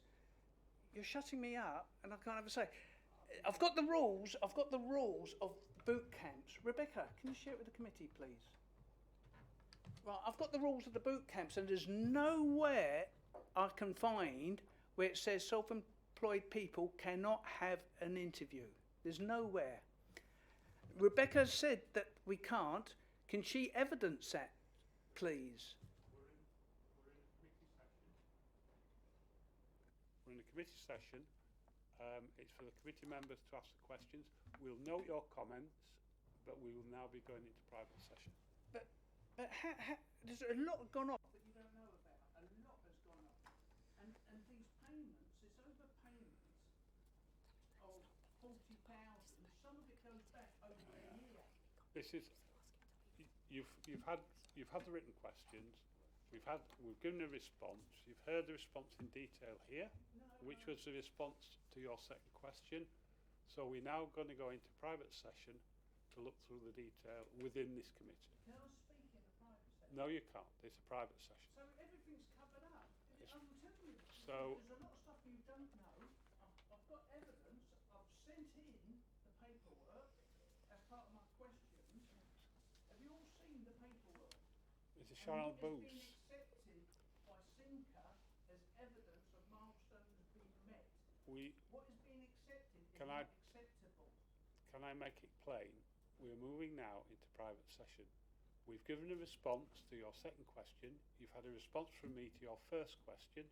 you're shutting me up, and I can't have a say. I've got the rules of boot camps. Rebecca, can you share it with the committee, please? Right, I've got the rules of the boot camps, and there's nowhere I can find where it says self-employed people cannot have an interview. There's nowhere. Rebecca said that we can't. Can she evidence that, please? We're in a committee session. It's for the committee members to ask the questions. We'll note your comments, but we will now be going into private session. But there's a lot gone on that you don't know about. A lot has gone on. And these payments, this overpayments of 40,000, some of it goes back over a year. This is you've had the written questions. We've given a response. You've heard the response in detail here, which was the response to your second question. So we're now going to go into private session to look through the detail within this committee. Can I speak in a private session? No, you can't. It's a private session. So everything's covered up. I'm telling you, So there's a lot of stuff you don't know. I've got evidence. I've sent in the paperwork as part of my questions. Have you all seen the paperwork? it's a Sharon Booth. What has been accepted by Sinca as evidence of milestones being met? What is being accepted is Can not I accepted. acceptable. Can I make it plain? We're moving now into private session. We've given a response to your second question. You've had a response from me to your first question.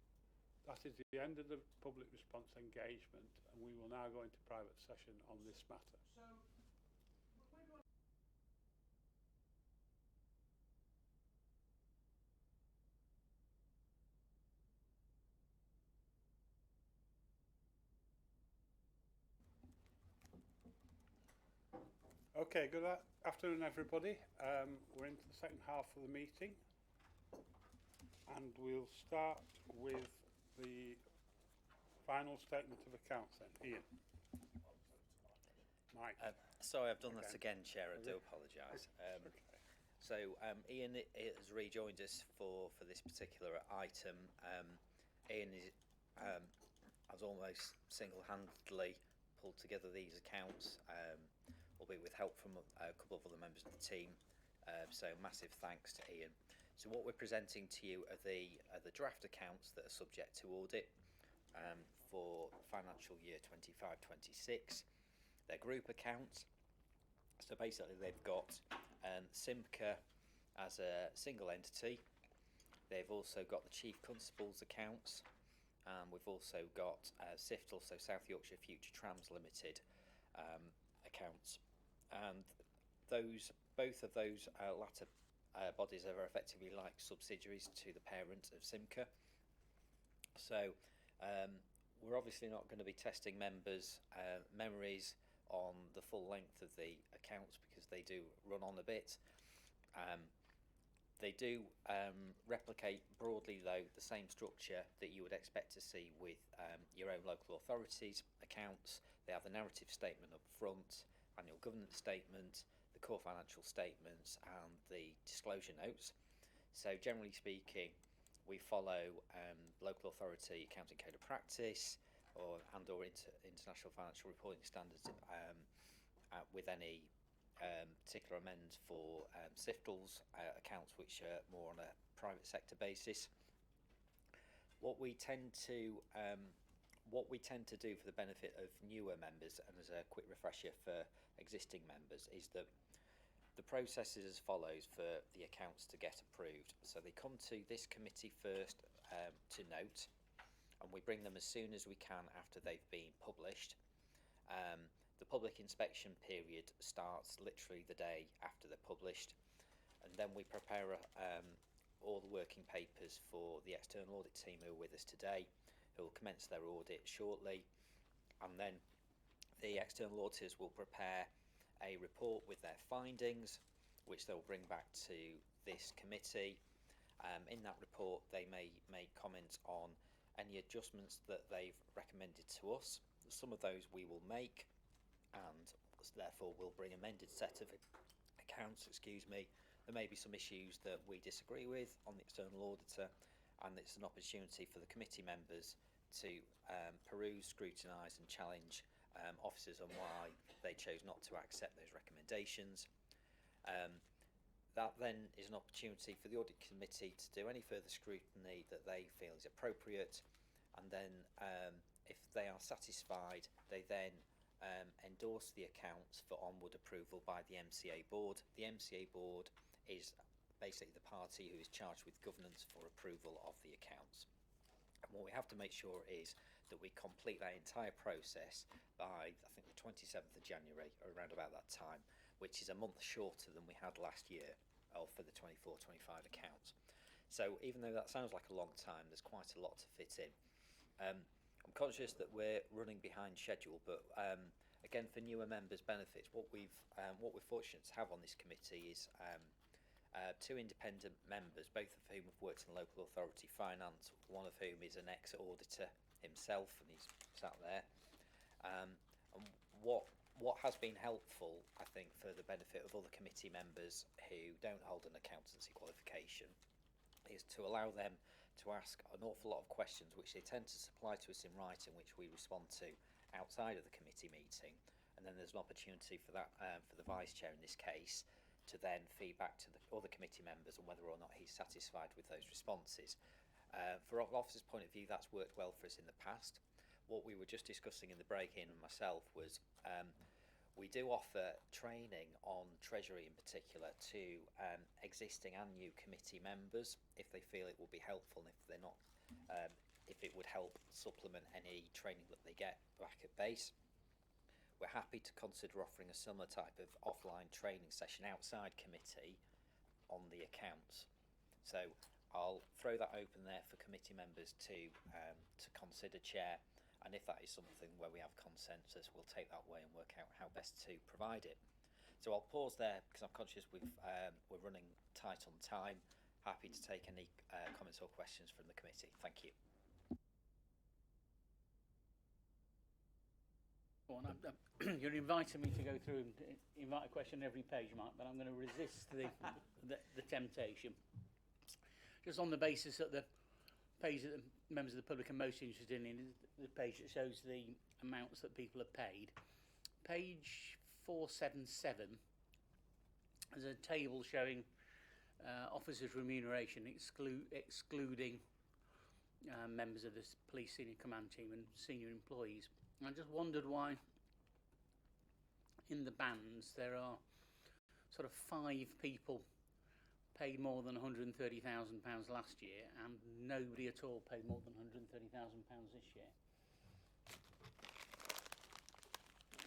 That is the end of the public response engagement, and we will now go into private session on this matter. So, where do I... Okay, good afternoon, everybody. We're into the second half of the meeting, and we'll start with the final statement of accounts then. Ian. Mike. Sorry, I've done that again, Chair. I do apologise. So Ian has rejoined us for this particular item. Ian has almost single-handedly pulled together these accounts, albeit with help from a couple of other members of the team. So massive thanks to Ian. So what we're presenting to you are the draft accounts that are subject to audit for financial year 25-26. They're group accounts. So basically they've got Simca as a single entity. They've also got the Chief Constable's accounts. We've also got SIFT, also South Yorkshire Future Trams Limited accounts. And both of those latter bodies are effectively like subsidiaries to the parent of Simca. So we're obviously not going to be testing members' memories on the full length of the accounts because they do run on a bit. They do replicate broadly, though, the same structure that you would expect to see with your own local authorities accounts. They have the narrative statement up front, annual governance statement, the core financial statements, and the disclosure notes. So generally speaking, we follow local authority accounting code of practice or international financial reporting standards with any particular amends for SIFTL's accounts, which are more on a private sector basis. What we tend to do for the benefit of newer members, and as a quick refresher for existing members, is that the process is as follows for the accounts to get approved. So they come to this committee first to note, and we bring them as soon as we can after they've been published. The public inspection period starts literally the day after they're published, and then we prepare all the working papers for the external audit team who are with us today, who will commence their audit shortly, and then the external auditors will prepare a report with their findings, which they'll bring back to this committee. In that report, they may make comments on any adjustments that they've recommended to us. Some of those we will make, and therefore we'll bring amended set of accounts. There may be some issues that we disagree with on the external auditor, and it's an opportunity for the committee members to peruse, scrutinise and challenge officers on why they chose not to accept those recommendations. That then is an opportunity for the audit committee to do any further scrutiny that they feel is appropriate, and then if they are satisfied, they then endorse the accounts for onward approval by the MCA board. The MCA board is basically the party who is charged with governance for approval of the accounts. And what we have to make sure is that we complete that entire process by, I think, the 27th of January, or around about that time, which is a month shorter than we had last year for the 24-25 accounts. So even though that sounds like a long time, there's quite a lot to fit in. I'm conscious that we're running behind schedule, but again, for newer members' benefits, what we're fortunate to have on this committee is two independent members, both of whom have worked in local authority finance, one of whom is an ex-auditor himself, and he's sat there. And what has been helpful, I think, for the benefit of other committee members who don't hold an accountancy qualification, is to allow them to ask an awful lot of questions which they tend to supply to us in writing, which we respond to outside of the committee meeting. And then there's an opportunity for that for the vice chair in this case to then feed back to the other committee members on whether or not he's satisfied with those responses. For our officer's point of view, that's worked well for us in the past. what we were just discussing in the break-in myself was we do offer training on Treasury in particular to existing and new committee members if they feel it will be helpful, and if they're not, if it would help supplement any training that they get back at base. We're happy to consider offering a similar type of offline training session outside committee on the accounts. So I'll throw that open there for committee members to consider, Chair, and if that is something where we have consensus, we'll take that away and work out how best to provide it. So I'll pause there because I'm conscious we're running tight on time. Happy to take any comments or questions from the committee. Thank you. Well, you're inviting me to go through and invite a question on every page, Mark, but I'm going to resist the temptation. Just on the basis that the page that the members of the public are most interested in is the page that shows the amounts that people have paid. Page 477 is a table showing officers' remuneration excluding members of the police senior command team and senior employees. I just wondered why in the bands there are sort of 5 people paid more than £130,000 last year and nobody at all paid more than £130,000 this year.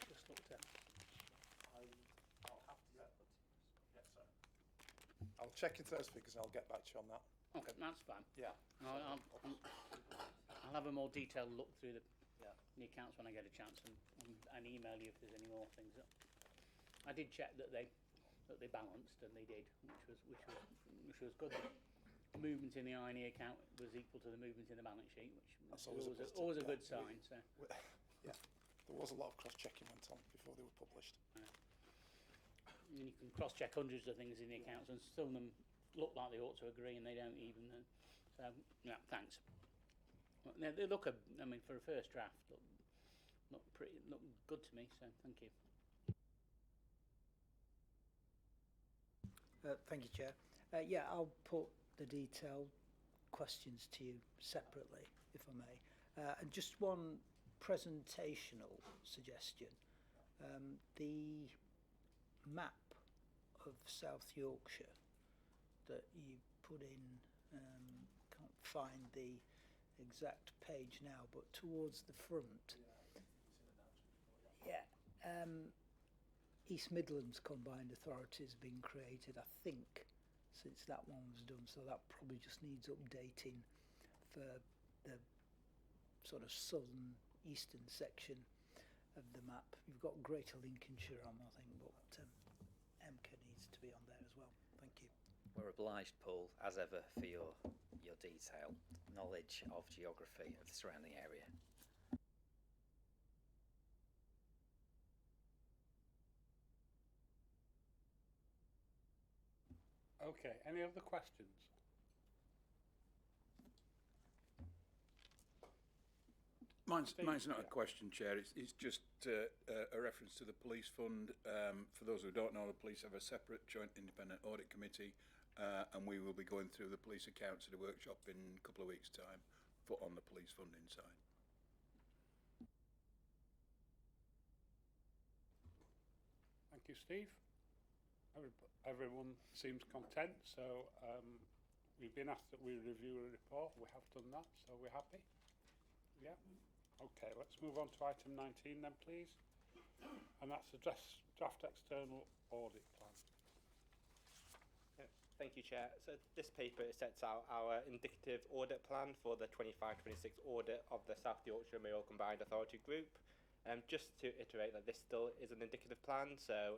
Just looked at. I'll have to I'll check into those figures and I'll get back to you on that. Okay, that's fine. Yeah. I'll have a more detailed look through the accounts when I get a chance and email you if there's any more things. I did check that they balanced, and they did, which was good. The movement in the I&E account was equal to the movement in the balance sheet, which That's was always a good sign. So yeah, there was a lot of cross-checking went on before they were published. And you can cross-check hundreds of things in the accounts, and some of them look like they ought to agree, and they don't even. So yeah, thanks. They look, I mean, for a first draft, look good to me. So thank you. Thank you, Chair. Yeah, I'll put the detailed questions to you separately, if I may. And just one presentational suggestion. The map of South Yorkshire that you put in, can't find the exact page now, but towards the front. Yeah. East Midlands Combined Authority has been created, I think, since that one was done, so that probably just needs updating for the sort of southern eastern section of the map. You've got Greater Lincolnshire on, I think, but MK needs to be on there as well. Thank you. We're obliged, Paul, as ever, for your detailed knowledge of geography of the surrounding area. Okay, any other questions? Mine's not a question, Chair. It's just a reference to the police fund. For those who don't know, the police have a separate joint independent audit committee, and we will be going through the police accounts at a workshop in a couple of weeks' time on the police funding side. Thank you, Steve. Everyone seems content, so we've been asked that we review a report. We have done that, so we're happy. Yeah. Okay, let's move on to item 19 then, please. And that's the draft external audit plan. Thank you, Chair. So this paper sets out our indicative audit plan for the 25-26 audit of the South Yorkshire Mayoral Combined Authority Group. Just to iterate that this still is an indicative plan, so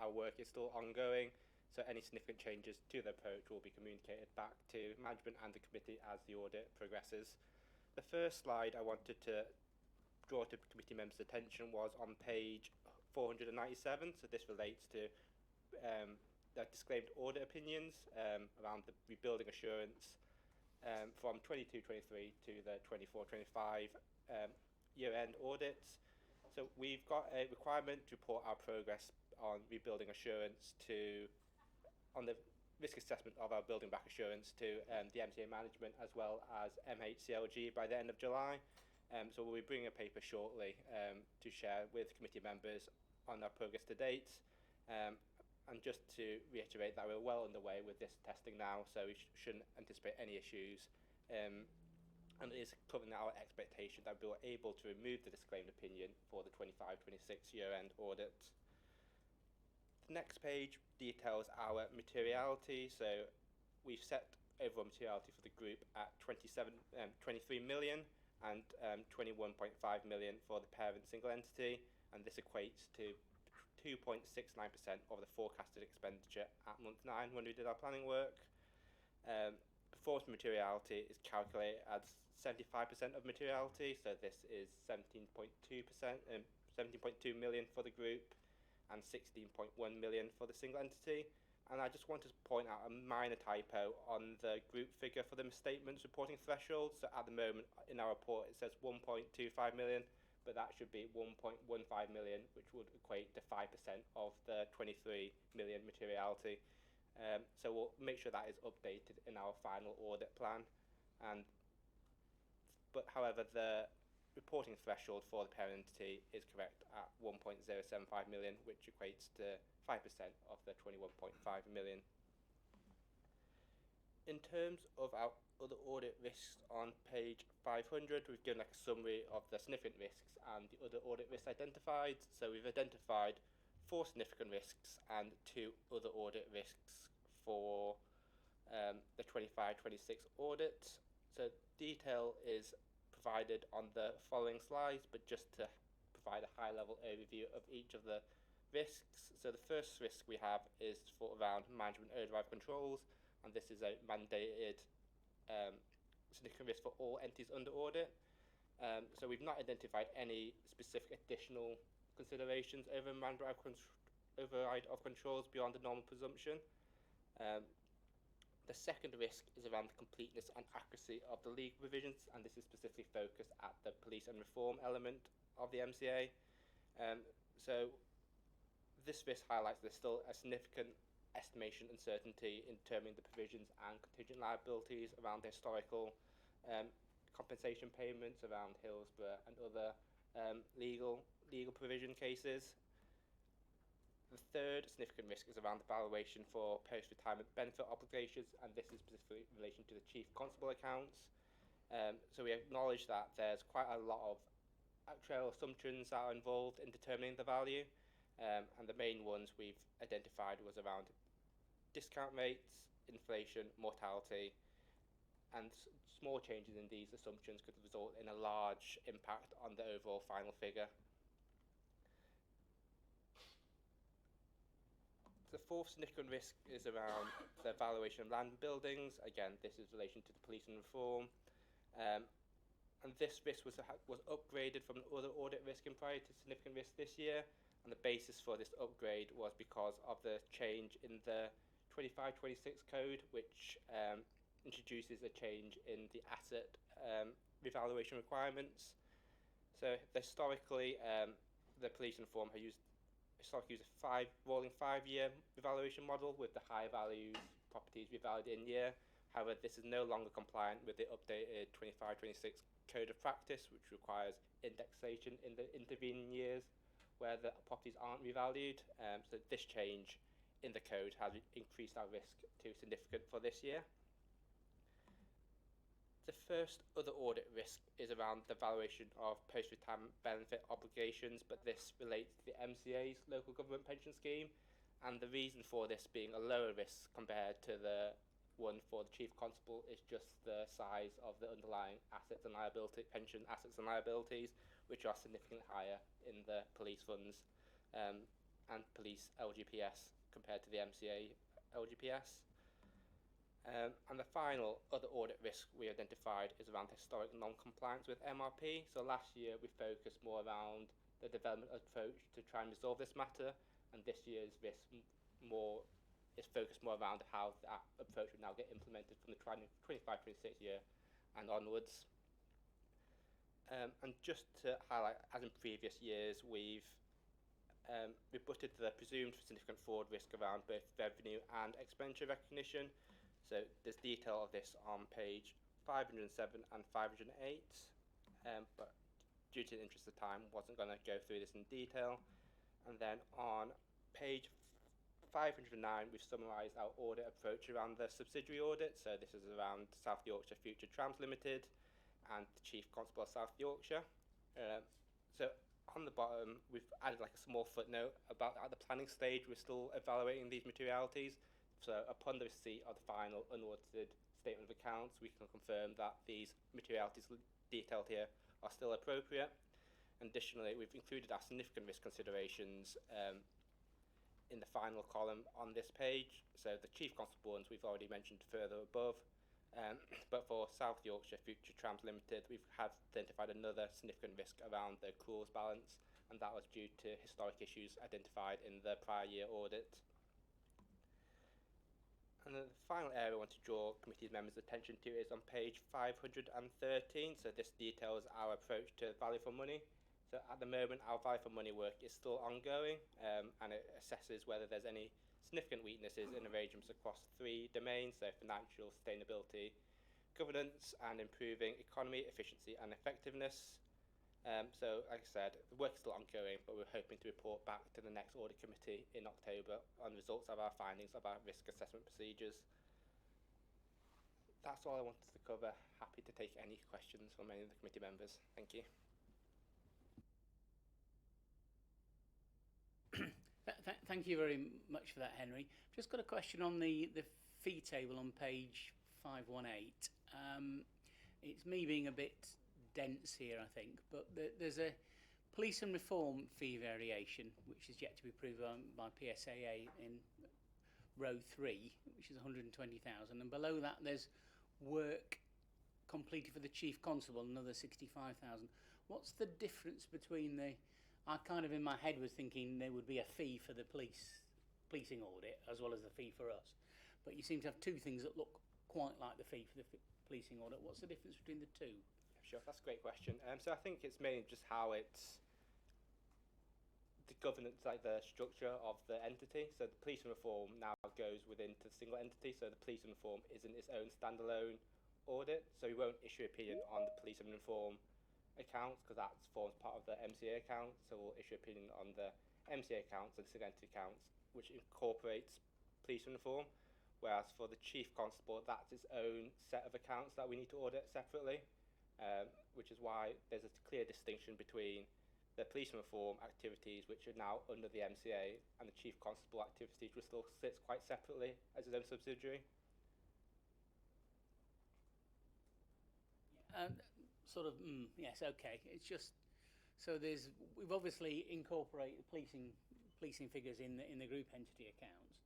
our work is still ongoing, so any significant changes to the approach will be communicated back to management and the committee as the audit progresses. The first slide I wanted to draw to committee members' attention was on page 497, so this relates to the disclaimed audit opinions around the rebuilding assurance from 22-23 to the 24-25 year-end audits. So we've got a requirement to report our progress on rebuilding assurance on the risk assessment of our building back assurance to the MTA management as well as MHCLG by the end of July. So we'll be bringing a paper shortly to share with committee members on our progress to date. And just to reiterate that we're well underway with this testing now, so we shouldn't anticipate any issues. And it is currently our expectation that we are able to remove the disclaimed opinion for the 25-26 year-end audit. The next page details our materiality. So we've set overall materiality for the group at 23 million and 21.5 million for the parent single entity, and this equates to 2.69% of the forecasted expenditure at month 9 when we did our planning work. Performance materiality is calculated as 75% of materiality, so this is 17.2%, 17.2 million for the group and 16.1 million for the single entity. And I just wanted to point out a minor typo on the group figure for the misstatements reporting threshold. So at the moment in our report it says 1.25 million, but that should be 1.15 million, which would equate to 5% of the 23 million materiality. So we'll make sure that is updated in our final audit plan. But however, the reporting threshold for the parent entity is correct at 1.075 million, which equates to 5% of the 21.5 million. In terms of our other audit risks on page 500, we've given a summary of the significant risks and the other audit risks identified. So we've identified 4 significant risks and 2 other audit risks for the 25-26 audit. So detail is provided on the following slides, but just to provide a high-level overview of each of the risks. So the first risk we have is for around management overdrive controls, and this is a mandated significant risk for all entities under audit. So we've not identified any specific additional considerations over management override of controls beyond the normal presumption. The second risk is around the completeness and accuracy of the legal provisions, and this is specifically focused at the police and reform element of the MCA. So this risk highlights there's still a significant estimation uncertainty in determining the provisions and contingent liabilities around the historical compensation payments around Hillsborough and other legal provision cases. The third significant risk is around the valuation for post-retirement benefit obligations, and this is specifically in relation to the Chief Constable accounts. So we acknowledge that there's quite a lot of actuarial assumptions that are involved in determining the value, and the main ones we've identified was around discount rates, inflation, mortality, and small changes in these assumptions could result in a large impact on the overall final figure. The fourth significant risk is around the valuation of land and buildings. Again, this is in relation to the police and reform. And this risk was upgraded from another audit risk in prior to significant risk this year. And the basis for this upgrade was because of the change in the 25-26 code, which introduces a change in the asset revaluation requirements. So historically, the police and reform have used a rolling 5-year revaluation model with the high values properties revalued in year. However, this is no longer compliant with the updated 25-26 code of practice, which requires indexation in the intervening years where the properties aren't revalued. So this change in the code has increased our risk to significant for this year. The first other audit risk is around the valuation of post-retirement benefit obligations, but this relates to the MCA's local government pension scheme, and the reason for this being a lower risk compared to the one for the Chief Constable is just the size of the underlying assets and liability, pension assets and liabilities, which are significantly higher in the police funds and police LGPS compared to the MCA LGPS. And the final other audit risk we identified is around historic non-compliance with MRP. So last year we focused more around the development approach to try and resolve this matter, and this year's risk is focused more around how that approach would now get implemented from the 25-26 year and onwards. And just to highlight, as in previous years, we've rebutted the presumed significant fraud risk around both revenue and expenditure recognition. So there's detail of this on page 507 and 508. but due to the interest of time, wasn't going to go through this in detail. And then on page 509, we've summarised our audit approach around the subsidiary audit. So this is around South Yorkshire Future Trams Limited and the Chief Constable of South Yorkshire. So on the bottom, we've added like a small footnote about at the planning stage, we're still evaluating these materialities. So upon the receipt of the final unaudited statement of accounts, we can confirm that these materialities detailed here are still appropriate. Additionally, we've included our significant risk considerations in the final column on this page. So the Chief Constable ones we've already mentioned further above. But for South Yorkshire Future Trams Limited, we have identified another significant risk around the accruals balance, and that was due to historic issues identified in the prior year audit. And then the final area I want to draw committee members' attention to is on page 513. So this details our approach to value for money. So at the moment, our value for money work is still ongoing, and it assesses whether there's any significant weaknesses in arrangements across 3 domains, so financial, sustainability, governance, and improving economy, efficiency, and effectiveness. So, like I said, the work is still ongoing, but we're hoping to report back to the next audit committee in October on the results of our findings of our risk assessment procedures. That's all I wanted to cover. Happy to take any questions from any of the committee members. Thank you. Thank you very much for that, Henry. Just got a question on the fee table on page 518. It's me being a bit dense here, I think, but there's a police and reform fee variation, which is yet to be approved by PSAA in row 3, which is 120,000, and below that there's work completed for the Chief Constable, another 65,000. What's the difference between the... I kind of in my head was thinking there would be a fee for the policing audit as well as the fee for us. But you seem to have 2 things that look quite like the fee for the policing audit. What's the difference between the 2? Sure, that's a great question. So I think it's mainly just how it's the governance, like the structure of the entity. So the police and reform now goes within the single entity. So the police and reform isn't its own standalone audit. So we won't issue opinion on the police and reform accounts because that forms part of the MCA accounts. So we'll issue opinion on the MCA accounts and single entity accounts, which incorporates police and reform. Whereas for the Chief Constable, that's its own set of accounts that we need to audit separately, which is why there's a clear distinction between the police and reform activities, which are now under the MCA, and the Chief Constable activities, which still sits quite separately as its own subsidiary. Yes, okay. It's just so we've obviously incorporated policing figures in the group entity accounts.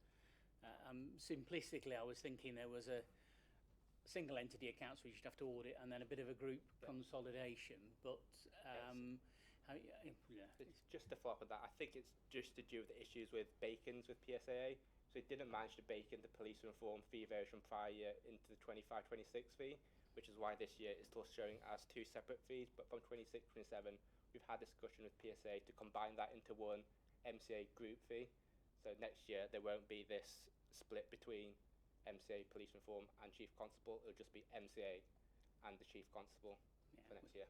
Simplistically, I was thinking there was a single entity accounts which you'd have to audit, and then a bit of a group consolidation. But it's just to follow up on that. I think it's just to do with the issues with bake-ins with PSAA. So it didn't manage to bake in the police and reform fee variation from prior year into the 25-26 fee, which is why this year it's still showing as 2 separate fees. But from 26-27, we've had discussion with PSA to combine that into one MCA group fee. So next year there won't be this split between MCA, police reform, and Chief Constable. It'll just be MCA and the Chief Constable for next year.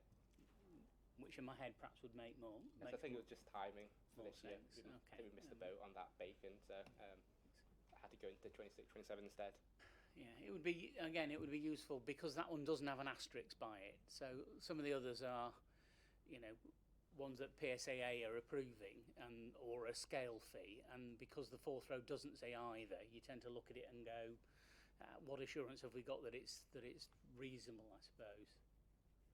Which in my head perhaps would make more. Yes, I think it was just timing for this year. Sense. We missed the boat on that bacon, so I had to go into 26-27 instead. Yeah, it would be useful because that one doesn't have an asterisk by it. So some of the others are, ones that PSAA are approving or a scale fee, and because the 4th row doesn't say either, you tend to look at it and go, what assurance have we got that it's reasonable, I suppose.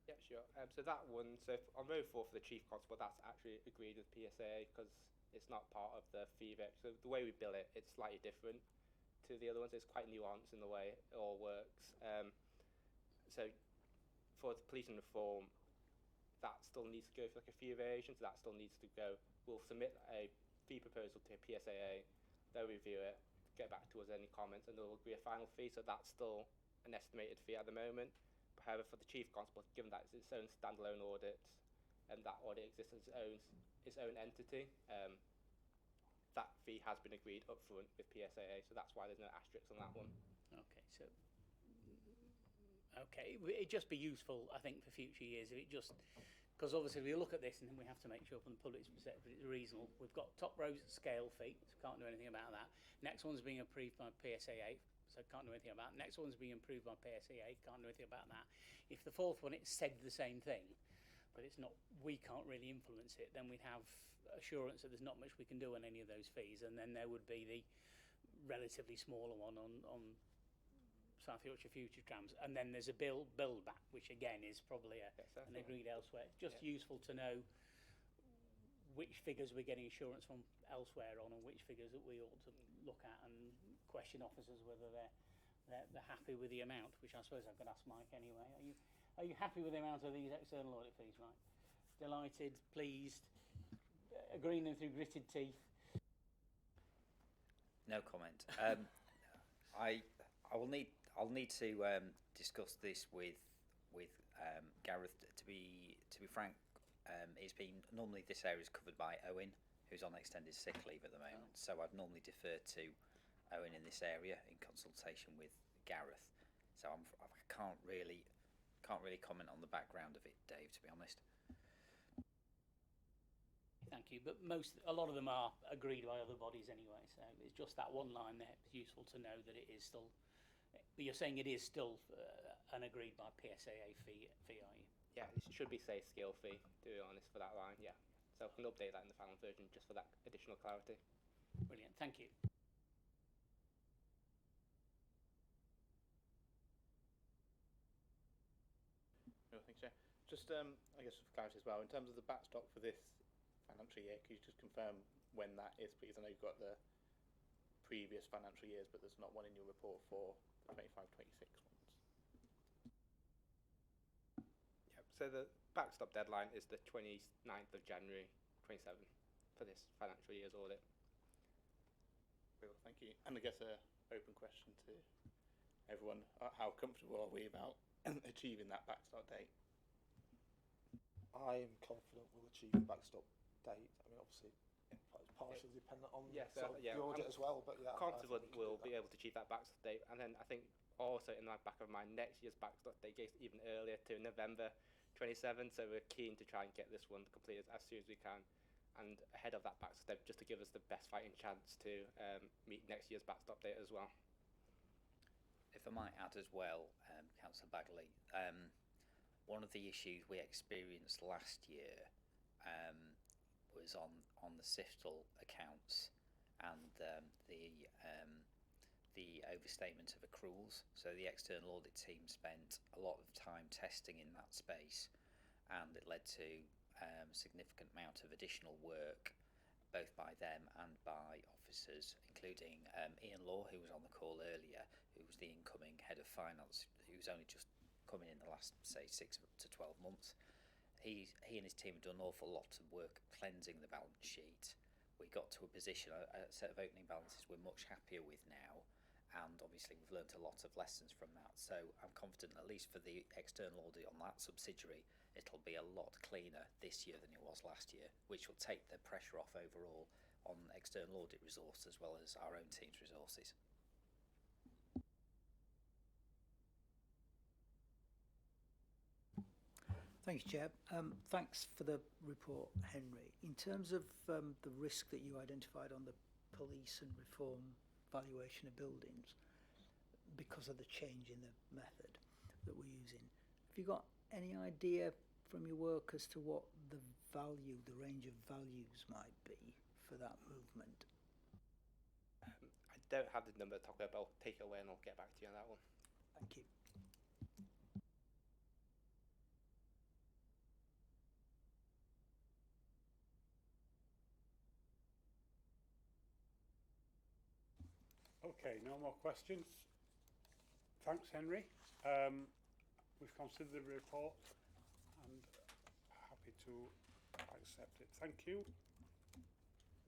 Yeah, sure. So that one, on row 4 for the Chief Constable, that's actually agreed with PSAA because it's not part of the fee VEC. So the way we bill it, it's slightly different to the other ones. It's quite nuanced in the way it all works. So for the police and reform, that still needs to go for like a fee variation, so that still needs to go. We'll submit a fee proposal to PSAA, they'll review it, get back to us any comments, and there will be a final fee. So that's still an estimated fee at the moment. However, for the Chief Constable, given that it's its own standalone audit and that audit exists as its own entity, that fee has been agreed up front with PSAA, so that's why there's no asterisk on that one. Okay, so Okay, it'd just be useful, I think, for future years if it just, because obviously we look at this and then we have to make sure from the public's perspective it's reasonable. We've got top rows at scale feet, so can't do anything about that. Next one's being approved by PSA8, so can't do anything about that. Next one's being approved by PSA8, can't do anything about that. If the fourth one, it said the same thing, but it's not, we can't really influence it, then we'd have assurance that there's not much we can do on any of those fees, and then there would be the relatively smaller one on South Yorkshire Future Trams, and then there's a build back, which again is probably an agreed elsewhere. It's just useful to know which figures we're getting assurance from elsewhere on, and which figures that we ought to look at and question officers whether they're happy with the amount. Which I suppose I could ask Mike anyway. Are you happy with the amount of these external audit fees, Mike? Delighted, pleased, agreeing them through gritted teeth? No comment. I'll need to discuss this with Gareth. To be frank, it's been normally this area is covered by Owen, who's on extended sick leave at the moment. So I'd normally defer to Owen in this area in consultation with Gareth. So I can't really comment on the background of it, Dave. To be honest. Thank you. But a lot of them are agreed by other bodies anyway. So it's just that one line there. It's useful to know that it is still. But you're saying it is still an agreed by PSAA fee, are you? Yeah, it should be say scale fee, to be honest, for that line, yeah. So we can update that in the final version just for that additional clarity. Brilliant, thank you. No, thanks, Chair. Just, I guess for clarity as well, in terms of the backstop for this financial year, could you just confirm when that is, please? I know you've got the previous financial years, but there's not one in your report for the 25-26 ones. Yep, so the backstop deadline is the 29th of January 27 for this financial year's audit. Well, thank you. And I guess a open question to everyone, how comfortable are we about achieving that backstop date? I am confident we'll achieve the backstop date. I mean, obviously, it's partially dependent on the audit as well, but yeah. Confident we'll be able to achieve that backstop date. And then I think also in the back of my next year's backstop date goes even earlier to November 27. So we're keen to try and get this one completed as soon as we can. And ahead of that backstop date, just to give us the best fighting chance to meet next year's backstop date as well. If I might add as well, Councillor Bagley, one of the issues we experienced last year was on the SIFTL accounts and the overstatement of accruals. So the external audit team spent a lot of time testing in that space, and it led to a significant amount of additional work, both by them and by officers, including Ian Law, who was on the call earlier, who was the incoming head of finance, who's only just come in the last, say, 6 to 12 months. He and his team have done an awful lot of work cleansing the balance sheet. We got to a position, a set of opening balances we're much happier with now, and obviously we've learnt a lot of lessons from that. So I'm confident, at least for the external audit on that subsidiary, it'll be a lot cleaner this year than it was last year, which will take the pressure off overall on external audit resource as well as our own team's resources. Thanks, Chair. Thanks for the report, Henry. In terms of the risk that you identified on the police and reform valuation of buildings, because of the change in the method that we're using, have you got any idea from your work as to what the range of values might be for that movement? I don't have the number to talk about, but I'll take it away and I'll get back to you on that one. Thank you. Okay, no more questions. Thanks, Henry. We've considered the report and happy to accept it. Thank you.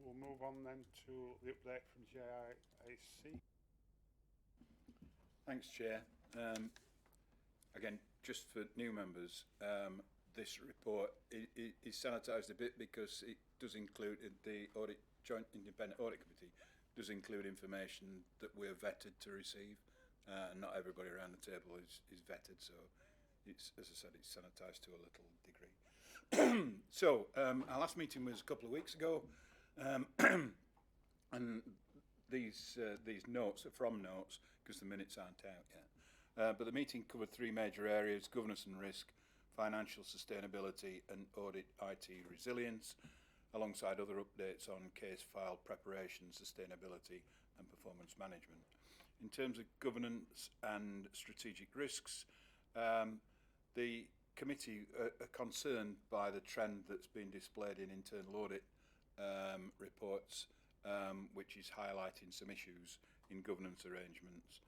We'll move on then to the update from JIAC. Thanks, Chair. Again, just for new members, this report is sanitised a bit because it does include the Joint Independent Audit Committee does include information that we're vetted to receive, and not everybody around the table is vetted. So it's, as I said, it's sanitised to a little degree. So our last meeting was a couple of weeks ago, and these notes are from notes because the minutes aren't out yet. But the meeting covered three major areas: governance and risk, financial sustainability, and audit IT resilience, alongside other updates on case file preparation, sustainability, and performance management. In terms of governance and strategic risks, the committee are concerned by the trend that's been displayed in internal audit reports, which is highlighting some issues in governance arrangements.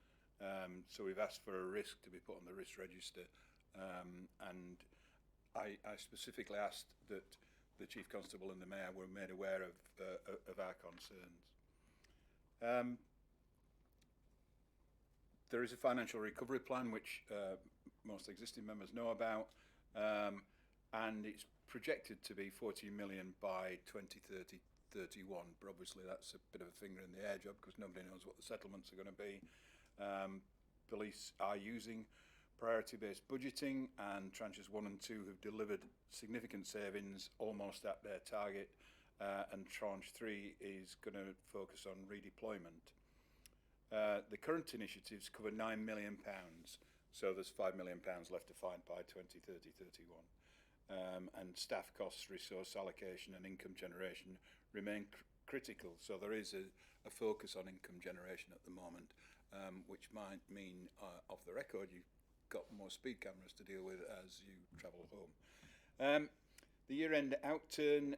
So we've asked for a risk to be put on the risk register, and I specifically asked that the Chief Constable and the Mayor were made aware of our concerns. There is a financial recovery plan which most existing members know about, and it's projected to be 40 million by 2030-31, but obviously that's a bit of a finger in the air job because nobody knows what the settlements are going to be. Police are using priority-based budgeting, and tranches 1 and 2 have delivered significant savings, almost at their target, and tranche 3 is going to focus on redeployment. The current initiatives cover £9 million, so there's £5 million left to find by 2030-31. And staff costs, resource allocation and income generation remain critical, so there is a focus on income generation at the moment, which might mean, off the record, you've got more speed cameras to deal with as you travel home. The year-end outturn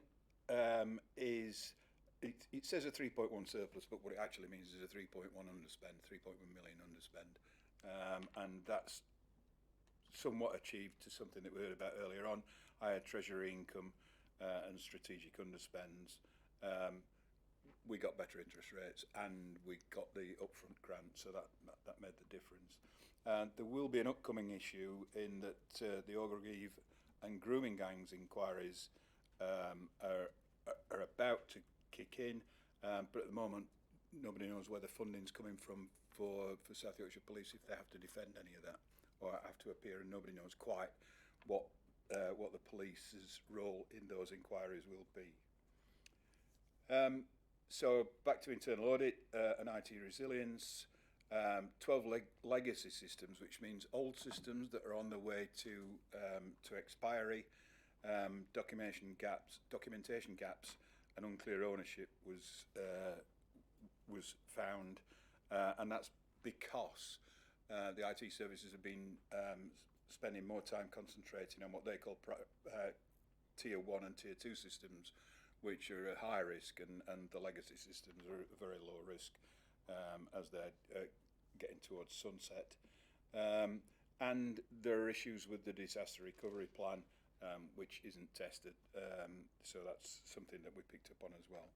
is, it says a 3.1 surplus, but what it actually means is a 3.1 underspend, 3.1 million underspend. And that's somewhat achieved to something that we heard about earlier on, higher treasury income and strategic underspends. We got better interest rates and we got the upfront grant, so that made the difference. There will be an upcoming issue in that the Ogilvie and grooming gangs inquiries are about to kick in, but at the moment nobody knows where the funding's coming from for South Yorkshire Police if they have to defend any of that or have to appear, and nobody knows quite what the police's role in those inquiries will be. So back to internal audit and IT resilience. 12 legacy systems, which means old systems that are on the way to expiry. Documentation gaps and unclear ownership was found, and that's because the IT services have been spending more time concentrating on what they call tier 1 and tier 2 systems, which are at high risk, and the legacy systems are very low risk as they're getting towards sunset. And there are issues with the disaster recovery plan, which isn't tested, so that's something that we picked up on as well.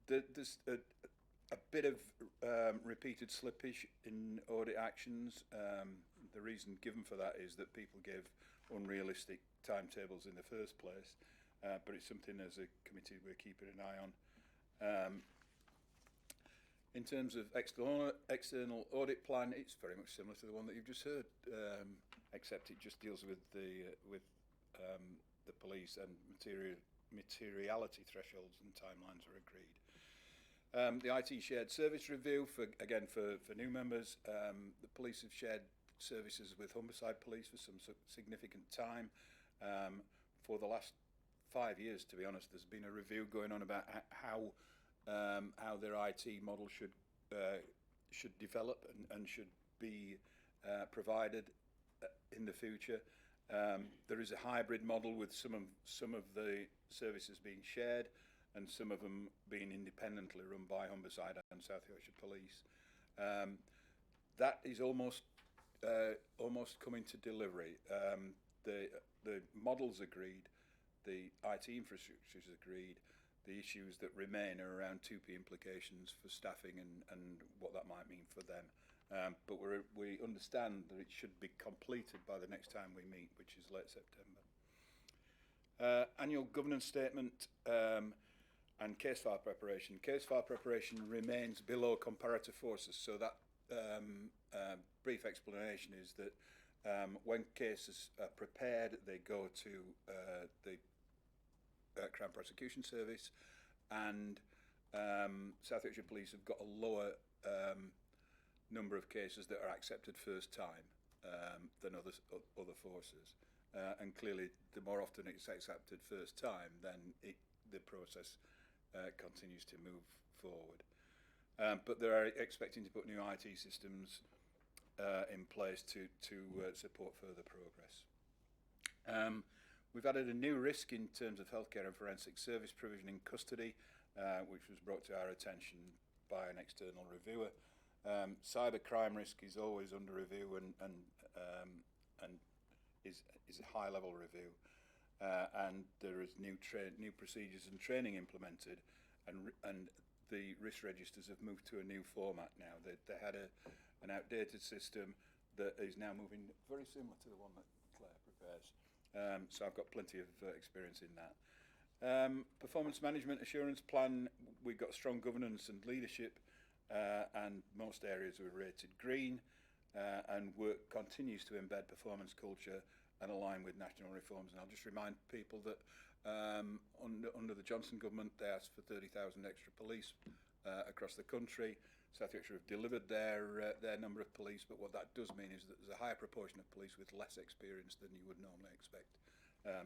There's a bit of repeated slippage in audit actions. The reason given for that is that people gave unrealistic timetables in the first place, but it's something as a committee we're keeping an eye on. In terms of external audit plan, it's very much similar to the one that you've just heard, except it just deals with the police, and materiality thresholds and timelines are agreed. The IT shared service review, for new members, the police have shared services with Humberside Police for some significant time. For the last 5 years, to be honest, there's been a review going on about how their IT model should develop and should be provided in the future. There is a hybrid model with some of the services being shared and some of them being independently run by Humberside and South Yorkshire Police. That is almost coming to delivery. The models agreed, the IT infrastructure is agreed. The issues that remain are around 2P implications for staffing and what that might mean for them. But we understand that it should be completed by the next time we meet, which is late September. Annual governance statement. and case file preparation. Case file preparation remains below comparator forces, so that brief explanation is that when cases are prepared, they go to the Crown Prosecution Service, and South Yorkshire Police have got a lower number of cases that are accepted first time than other forces. And clearly, the more often it's accepted first time, then the process continues to move forward. But they are expecting to put new IT systems in place to support further progress. We've added a new risk in terms of healthcare and forensic service provision in custody, which was brought to our attention by an external reviewer. Cyber crime risk is always under review and is a high level review, and there is new procedures and training implemented, and the risk registers have moved to a new format now. They had an outdated system that is now moving very similar to the one that Claire prepares. So I've got plenty of experience in that. Performance management assurance plan, we've got strong governance and leadership, and most areas were rated green, and work continues to embed performance culture and align with national reforms. And I'll just remind people that under the Johnson government, they asked for 30,000 extra police across the country. South Yorkshire have delivered their number of police, but what that does mean is that there's a higher proportion of police with less experience than you would normally expect.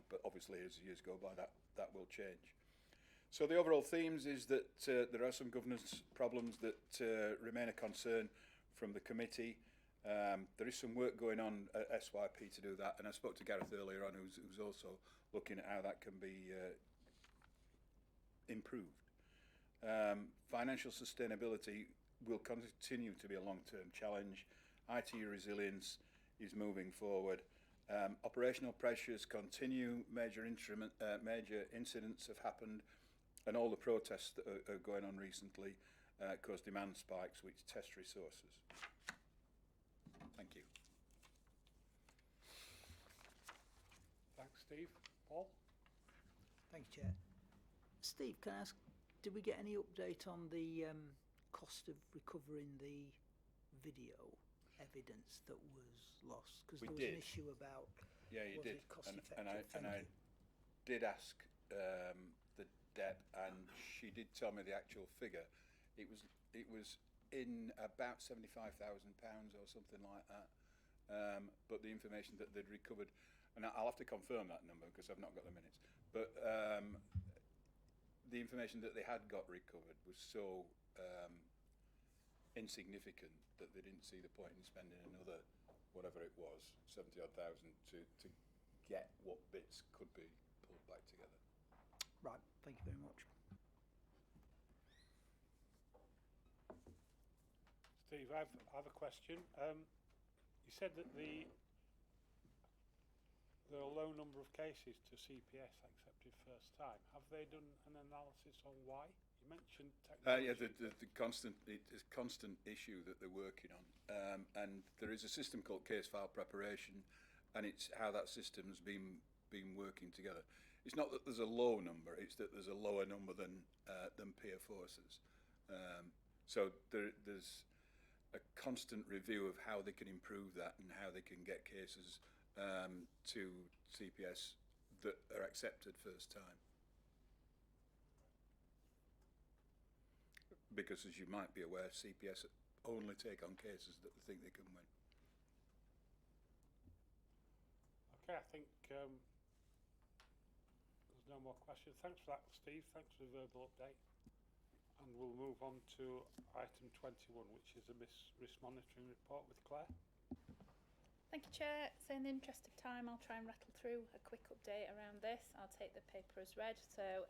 But obviously, as years go by, that will change. So the overall themes is that there are some governance problems that remain a concern from the committee. There is some work going on at SYP to do that, and I spoke to Gareth earlier on, who's also looking at how that can be improved. Financial sustainability will continue to be a long-term challenge. IT resilience is moving forward. Operational pressures continue. Major incidents have happened, and all the protests that are going on recently cause demand spikes, which test resources. Thank you. Thanks, Steve. Paul? Thank you, Chair. Steve, can I ask, did we get any update on the cost of recovering the video evidence that was lost? Because there was an issue about was it cost effective? And I did ask the DEP, and she did tell me the actual figure. It was in about £75,000 or something like that. But the information that they'd recovered, and I'll have to confirm that number because I've not got the minutes, but the information that they had got recovered was so insignificant that they didn't see the point in spending another, whatever it was, 70-odd thousand to get what bits could be pulled back together. Right, thank you very much. Steve, I have a question. You said that there are a low number of cases to CPS accepted first time. Have they done an analysis on why? You mentioned technology. Yeah, the constant issue that they're working on, and there is a system called case file preparation, and it's how that system's been working together. It's not that there's a low number; it's that there's a lower number than peer forces. So there's a constant review of how they can improve that and how they can get cases to CPS that are accepted first time. Because, as you might be aware, CPS only take on cases that they think they can win. Okay, I think there's no more questions. Thanks for that, Steve. Thanks for the verbal update. And we'll move on to item 21, which is a risk monitoring report with Claire. Thank you, Chair. So in the interest of time, I'll try and rattle through a quick update around this. I'll take the paper as read. So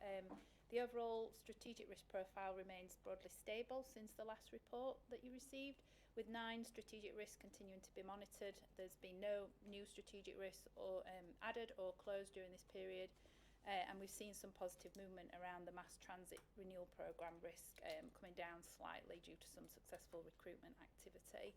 the overall strategic risk profile remains broadly stable since the last report that you received, with 9 strategic risks continuing to be monitored. There's been no new strategic risks or added or closed during this period. And we've seen some positive movement around the mass transit renewal programme risk coming down slightly due to some successful recruitment activity.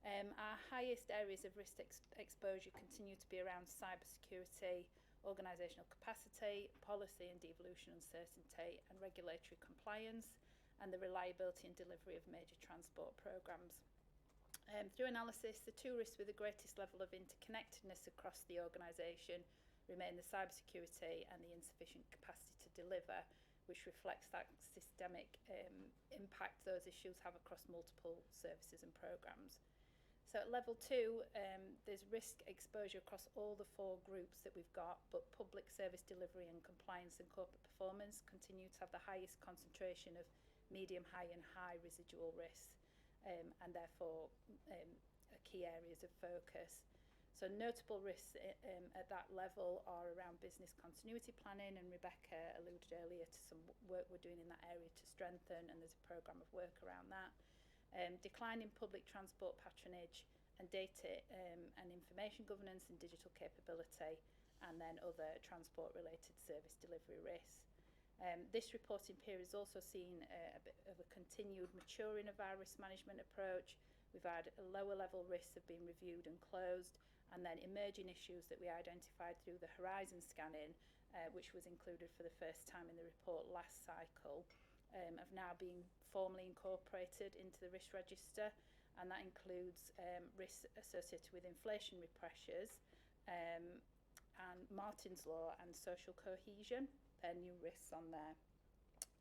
Our highest areas of risk exposure continue to be around cybersecurity, organisational capacity, policy and devolution uncertainty, and regulatory compliance, and the reliability and delivery of major transport programmes. Through analysis, the two risks with the greatest level of interconnectedness across the organisation remain the cybersecurity and the insufficient capacity to deliver, which reflects that systemic impact those issues have across multiple services and programmes. So at level 2, there's risk exposure across all the 4 groups that we've got, but public service delivery and compliance and corporate performance continue to have the highest concentration of medium, high and high residual risks, and therefore are key areas of focus. So notable risks at that level are around business continuity planning, and Rebecca alluded earlier to some work we're doing in that area to strengthen, and there's a programme of work around that. Decline in public transport patronage and data and information governance and digital capability, and then other transport-related service delivery risks. This reporting period has also seen a bit of a continued maturing of our risk management approach. We've had lower level risks have been reviewed and closed, and then emerging issues that we identified through the horizon scanning, which was included for the first time in the report last cycle, have now been formally incorporated into the risk register, and that includes risks associated with inflationary pressures, and Martin's Law and social cohesion. They're new risks on there.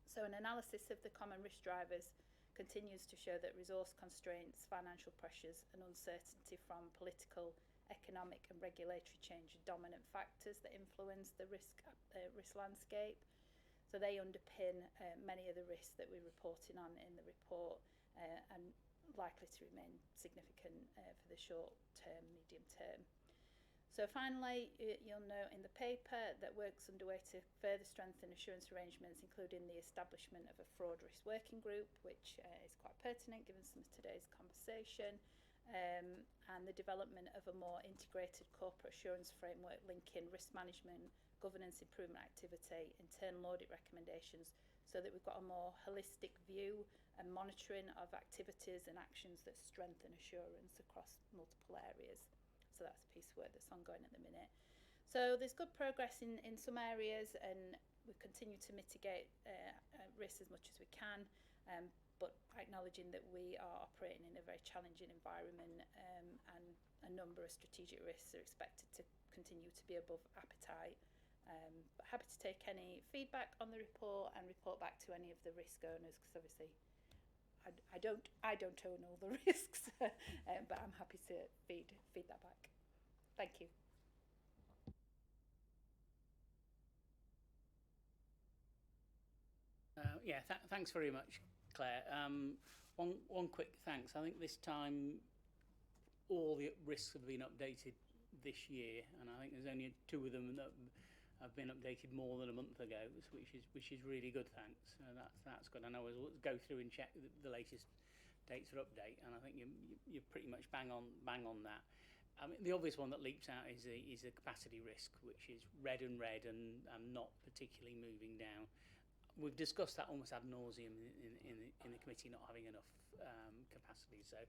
So an analysis of the common risk drivers continues to show that resource constraints, financial pressures and uncertainty from political, economic and regulatory change are dominant factors that influence the risk landscape. So they underpin many of the risks that we're reporting on in the report, and likely to remain significant for the short term, medium term. So finally, you'll note in the paper that work's underway to further strengthen assurance arrangements, including the establishment of a fraud risk working group, which is quite pertinent given some of today's conversation, and the development of a more integrated corporate assurance framework linking risk management, governance improvement activity, internal audit recommendations, so that we've got a more holistic view and monitoring of activities and actions that strengthen assurance across multiple areas. So that's a piece of work that's ongoing at the minute. So there's good progress in some areas, and we continue to mitigate risks as much as we can, but acknowledging that we are operating in a very challenging environment, and a number of strategic risks are expected to continue to be above appetite. But happy to take any feedback on the report and report back to any of the risk owners, because obviously I don't own all the risks, but I'm happy to feed that back. Thank you. Thanks very much, Claire. One quick thanks. I think this time all the risks have been updated this year, and I think there's only 2 of them that have been updated more than a month ago, which is really good. Thanks. That's good. I know we'll go through and check the latest dates for update, and I think you're pretty much bang on that. I mean, the obvious one that leaps out is a capacity risk, which is red and not particularly moving down. We've discussed that almost ad nauseum in the committee, not having enough capacity. So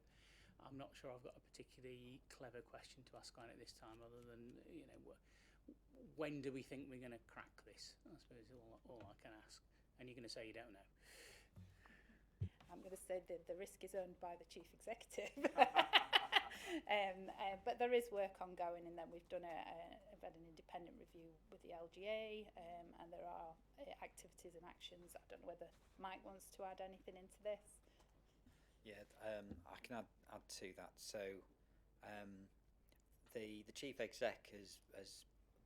I'm not sure I've got a particularly clever question to ask on it this time, other than when do we think we're going to crack this? I suppose all I can ask. And you're going to say you don't know. I'm going to say that the risk is owned by the chief executive. But there is work ongoing, and then we've done I've had an independent review with the LGA, and there are activities and actions. I don't know whether Mike wants to add anything into this. Yeah, I can add to that. So the chief exec has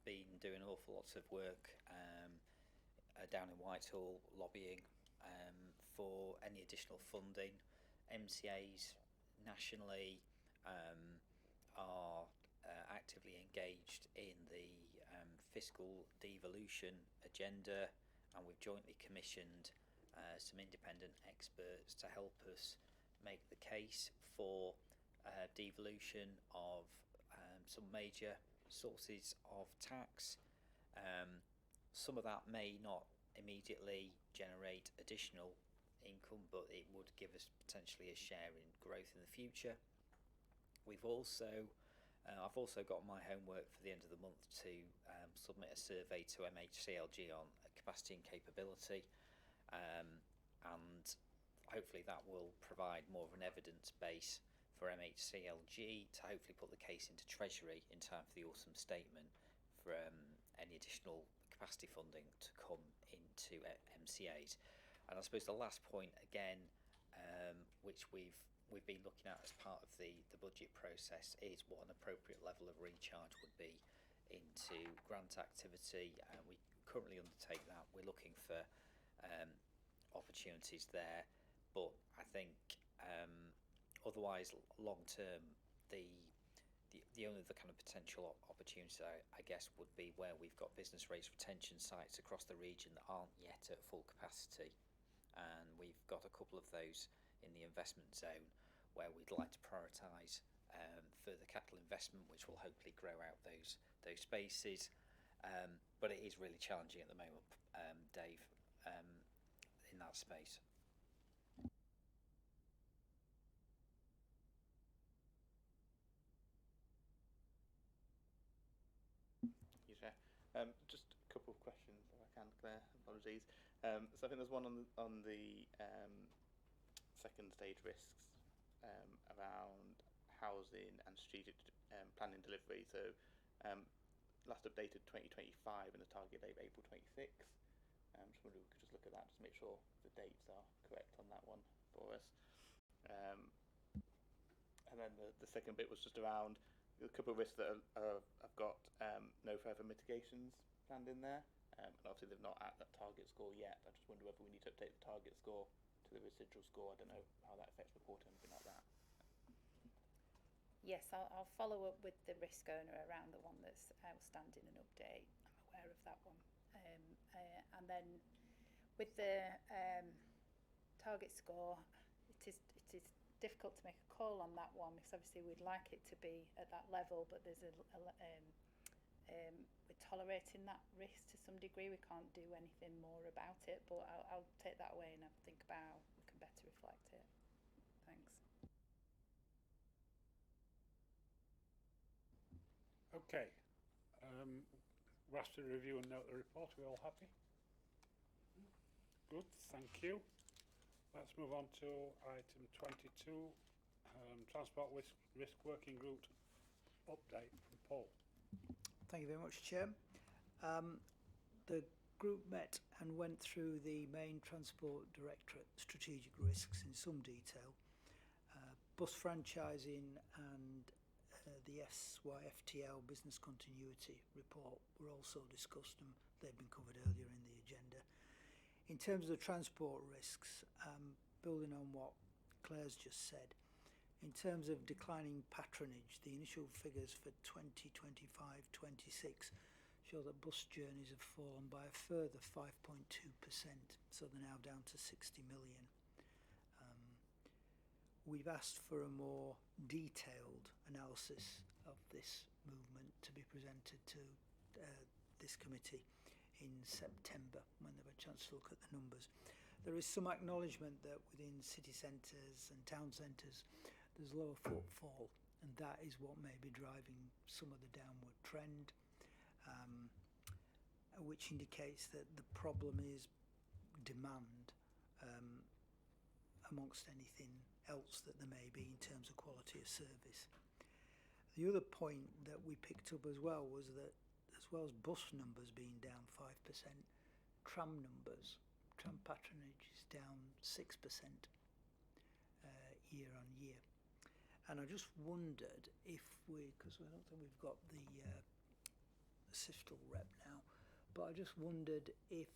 been doing awful lots of work down in Whitehall, lobbying for any additional funding. MCAs nationally are actively engaged in the fiscal devolution agenda, and we've jointly commissioned some independent experts to help us make the case for devolution of some major sources of tax. Some of that may not immediately generate additional income, but it would give us potentially a share in growth in the future. We've also I've also got my homework for the end of the month to submit a survey to MHCLG on capacity and capability, and hopefully that will provide more of an evidence base for MHCLG to hopefully put the case into Treasury in time for the autumn statement for any additional capacity funding to come into MCAs. And I suppose the last point again, which we've been looking at as part of the budget process, is what an appropriate level of recharge would be into grant activity. We currently undertake that. We're looking for opportunities there, but I think otherwise long term the only other kind of potential opportunity I guess would be where we've got business rates retention sites across the region that aren't yet at full capacity, and we've got a couple of those in the investment zone where we'd like to prioritise further capital investment, which will hopefully grow out those spaces. But it is really challenging at the moment, Dave, in that space. Just a couple of questions, if I can, Claire. Apologies. So I think there's one on the second stage risks around housing and strategic planning delivery. So last updated 2025 and the target date April 26. Just wonder if we could just look at that, just make sure the dates are correct on that one for us. And then the second bit was just around a couple of risks that have got no further mitigations planned in there, and obviously they're not at that target score yet. I just wonder whether we need to update the target score to the residual score. I don't know how that affects reporting, anything like that. Yes, I'll follow up with the risk owner around the one that's outstanding and update. I'm aware of that one. And then with the target score, it is difficult to make a call on that one because obviously we'd like it to be at that level, but there's we're tolerating that risk to some degree. We can't do anything more about it, but I'll take that away and think about how we can better reflect it. Thanks. Okay. We're asked to review and note the report. Are we all happy? Good, thank you. Let's move on to item 22, Transport Risk Working Group update from Paul. Thank you very much, Chair. The group met and went through the main Transport Directorate strategic risks in some detail. Bus franchising and the SYFTL business continuity report were also discussed, and they've been covered earlier in the agenda. In terms of the transport risks, building on what Claire's just said, in terms of declining patronage, the initial figures for 2025-26 show that bus journeys have fallen by a further 5.2%, so they're now down to 60 million. We've asked for a more detailed analysis of this movement to be presented to this committee in September when they have a chance to look at the numbers. There is some acknowledgement that within city centres and town centres there's lower footfall, and that is what may be driving some of the downward trend, which indicates that the problem is demand amongst anything else that there may be in terms of quality of service. The other point that we picked up as well was that as well as bus numbers being down 5%, tram patronage is down 6% year on year. And I just wondered if because I don't think we've got the Siftel rep now, but I just wondered if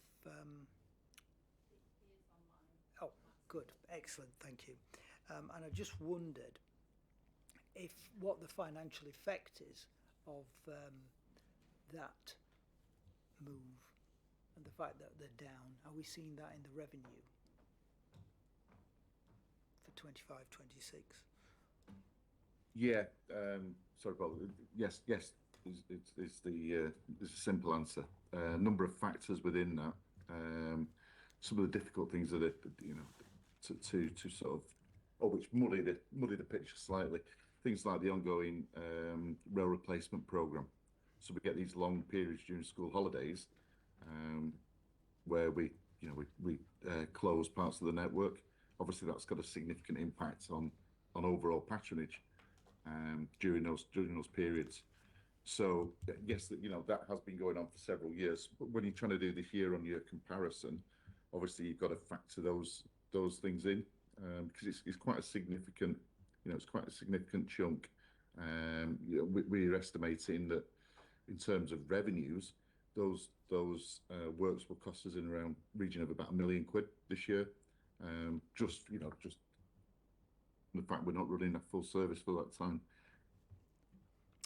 oh, good, excellent, thank you. And I just wondered if what the financial effect is of that move and the fact that they're down. Are we seeing that in the revenue for 25-26? Yeah, sorry, Paul. Yes, is the simple answer. Number of factors within that. Some of the difficult things that to sort of, which muddy the picture slightly. things like the ongoing rail replacement programme. So we get these long periods during school holidays where we close parts of the network. Obviously, that's got a significant impact on overall patronage during those periods. So yes, that has been going on for several years. But when you're trying to do this year-on-year comparison, obviously you've got to factor those things in because it's quite a significant, it's quite a significant chunk. We're estimating that in terms of revenues, those works will cost us in around region of about £1 million this year. Just the fact we're not running a full service for that time.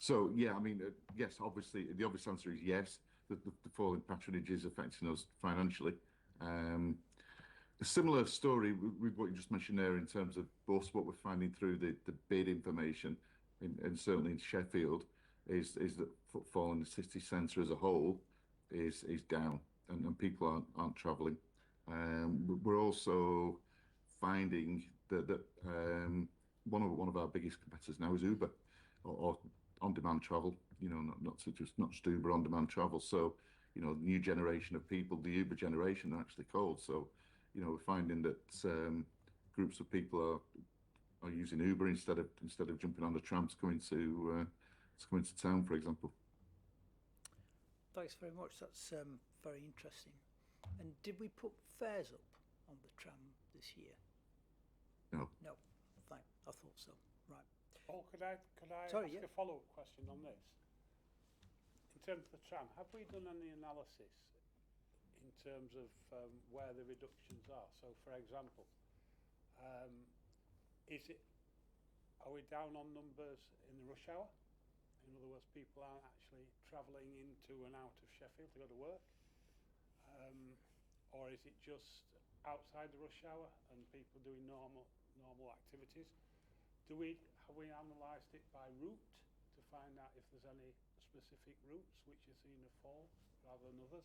So yeah, I mean, yes, obviously the obvious answer is yes. The fall in patronage is affecting us financially. A similar story with what you just mentioned there in terms of bus, what we're finding through the bid information, and certainly in Sheffield, is that footfall in the city centre as a whole is down, and people aren't travelling. We're also finding that one of our biggest competitors now is Uber, or on-demand travel. Not just Uber, on-demand travel. So the new generation of people, the Uber generation, they're actually called. So we're finding that groups of people are using Uber instead of jumping on the tram to come into town, for example. Thanks very much. That's very interesting. And did we put fares up on the tram this year? No. No. Fine. I thought so. Right. Paul, could I Sorry, ask a follow-up question on this? In terms of the tram, have we done any analysis in terms of where the reductions are? So, for example, are we down on numbers in the rush hour? In other words, people aren't actually travelling into and out of Sheffield to go to work? Or is it just outside the rush hour and people doing normal activities? Have we analysed it by route to find out if there's any specific routes which are seeing a fall rather than others?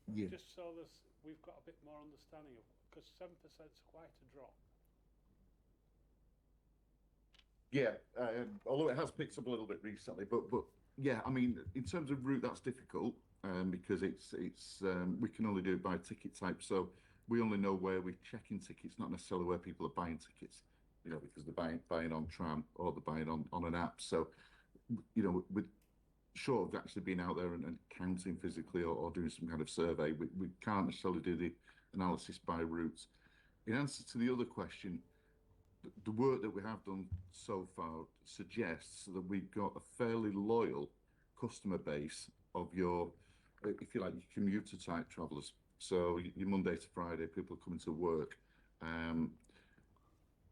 Yeah. Just so we've got a bit more understanding of, because 7% is quite a drop. Yeah, although it has picked up a little bit recently, but yeah, I mean, in terms of route, that's difficult because it's we can only do it by ticket type, so we only know where we're checking tickets, not necessarily where people are buying tickets, because they're buying on tram or they're buying on an app. So, with short of actually being out there and counting physically or doing some kind of survey, we can't necessarily do the analysis by routes. In answer to the other question, the work that we have done so far suggests that we've got a fairly loyal customer base of your, if you like, your commuter type travellers. So your Monday to Friday people coming to work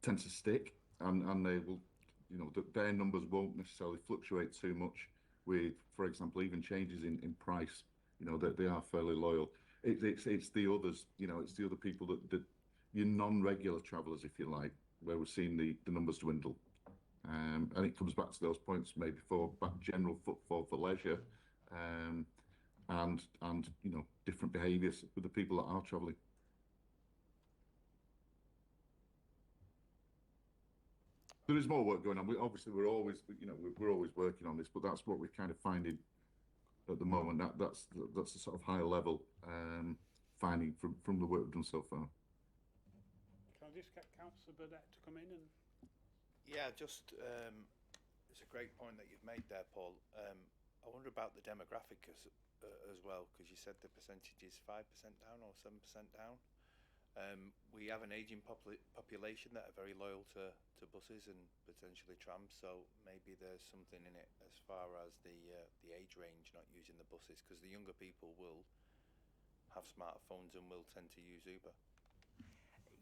tend to stick, and they will, their numbers won't necessarily fluctuate too much with, for example, even changes in price. That they are fairly loyal. It's the others, it's the other people that your non-regular travellers, if you like, where we're seeing the numbers dwindle. And it comes back to those points made before about general footfall for leisure and different behaviours with the people that are travelling. There is more work going on. We're always working on this, but that's what we're kind of finding at the moment. That's a sort of higher level finding from the work we've done so far. Can I just get Councillor Burnett to come in and? Yeah, just it's a great point that you've made there, Paul. I wonder about the demographic as well, because you said the percentage is 5% down or 7% down. We have an ageing population that are very loyal to buses and potentially trams, so maybe there's something in it as far as the age range not using the buses, because the younger people will have smartphones and will tend to use Uber.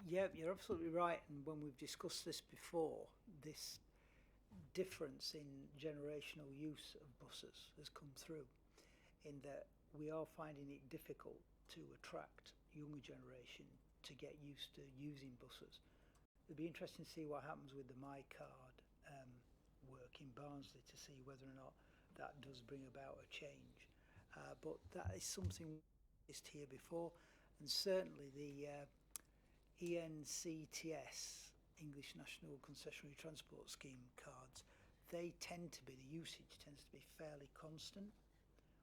Yeah, you're absolutely right. And when we've discussed this before, this difference in generational use of buses has come through, in that we are finding it difficult to attract younger generation to get used to using buses. It'll be interesting to see what happens with the My Card work in Barnsley to see whether or not that does bring about a change. But that is something we've discussed here before, and certainly the ENCTS English National Concessionary Transport Scheme cards, they tend to be, the usage tends to be fairly constant,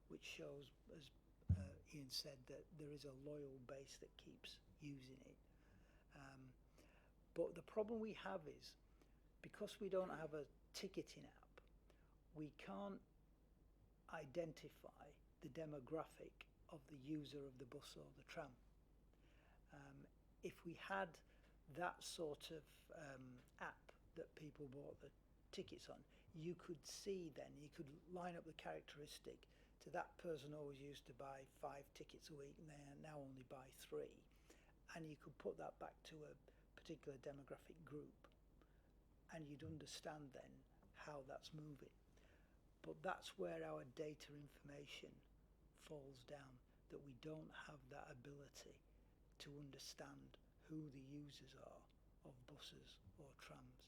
which shows, as Ian said, that there is a loyal base that keeps using it. But the problem we have is, because we don't have a ticketing app, we can't identify the demographic of the user of the bus or the tram. If we had that sort of app that people bought the tickets on, you could see then, you could line up the characteristic to that person always used to buy 5 tickets a week and they now only buy 3, and you could put that back to a particular demographic group and you'd understand then how that's moving. But that's where our data information falls down, that we don't have that ability to understand who the users are of buses or trams.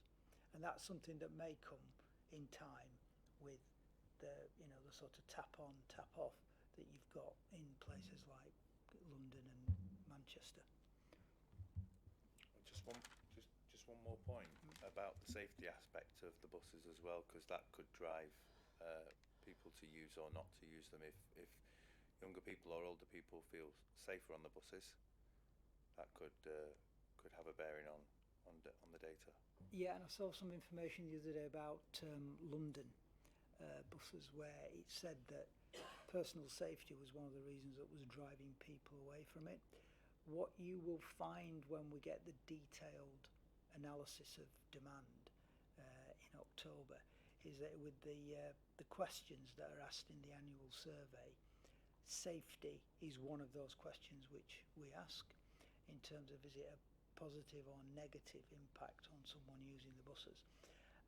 And that's something that may come in time with the, you know, the sort of tap on, tap off that you've got in places like London and Manchester. Just one more point about the safety aspect of the buses as well, because that could drive people to use or not to use them. If younger people or older people feel safer on the buses, that could have a bearing on the data. Yeah, and I saw some information the other day about London buses, where it said that personal safety was one of the reasons that was driving people away from it. What you will find when we get the detailed analysis of demand in October is that with the questions that are asked in the annual survey, safety is one of those questions which we ask, in terms of is it a positive or negative impact on someone using the buses.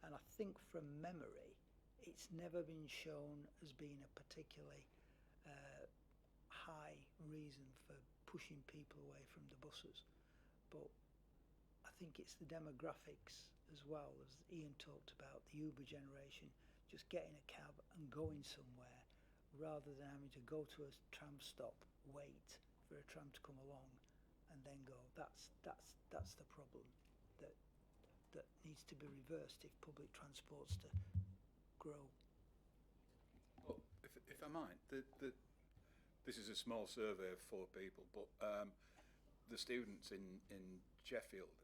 And I think from memory, it's never been shown as being a particularly high reason for pushing people away from the buses. But I think it's the demographics as well, as Ian talked about, the Uber generation, just getting a cab and going somewhere rather than having to go to a tram stop, wait for a tram to come along and then go. That's the problem that needs to be reversed if public transport's to grow. Well, if I might, this is a small survey of 4 people, but the students in Sheffield,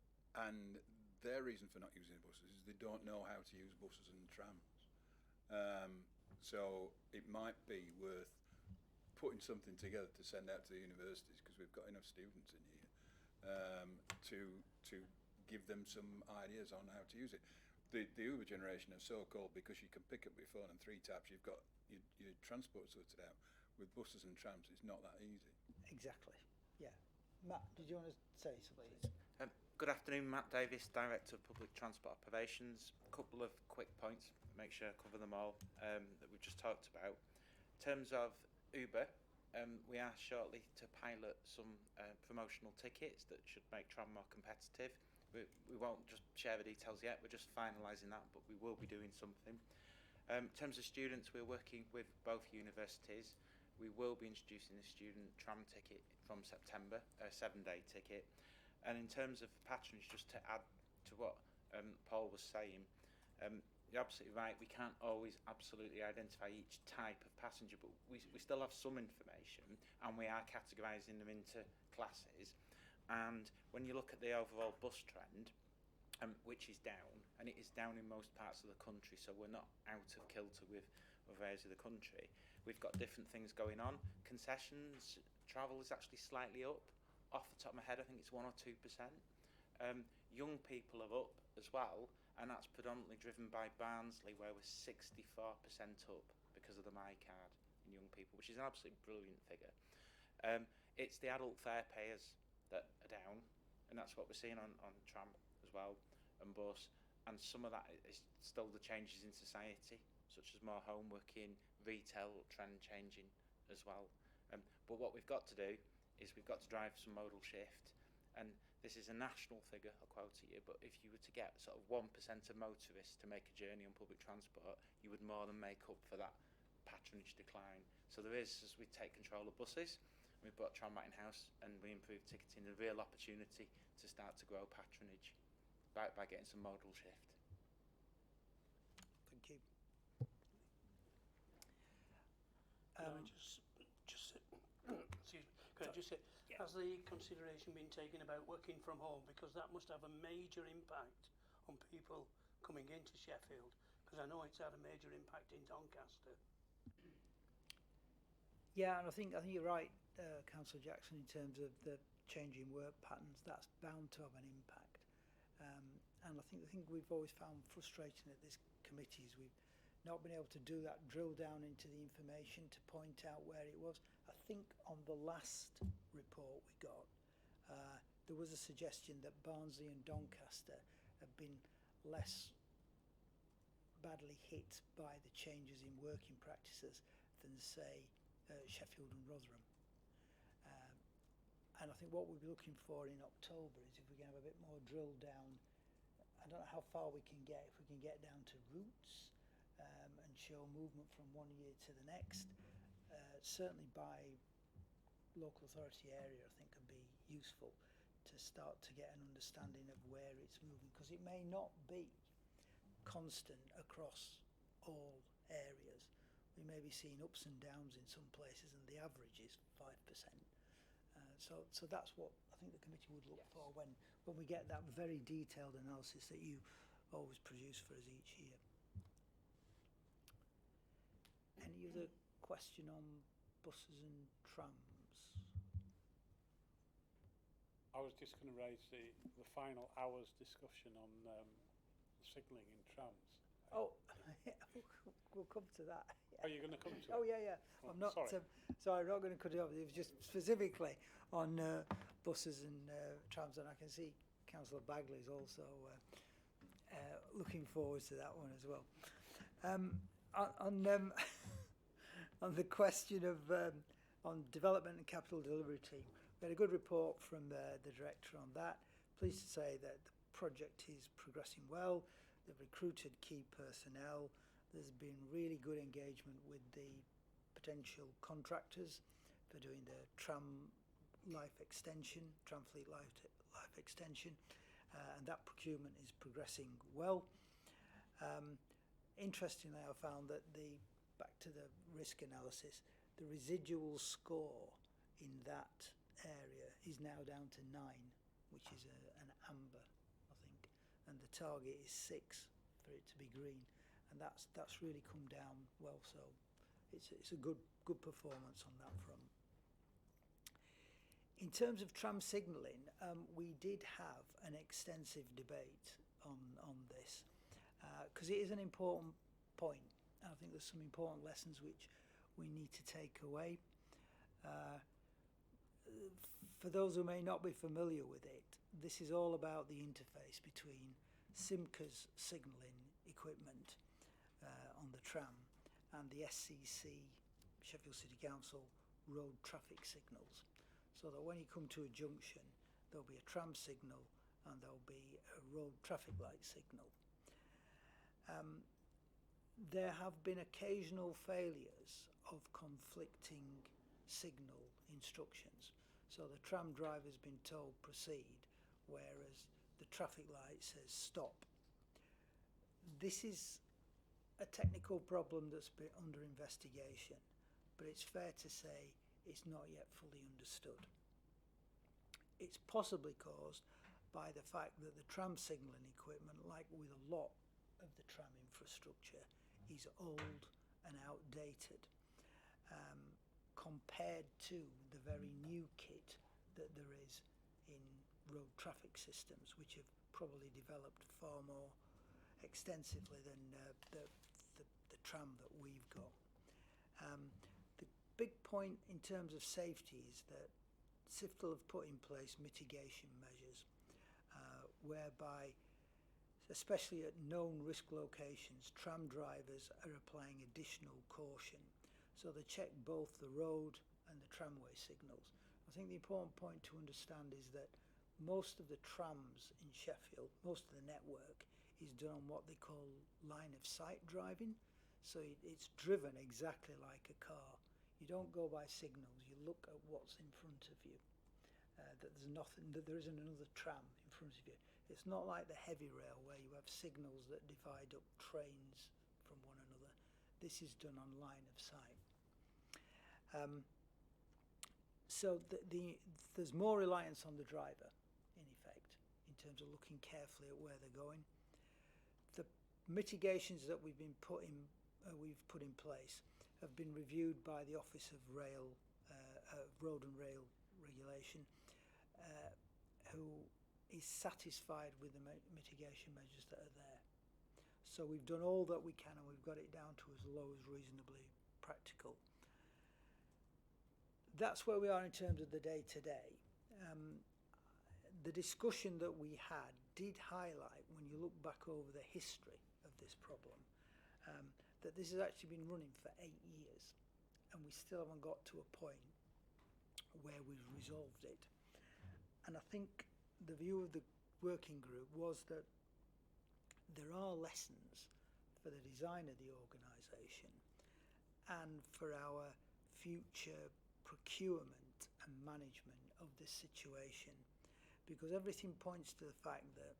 and their reason for not using buses is they don't know how to use buses and trams. So it might be worth putting something together to send out to the universities, because we've got enough students in here, to give them some ideas on how to use it. The Uber generation are so called because you can pick up your phone and 3 taps, you've got your transport sorted out. With buses and trams, it's not that easy. Exactly, yeah. Matt, did you want to say something? Good afternoon, Matt Davis, Director of Public Transport Operations. A couple of quick points, make sure I cover them all, that we've just talked about. In terms of Uber, we are shortly to pilot some promotional tickets that should make tram more competitive. We won't just share the details yet, we're just finalising that, but we will be doing something. In terms of students, we're working with both universities. We will be introducing the student tram ticket from September, a 7-day ticket. And in terms of patronage, just to add to what Paul was saying, you're absolutely right, we can't always absolutely identify each type of passenger, but we still have some information, and we are categorising them into classes. And when you look at the overall bus trend, which is down, and it is down in most parts of the country, so we're not out of kilter with other areas of the country. We've got different things going on. Concessions, travel is actually slightly up. Off the top of my head, I think it's 1 or 2%. Young people are up as well, and that's predominantly driven by Barnsley, where we're 64% up because of the My Card in young people, which is an absolutely brilliant figure. It's the adult fare payers that are down, and that's what we're seeing on tram as well, and bus. And some of that is still the changes in society, such as more home working, retail trend changing as well. But what we've got to do is we've got to drive some modal shift, and this is a national figure, I'll quote to you, but if you were to get sort of 1% of motorists to make a journey on public transport, you would more than make up for that patronage decline. So there is, as we take control of buses, we've brought tram right in-house and we improve ticketing, a real opportunity to start to grow patronage. by getting some modal shift. Thank you. Can I just excuse me, can I just say, has the consideration been taken about working from home? Because that must have a major impact on people coming into Sheffield, because I know it's had a major impact in Doncaster. Yeah, and I think you're right, Councillor Jackson, in terms of the changing work patterns. That's bound to have an impact. And I think the thing we've always found frustrating at this committee is we've not been able to do that drill down into the information to point out where it was. I think on the last report we got, there was a suggestion that Barnsley and Doncaster have been less badly hit by the changes in working practices than, say, Sheffield and Rotherham. And I think what we'll be looking for in October is if we can have a bit more drill down. I don't know how far we can get, if we can get down to routes and show movement from one year to the next. Certainly by local authority area, I think could be useful to start to get an understanding of where it's moving, because it may not be constant across all areas. We may be seeing ups and downs in some places, and the average is 5%. So that's what I think the committee would look for when we get that very detailed analysis that you always produce for us each year. Any other question on buses and trams? I was just going to raise the final hour's discussion on signalling in trams. Oh, we'll come to that. Are you going to come to Oh, it? yeah. Oh, I'm not. sorry. Sorry, I'm not going to cut it off. It was just specifically on buses and trams, and I can see Councillor Bagley is also looking forward to that one as well. On the question of on development and capital delivery team, we had a good report from the director on that. Pleased to say that the project is progressing well. They've recruited key personnel. There's been really good engagement with the potential contractors for doing the tram life extension, tram fleet life extension, and that procurement is progressing well. Interestingly, I found that back to the risk analysis, the residual score in that area is now down to 9, which is an amber, I think, and the target is 6 for it to be green, and that's really come down well. So it's a good performance on that front. In terms of tram signalling, we did have an extensive debate on this because it is an important point. I think there's some important lessons which we need to take away. For those who may not be familiar with it, this is all about the interface between Simca's signalling equipment on the tram and the SCC, Sheffield City Council, road traffic signals. So that when you come to a junction, there'll be a tram signal and there'll be a road traffic light signal. There have been occasional failures of conflicting signal instructions. So the tram driver's been told proceed, whereas the traffic light says stop. This is a technical problem that's been under investigation, but it's fair to say it's not yet fully understood. It's possibly caused by the fact that the tram signalling equipment, like with a lot of the tram infrastructure, is old and outdated compared to the very new kit that there is in road traffic systems, which have probably developed far more extensively than the tram that we've got. The big point in terms of safety is that SIFTL have put in place mitigation measures whereby, especially at known risk locations, tram drivers are applying additional caution. So they check both the road and the tramway signals. I think the important point to understand is that most of the trams in Sheffield, most of the network, is done on what they call line of sight driving. So it's driven exactly like a car. You don't go by signals, you look at what's in front of you. that there's nothing, that there isn't another tram in front of you. It's not like the heavy rail where you have signals that divide up trains from one another. This is done on line of sight. So there's more reliance on the driver, in effect, in terms of looking carefully at where they're going. The mitigations that we've put in place have been reviewed by the Office of Road and Rail Regulation, who is satisfied with the mitigation measures that are there. So we've done all that we can, and we've got it down to as low as reasonably practical. That's where we are in terms of the day-to-day. The discussion that we had did highlight, when you look back over the history of this problem, that this has actually been running for 8 years, and we still haven't got to a point where we've resolved it. And I think the view of the working group was that there are lessons for the design of the organisation and for our future procurement and management of this situation, because everything points to the fact that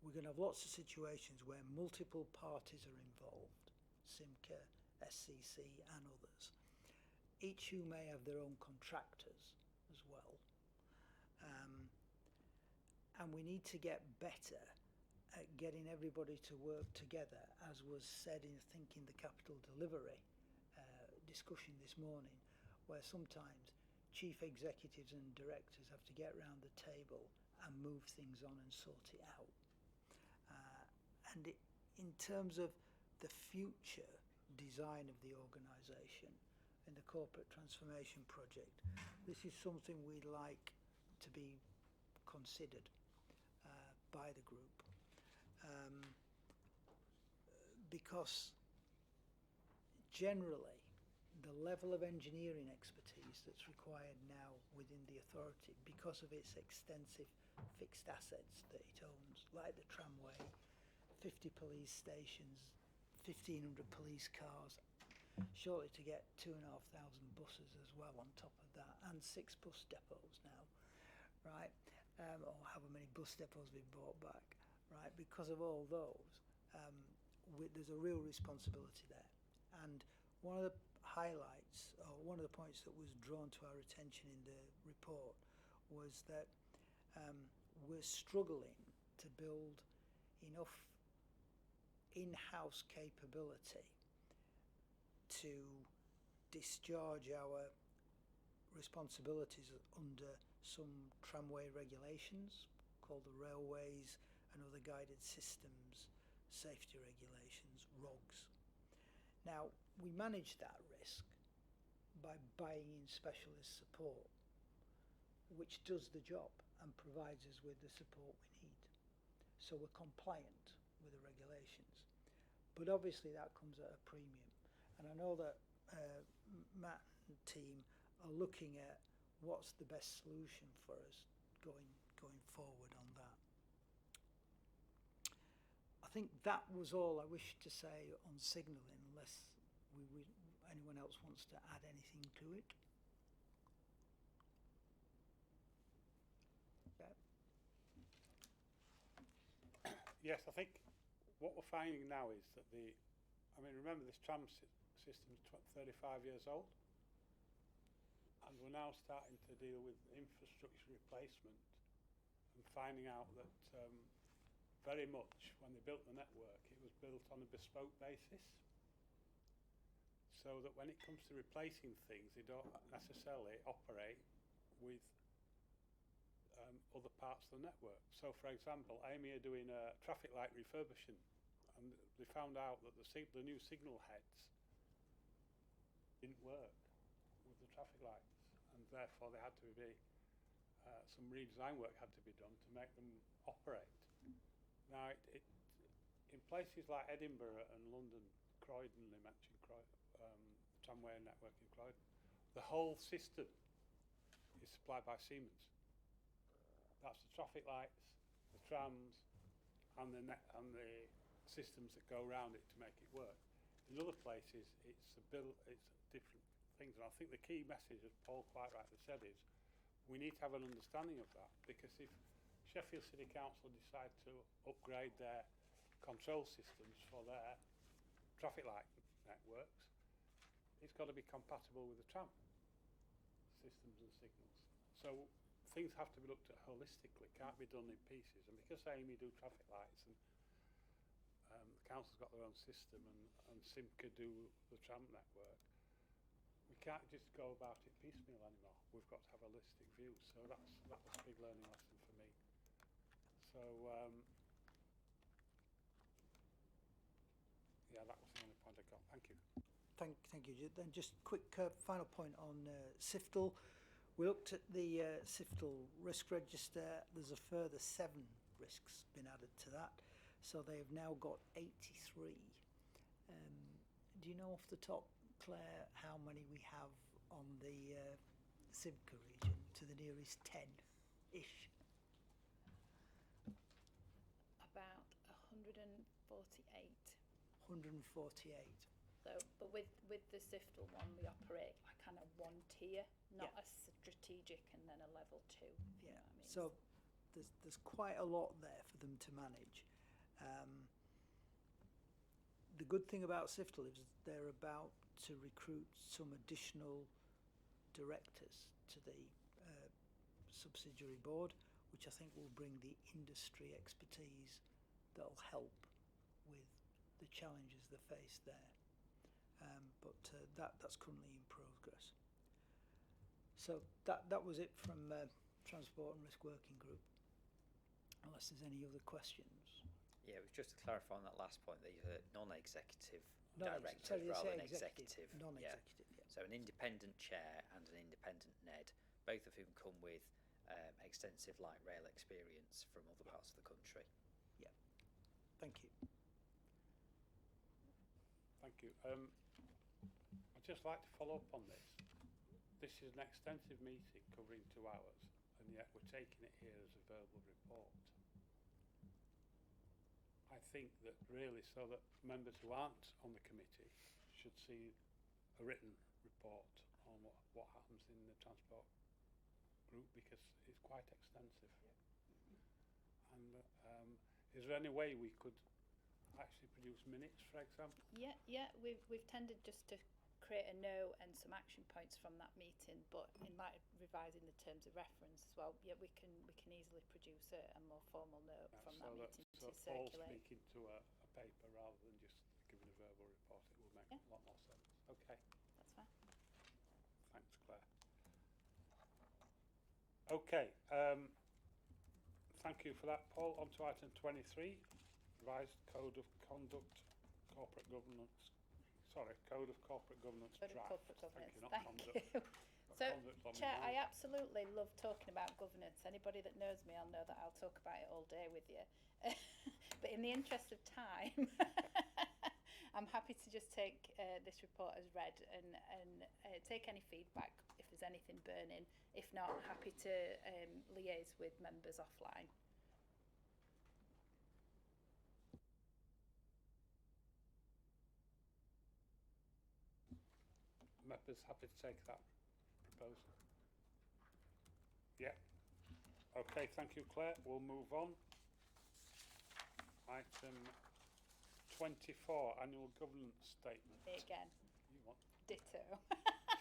we're going to have lots of situations where multiple parties are involved, Simca, SCC and others, each who may have their own contractors as well. And we need to get better at getting everybody to work together, as was said in, I think, in the capital delivery discussion this morning, where sometimes chief executives and directors have to get round the table and move things on and sort it out. In terms of the future design of the organisation in the corporate transformation project, this is something we'd like to be considered by the group, because generally the level of engineering expertise that's required now within the authority, because of its extensive fixed assets that it owns, like the tramway, 50 police stations, 1,500 police cars, shortly to get 2,500 buses as well on top of that, and 6 bus depots now, right? Or however many bus depots we've bought back, right? Because of all those, there's a real responsibility there. And one of the highlights, or one of the points that was drawn to our attention in the report, was that we're struggling to build enough in-house capability to discharge our responsibilities under some tramway regulations called the Railways and Other Guided Systems Safety Regulations, ROGS. Now, we manage that risk by buying in specialist support, which does the job and provides us with the support we need. So we're compliant with the regulations. But obviously that comes at a premium. And I know that Matt and team are looking at what's the best solution for us going forward on that. I think that was all I wished to say on signalling, unless anyone else wants to add anything to it. Yes, I think what we're finding now is that remember this tram system is 35 years old, and we're now starting to deal with infrastructure replacement and finding out that very much when they built the network, it was built on a bespoke basis, so that when it comes to replacing things, they don't necessarily operate with other parts of the network. So, for example, Amy are doing a traffic light refurbishment, and they found out that the new signal heads didn't work with the traffic lights, and therefore there had to be some redesign work had to be done to make them operate. Now, in places like Edinburgh and London, Croydon, they mentioned tramway network in Croydon, the whole system is supplied by Siemens. That's the traffic lights, the trams, and the systems that go around it to make it work. In other places, it's different things. And I think the key message, as Paul quite rightly said, is we need to have an understanding of that, because if Sheffield City Council decide to upgrade their control systems for their traffic light networks, it's got to be compatible with the tram systems and signals. So things have to be looked at holistically, can't be done in pieces. And because Amy do traffic lights and the council's got their own system and Simca do the tram network, we can't just go about it piecemeal anymore. We've got to have a holistic view. So that was a big learning lesson for me. So yeah, that was the only point I got. Thank you. Thank you. Then just quick final point on SIFTL. We looked at the SIFTL risk register. There's a further 7 risks been added to that. So they've now got 83. Do you know off the top, Claire, how many we have on the Simca region to the nearest 10-ish? About 148. 148. So, but with the SIFTL one, we operate like kind of one tier, not a strategic and then a level 2. Yeah. You know what I mean? So there's quite a lot there for them to manage. The good thing about SIFTL is they're about to recruit some additional directors to the subsidiary board, which I think will bring the industry expertise that'll help with the challenges they face there. But that's currently in progress. So that was it from Transport and Risk Working Group. Unless there's any other questions. Yeah, just to clarify on that last point, these are non-executive directors rather than executive. Non-executive, yeah. So an independent chair and an independent NED, both of whom come with extensive light rail experience from other parts of the country. Yeah. Thank you. Thank you. I'd just like to follow up on this. This is an extensive meeting covering 2 hours, and yet we're taking it here as a verbal report. I think that really, so that members who aren't on the committee should see a written report on what happens in the transport group, because it's quite extensive. And is there any way we could actually produce minutes, for example? Yeah, we've tended just to create a note and some action points from that meeting, but in light of revising the terms of reference as well, yeah, we can easily produce a more formal note from that meeting to Paul circulate. speaking to a paper rather than just giving a verbal report, it will make a lot more sense. Okay. That's fine. Thanks, Claire. Okay. Thank you for that, Paul. On to item 23, revised Code of Conduct, Corporate Governance. Sorry, Code of Corporate Governance Code draft. of Corporate Governance. Thank you, not Thank conduct. you. So, Conduct on Chair, the I absolutely love talking about governance. Anybody that knows me, I'll know that I'll talk about it all day with you. But in the interest of time, I'm happy to just take this report as read and take any feedback if there's anything burning. If not, happy to liaise with members offline. Members happy to take that proposal? Yeah. Okay, thank you, Claire. We'll move on. Item 24, Annual Governance Statement. Me again. You want? Ditto.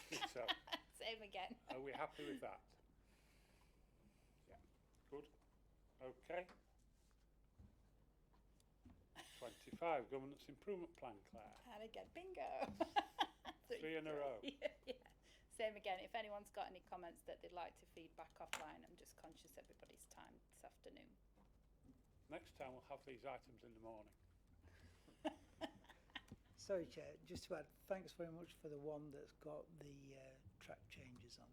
Ditto. Same again. Are we happy with that? Yeah. Good. Okay. 25, Governance Improvement Plan, Claire. And again, bingo. 3 in a row. Yeah. Same again. If anyone's got any comments that they'd like to feedback offline, I'm just conscious everybody's time this afternoon. Next time we'll have these items in the morning. Sorry, Chair, just to add, thanks very much for the one that's got the track changes on.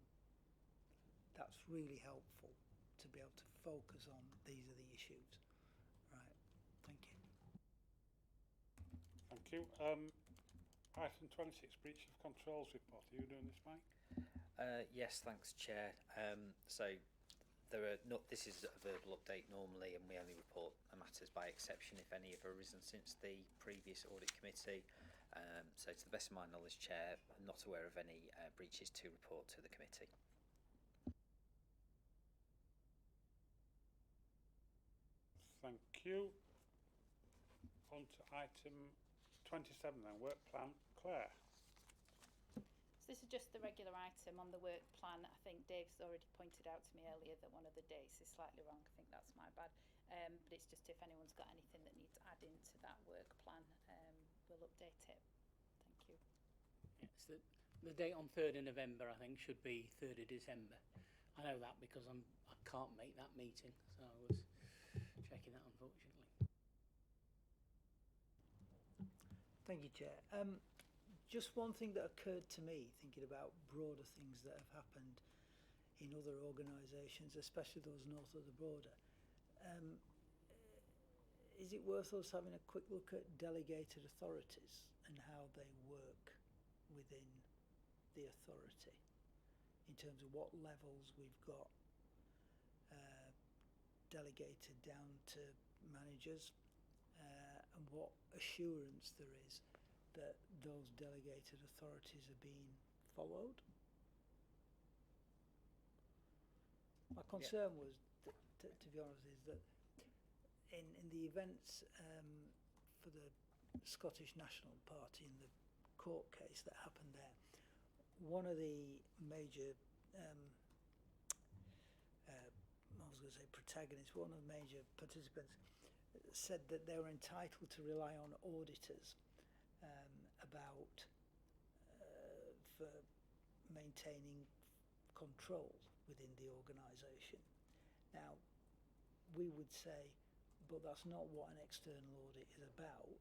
That's really helpful to be able to focus on these are the issues. Right, thank you. Thank you. Item 26, Breach of Controls Report. Are you doing this, Mike? Yes, thanks, Chair. So there are not. This is a verbal update normally, and we only report matters by exception if any have arisen since the previous audit committee. So to the best of my knowledge, Chair, I'm not aware of any breaches to report to the committee. Thank you. On to item 27 then, work plan. Claire. So this is just the regular item on the work plan. I think Dave's already pointed out to me earlier that one of the dates is slightly wrong. I think that's my bad. But it's just if anyone's got anything that needs adding to that work plan, we'll update it. Thank you. Yes, the date on 3rd of November, I think, should be 3rd of December. I know that because I can't make that meeting, so I was checking that, unfortunately. Thank you, Chair. Just one thing that occurred to me, thinking about broader things that have happened in other organisations, especially those north of the border. Is it worth us having a quick look at delegated authorities and how they work within the authority in terms of what levels we've got delegated down to managers and what assurance there is that those delegated authorities are being followed? My concern was, to be honest, is that in the events for the Scottish National Party in the court case that happened there, one of the major I was going to say protagonists, one of the major participants said that they were entitled to rely on auditors for maintaining control within the organisation. Now, we would say, but that's not what an external audit is about.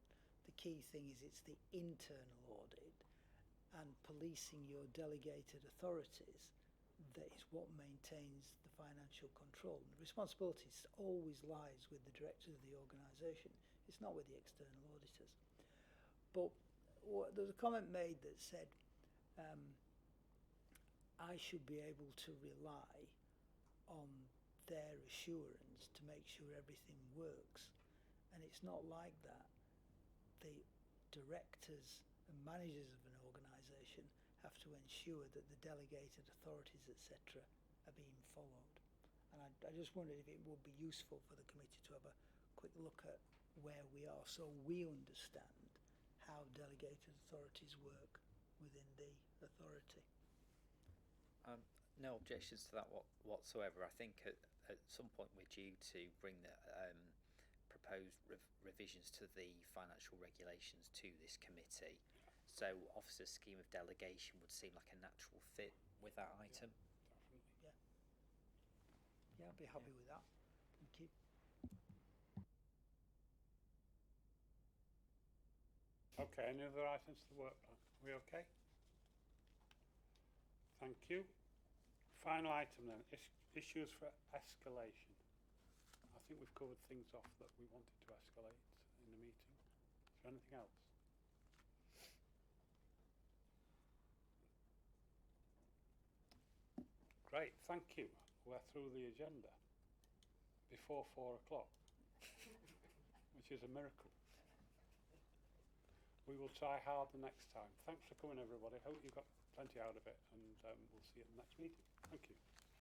The key thing is it's the internal audit and policing your delegated authorities that is what maintains the financial control. And the responsibility always lies with the directors of the organisation. It's not with the external auditors. But there was a comment made that said, I should be able to rely on their assurance to make sure everything works. And it's not like that. The directors and managers of an organisation have to ensure that the delegated authorities, etc., are being followed. And I just wondered if it would be useful for the committee to have a quick look at where we are so we understand how delegated authorities work within the authority. No objections to that whatsoever. I think at some point we're due to bring the proposed revisions to the financial regulations to this committee. So officer scheme of delegation would seem like a natural fit with that item. Yeah. Yeah, I'd be happy with that. Thank you. Okay, any other items to the work plan? Are we okay? Thank you. Final item then, issues for escalation. I think we've covered things off that we wanted to escalate in the meeting. Is there anything else? Great, thank you. We're through the agenda before 4 o'clock, which is a miracle. We will try hard the next time. Thanks for coming, everybody. Hope you got plenty out of it, and we'll see you at the next meeting. Thank you.